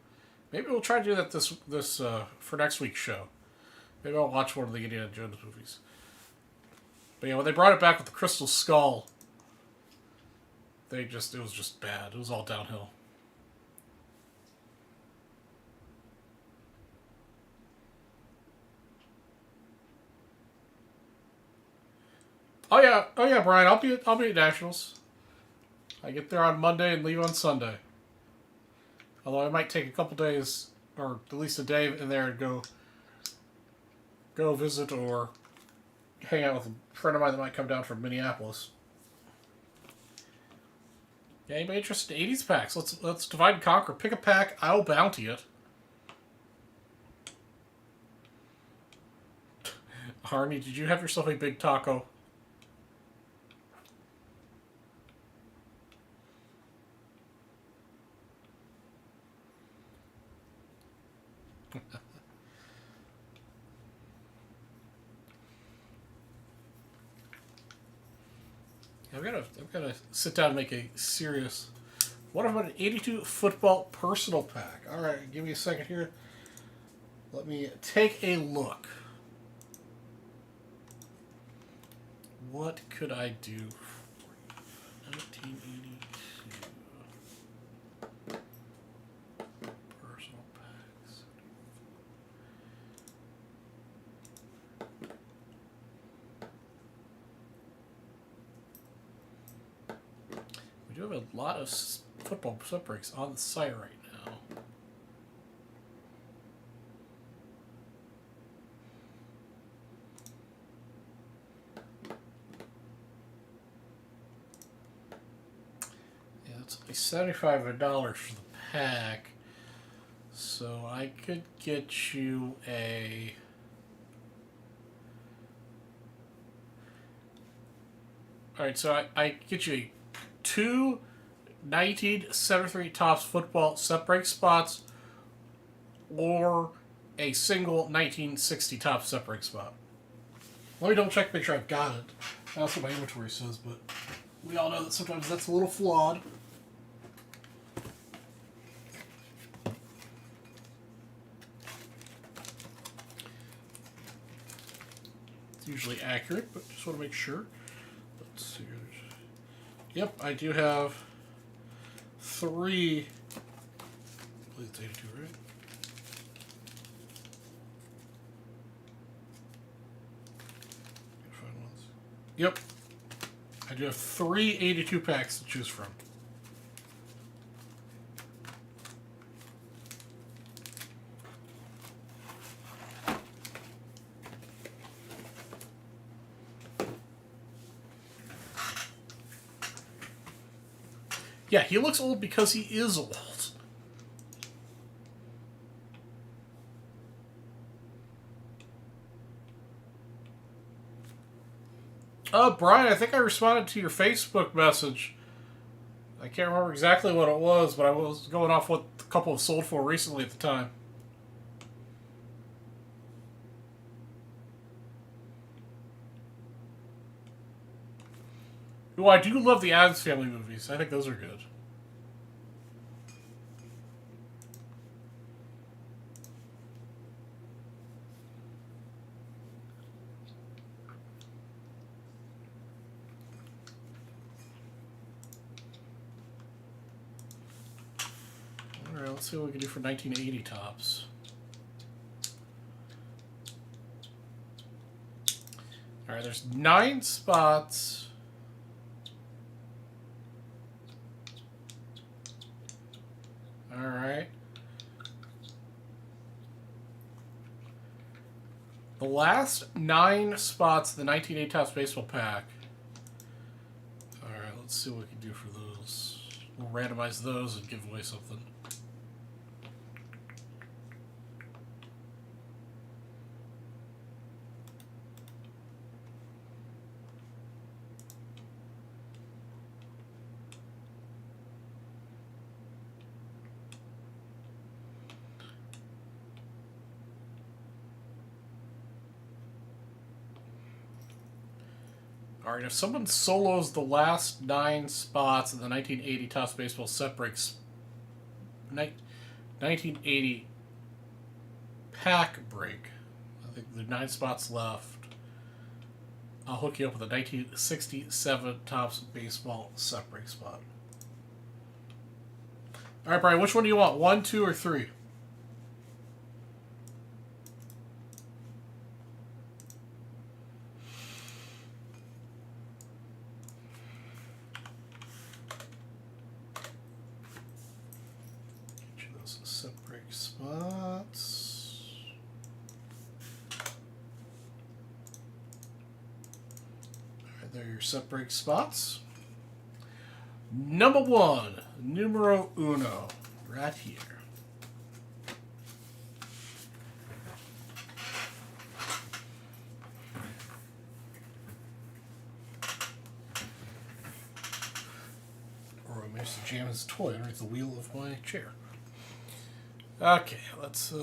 Speaker 1: Maybe we'll try to do that this for next week's show. Maybe I'll watch one of the Indiana Jones movies. But yeah, when they brought it back with the Crystal Skull, it was just bad. It was all downhill. Oh yeah, Brian. I'll be at Nationals. I get there on Monday and leave on Sunday. Although I might take a couple days, or at least a day in there, and go visit or hang out with a friend of mine that might come down from Minneapolis. Yeah, anybody interested in 80s packs? Let's divide and conquer. Pick a pack. I'll bounty it. Harney, did you have yourself a big taco? I've got to sit down and make a serious. What about an 82 football personal pack? All right, give me a second here. Let me take a look. What could I do for 1982 personal packs? We do have a lot of football sub breaks on the site right now. Yeah, it's only $75 for the pack, so I could get you a. All right, so I get you a 2 1973 Topps football set break spots or a single 1960 Topps set break spot. Let me double check to make sure I've got it. That's what my inventory says, but we all know that sometimes that's a little flawed. It's usually accurate, but just want to make sure. Let's see. Yep, I do have 3. I believe it's 82, right? Find ones. Yep. I do have 3 82 packs to choose from. Yeah, he looks old because he is old. Brian, I think I responded to your Facebook message. I can't remember exactly what it was, but I was going off what a couple have sold for recently at the time. Well, I do love the Addams Family movies. I think those are good. Alright, let's see what we can do for 1980 Topps. Alright, there's 9 spots. Alright. The last 9 spots of the 1980 Topps Baseball Pack. Alright, let's see what we can do for those. We'll randomize those and give away something. All right, if someone solos the last 9 spots in the 1980 Topps Baseball Set Breaks 1980 pack break, I think there are 9 spots left, I'll hook you up with a 1967 Topps Baseball Set Break spot. All right, Brian, which one do you want? 1, 2, or 3? Get you those set break spots. All right, there are your set break spots. Number 1, numero uno, right here. Or I managed to jam his toy underneath the wheel of my chair. Okay, let's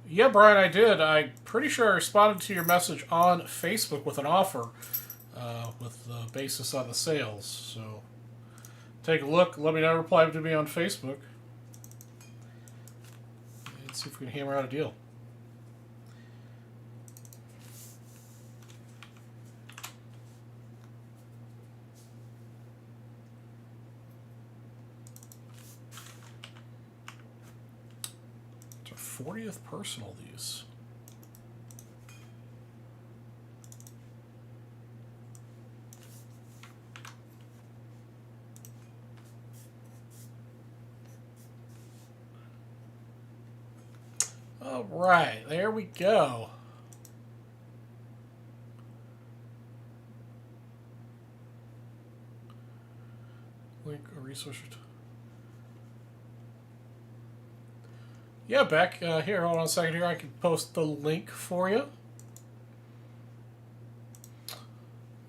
Speaker 1: Yeah, Brian, I did. I'm pretty sure I responded to your message on Facebook with an offer with the basis on the sales. So take a look. Let me know. Reply to me on Facebook. Let's see if we can hammer out a deal. It's our 40th personal, these. All right, there we go. Link a resource. Yeah, Beck. Here, hold on a second here. I can post the link for you.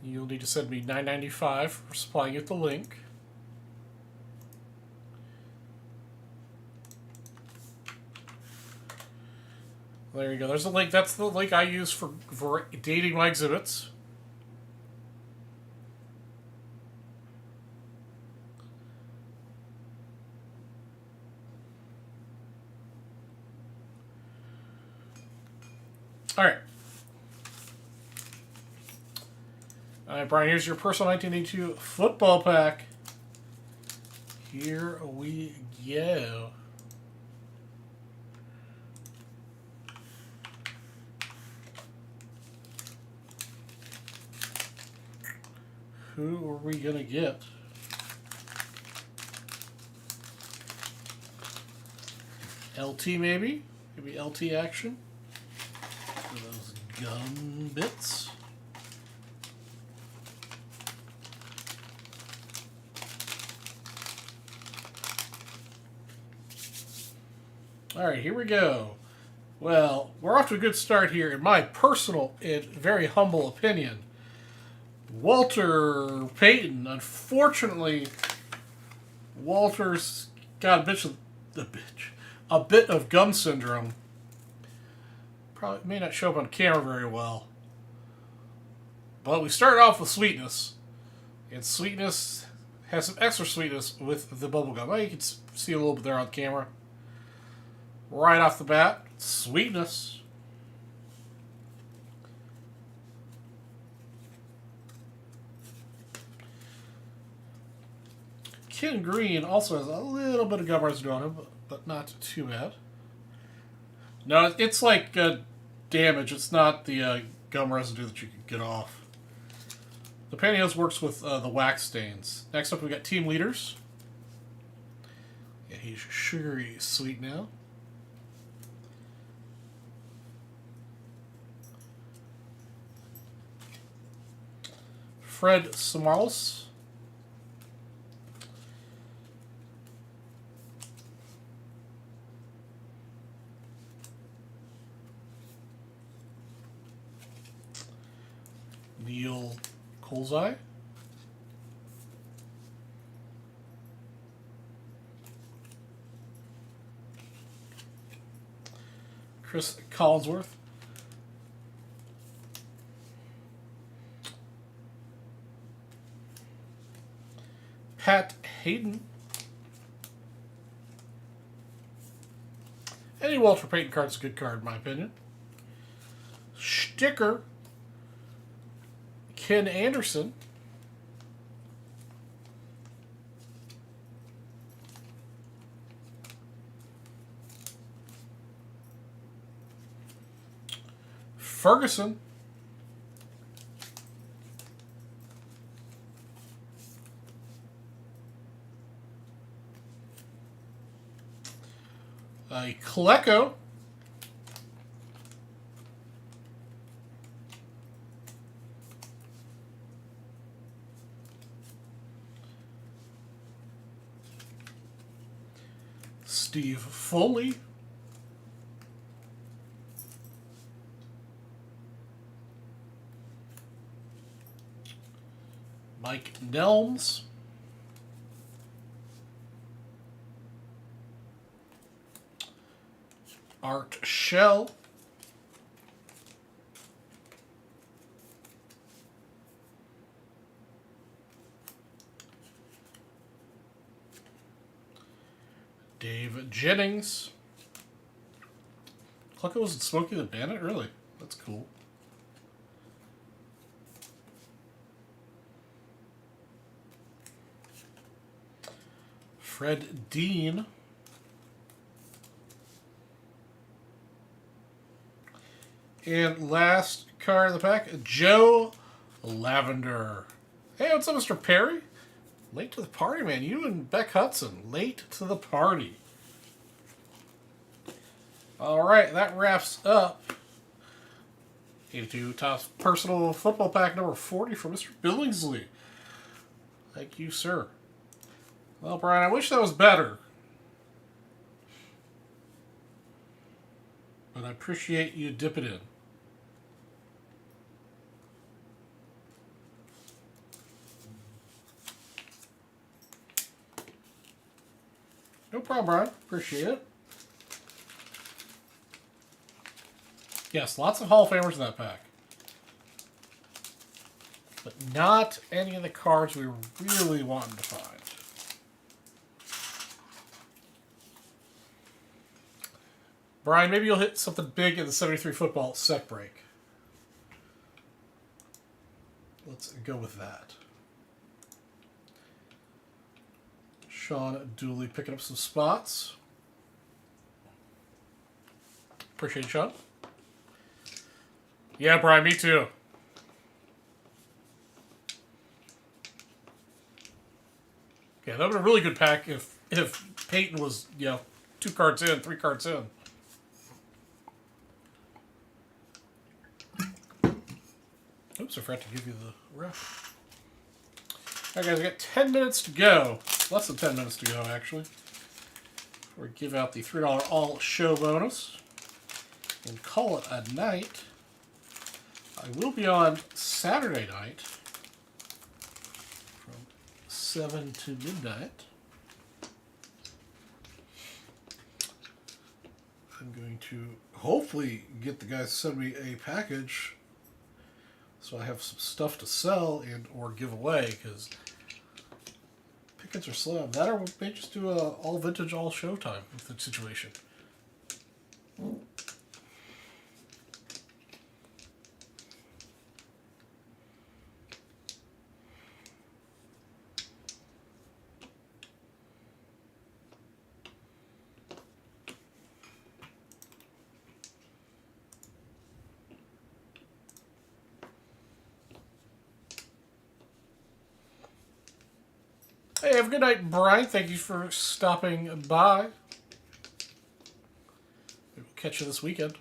Speaker 1: You'll need to send me $9.95 for supplying you with the link. There you go. There's the link. That's the link I use for dating my exhibits. All right. All right, Brian, here's your personal 1982 football pack. Here we go. Who are we going to get? LT maybe? Maybe LT action? For those gum bits. Alright, here we go. Well, we're off to a good start here. In my personal and very humble opinion, Walter Payton. Unfortunately, Walter's got a bit of gum syndrome. Probably may not show up on camera very well. But we started off with sweetness. And sweetness has some extra sweetness with the bubble gum. Well, you can see a little bit there on camera. Right off the bat, sweetness. Ken Green also has a little bit of gum residue on him, but not too bad. No, it's like damage. It's not the gum residue that you can get off. The pantyhose works with the wax stains. Next up, we got Team Leaders. Yeah, he's sugary sweet now. Fred Samaras. Neil Colzai. Chris Collinsworth. Pat Hayden. Any Walter Payton card's a good card, in my opinion. Sticker. Ken Anderson. Ferguson. Kaleko. Steve Foley. Mike Nelms. Art Shell. Dave Jennings. Clucko was Smokey the Bandit? Really? That's cool. Fred Dean. And last card of the pack, Joe Lavender. Hey, what's up, Mr. Perry? Late to the party, man. You and Beck Hudson, late to the party. All right, that wraps up 82 Topps Personal Football Pack number 40 for Mr. Billingsley. Thank you, sir. Well, Brian, I wish that was better. But I appreciate you dipping in. No problem, Brian. Appreciate it. Yes, lots of Hall of Famers in that pack. But not any of the cards we really wanted to find. Brian, maybe you'll hit something big in the 73 football sec break. Let's go with that. Sean Dooley picking up some spots. Appreciate it, Sean. Yeah, Brian, me too. Yeah, that would have been a really good pack if Peyton was, 2 cards in, 3 cards in. Oops, I forgot to give you the ref. All right, guys, we got 10 minutes to go. Less than 10 minutes to go, actually. Before we give out the $3 all show bonus and call it a night. I will be on Saturday night from 7 to midnight. I'm going to hopefully get the guys to send me a package so I have some stuff to sell and or give away, because pickets are slow. That, or we may just do a all vintage, all showtime with the situation. Hey, have a good night, Brian. Thank you for stopping by. We'll catch you this weekend.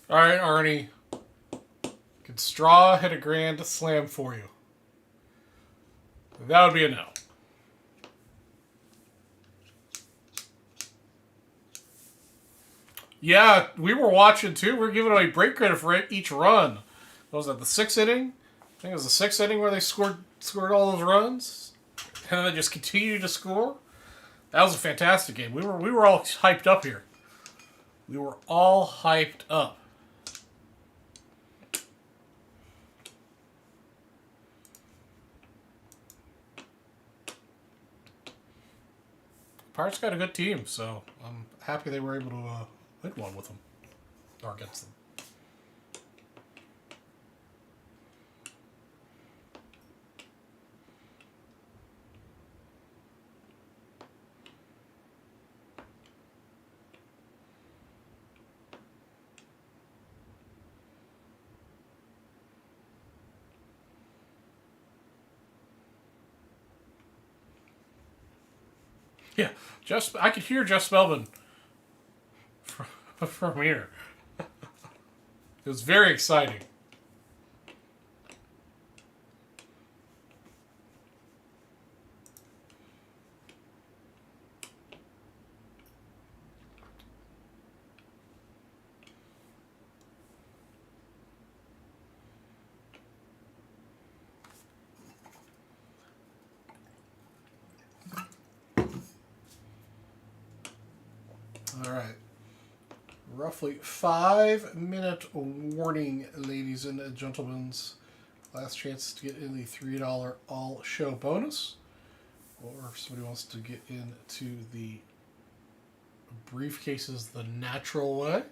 Speaker 1: All right, Arnie. straw hit a grand slam for you? That would be a no. Yeah, we were watching too. We were giving away break credit for each run. What was that, the sixth inning? I think it was the sixth inning where they scored all those runs, and then they just continued to score. That was a fantastic game. We were all hyped up here. We were all hyped up. Pirates got a good team, so I'm happy they were able to win one with them or against them. Yeah, I could hear Jeff Spellman from here. It was very exciting. All right. Roughly 5-minute warning, ladies and gentlemen. Last chance to get in the $3 all show bonus. Or if somebody wants to get into the briefcases the natural way.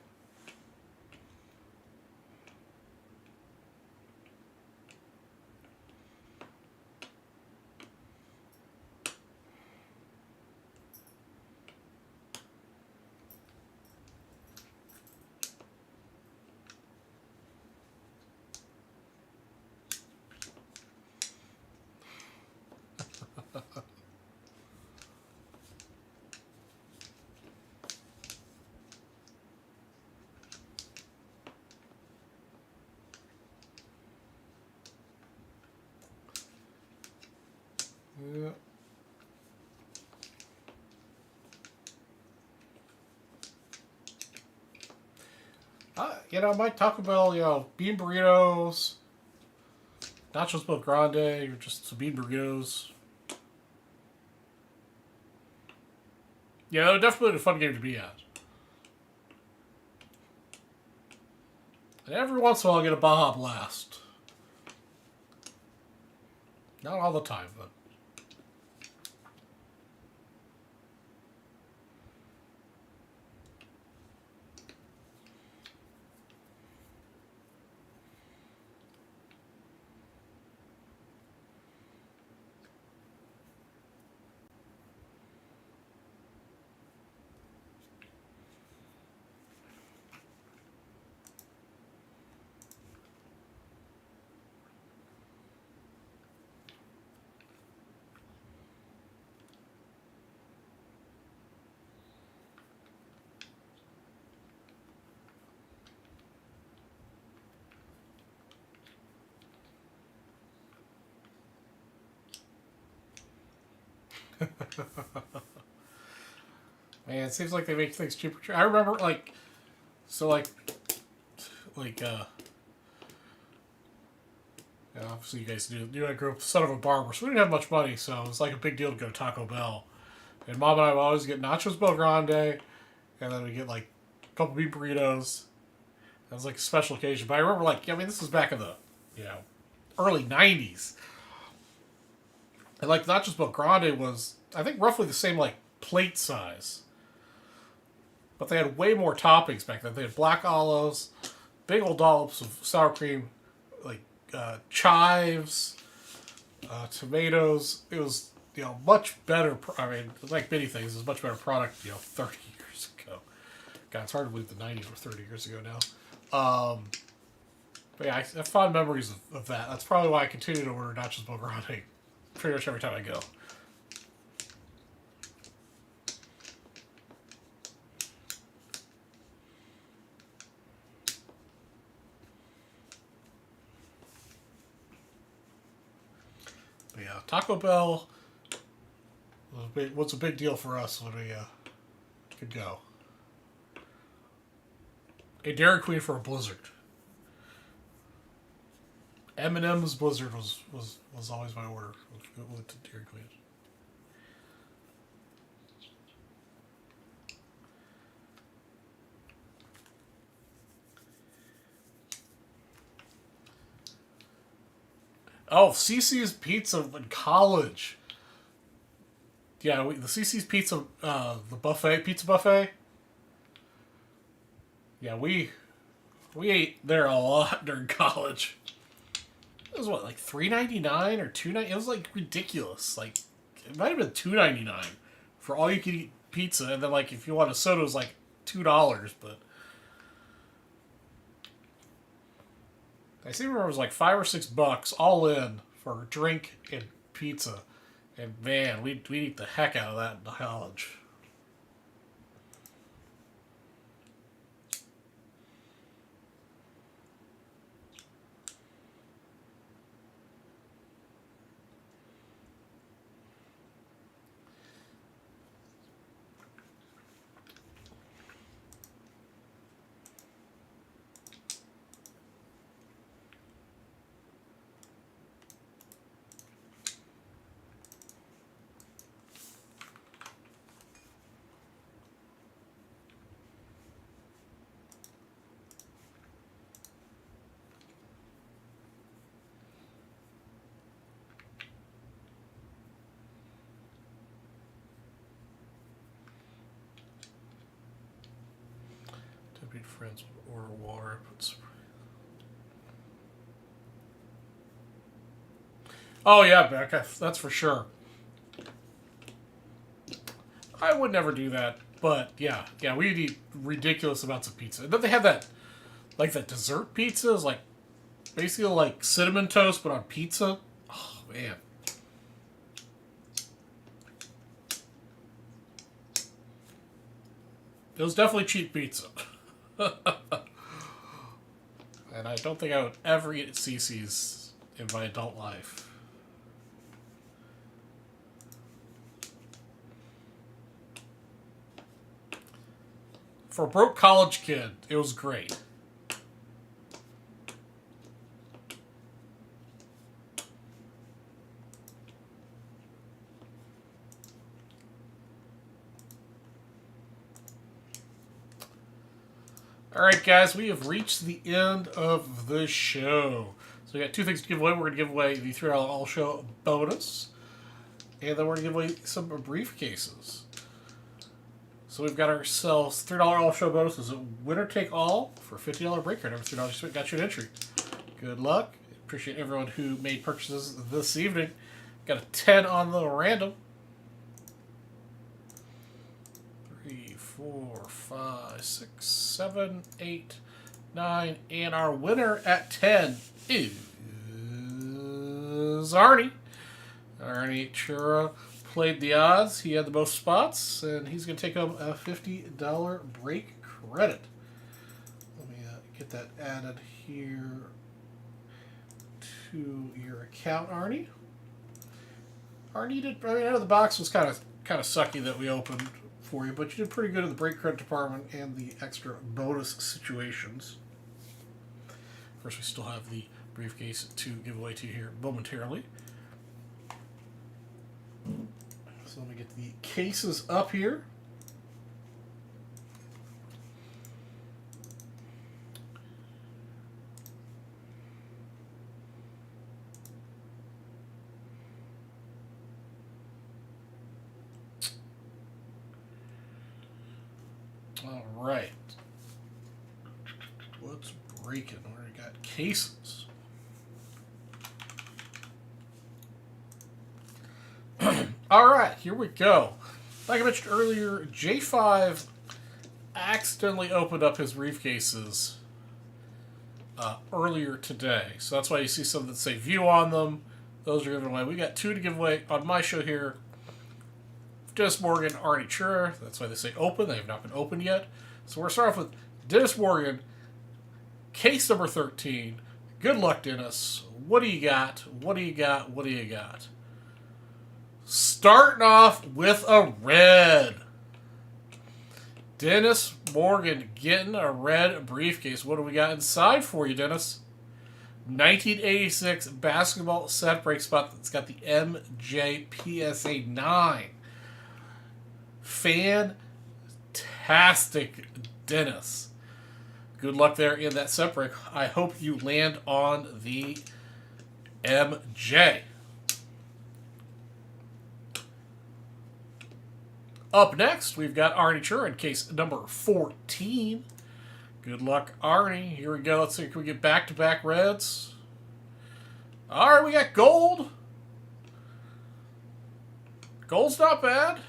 Speaker 1: Yeah. My Taco Bell, bean burritos, nachos both grande, or just some bean burritos. Yeah, they're definitely a fun game to be at. And every once in a while, I'll get a Baja Blast. Not all the time, but. Man, it seems like they make things cheaper. I remember, obviously you guys knew I grew up son of a barber, so we didn't have much money, so it was like a big deal to go to Taco Bell. And Mom and I would always get nachos Bel Grande, and then we get like a couple beef burritos. That was like a special occasion. But I remember, this was back in the, early 90s. And nachos Bel Grande was, I think, roughly the same plate size. But they had way more toppings back then. They had black olives, big old dollops of sour cream, chives, tomatoes. It was, much better. Like many things, it was a much better product, 30 years ago. God, it's hard to believe the 90s were 30 years ago now. But yeah, I have fond memories of that. That's probably why I continue to order nachos Bel Grande pretty much every time I go. Yeah, Taco Bell was a big deal for us when we could go. A Dairy Queen for a Blizzard. M&M's Blizzard was always my order with the Dairy Queen. Oh, CC's Pizza in college. Yeah, the CC's Pizza, the pizza buffet. Yeah, we ate there a lot during college. It was what, like $3.99 or $2.99? It was like ridiculous. Like it might have been $2.99 for all you could eat pizza, and then like if you want a soda, it was like $2. But I seem to remember it was like $5 or $6 all in for drink and pizza. And man, we'd eat the heck out of that in college. Be friends or water. Oh yeah, Becca, that's for sure. I would never do that, but yeah, we'd eat ridiculous amounts of pizza. And then they have that, like that dessert pizza is like basically like cinnamon toast but on pizza. Oh man. It was definitely cheap pizza. And I don't think I would ever eat at CC's in my adult life. For a broke college kid, it was great. Alright, guys, we have reached the end of the show. So we got two things to give away. We're going to give away the $3 All Show bonus. And then we're going to give away some briefcases. So we've got ourselves $3 All Show bonus. Is a winner take all for a $50 break card. Every $3 got you an entry. Good luck. Appreciate everyone who made purchases this evening. Got a 10 on the random. 3, 4, 5, 6, 7, 8, 9, and our winner at 10 is Arnie. Arnie Chura played the odds. He had the most spots, and he's going to take home a $50 break credit. Let me get that added here to your account, Arnie. Arnie did. I know the box was kind of sucky that we opened for you, but you did pretty good in the break credit department and the extra bonus situations. Of course, we still have the briefcase to give away to you here momentarily. So let me get the cases up here. All right. What's breaking? We got cases. All right, here we go. Like I mentioned earlier, J5 accidentally opened up his briefcases earlier today. So that's why you see some that say view on them. Those are given away. We got 2 to give away on my show here. Dennis Morgan, Arnie Chura. That's why they say open. They have not been opened yet. So we're starting off with Dennis Morgan, case number 13. Good luck, Dennis. What do you got? What do you got? What do you got? Starting off with a red. Dennis Morgan getting a red briefcase. What do we got inside for you, Dennis? 1986 basketball set break spot that's got the MJ PSA 9. Fantastic, Dennis. Good luck there in that set break. I hope you land on the MJ. Up next, we've got Arnie Chur in case number 14. Good luck, Arnie. Here we go. Let's see. Can we get back-to-back reds? All right, we got gold. Gold's not bad.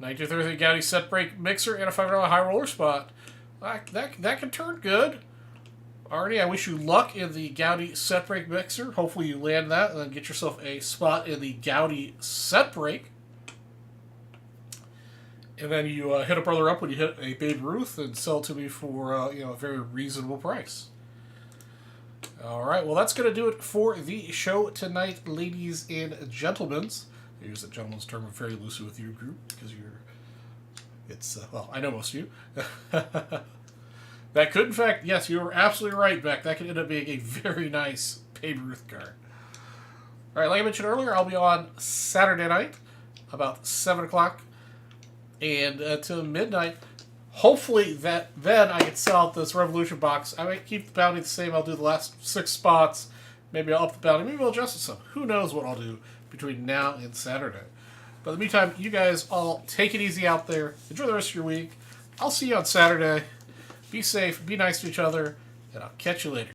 Speaker 1: $1933 Gaudi set break mixer and a $5 high roller spot. That can turn good. Arnie, I wish you luck in the Gaudi set break mixer. Hopefully you land that and then get yourself a spot in the Gaudi set break. And then you hit a brother up when you hit a Babe Ruth and sell it to me for a very reasonable price. All right, well that's going to do it for the show tonight, ladies and gentlemen. I use that gentleman's term very loosely with your group because well, I know most of you. That could, in fact, yes, you were absolutely right, Beck. That could end up being a very nice Babe Ruth card. All right, like I mentioned earlier, I'll be on Saturday night about 7 o'clock and until midnight. Hopefully then I can sell out this Revolution box. I might keep the bounty the same. I'll do the last 6 spots. Maybe I'll up the bounty. Maybe I'll adjust it some. Who knows what I'll do between now and Saturday. But in the meantime, you guys all take it easy out there. Enjoy the rest of your week. I'll see you on Saturday. Be safe, be nice to each other, and I'll catch you later.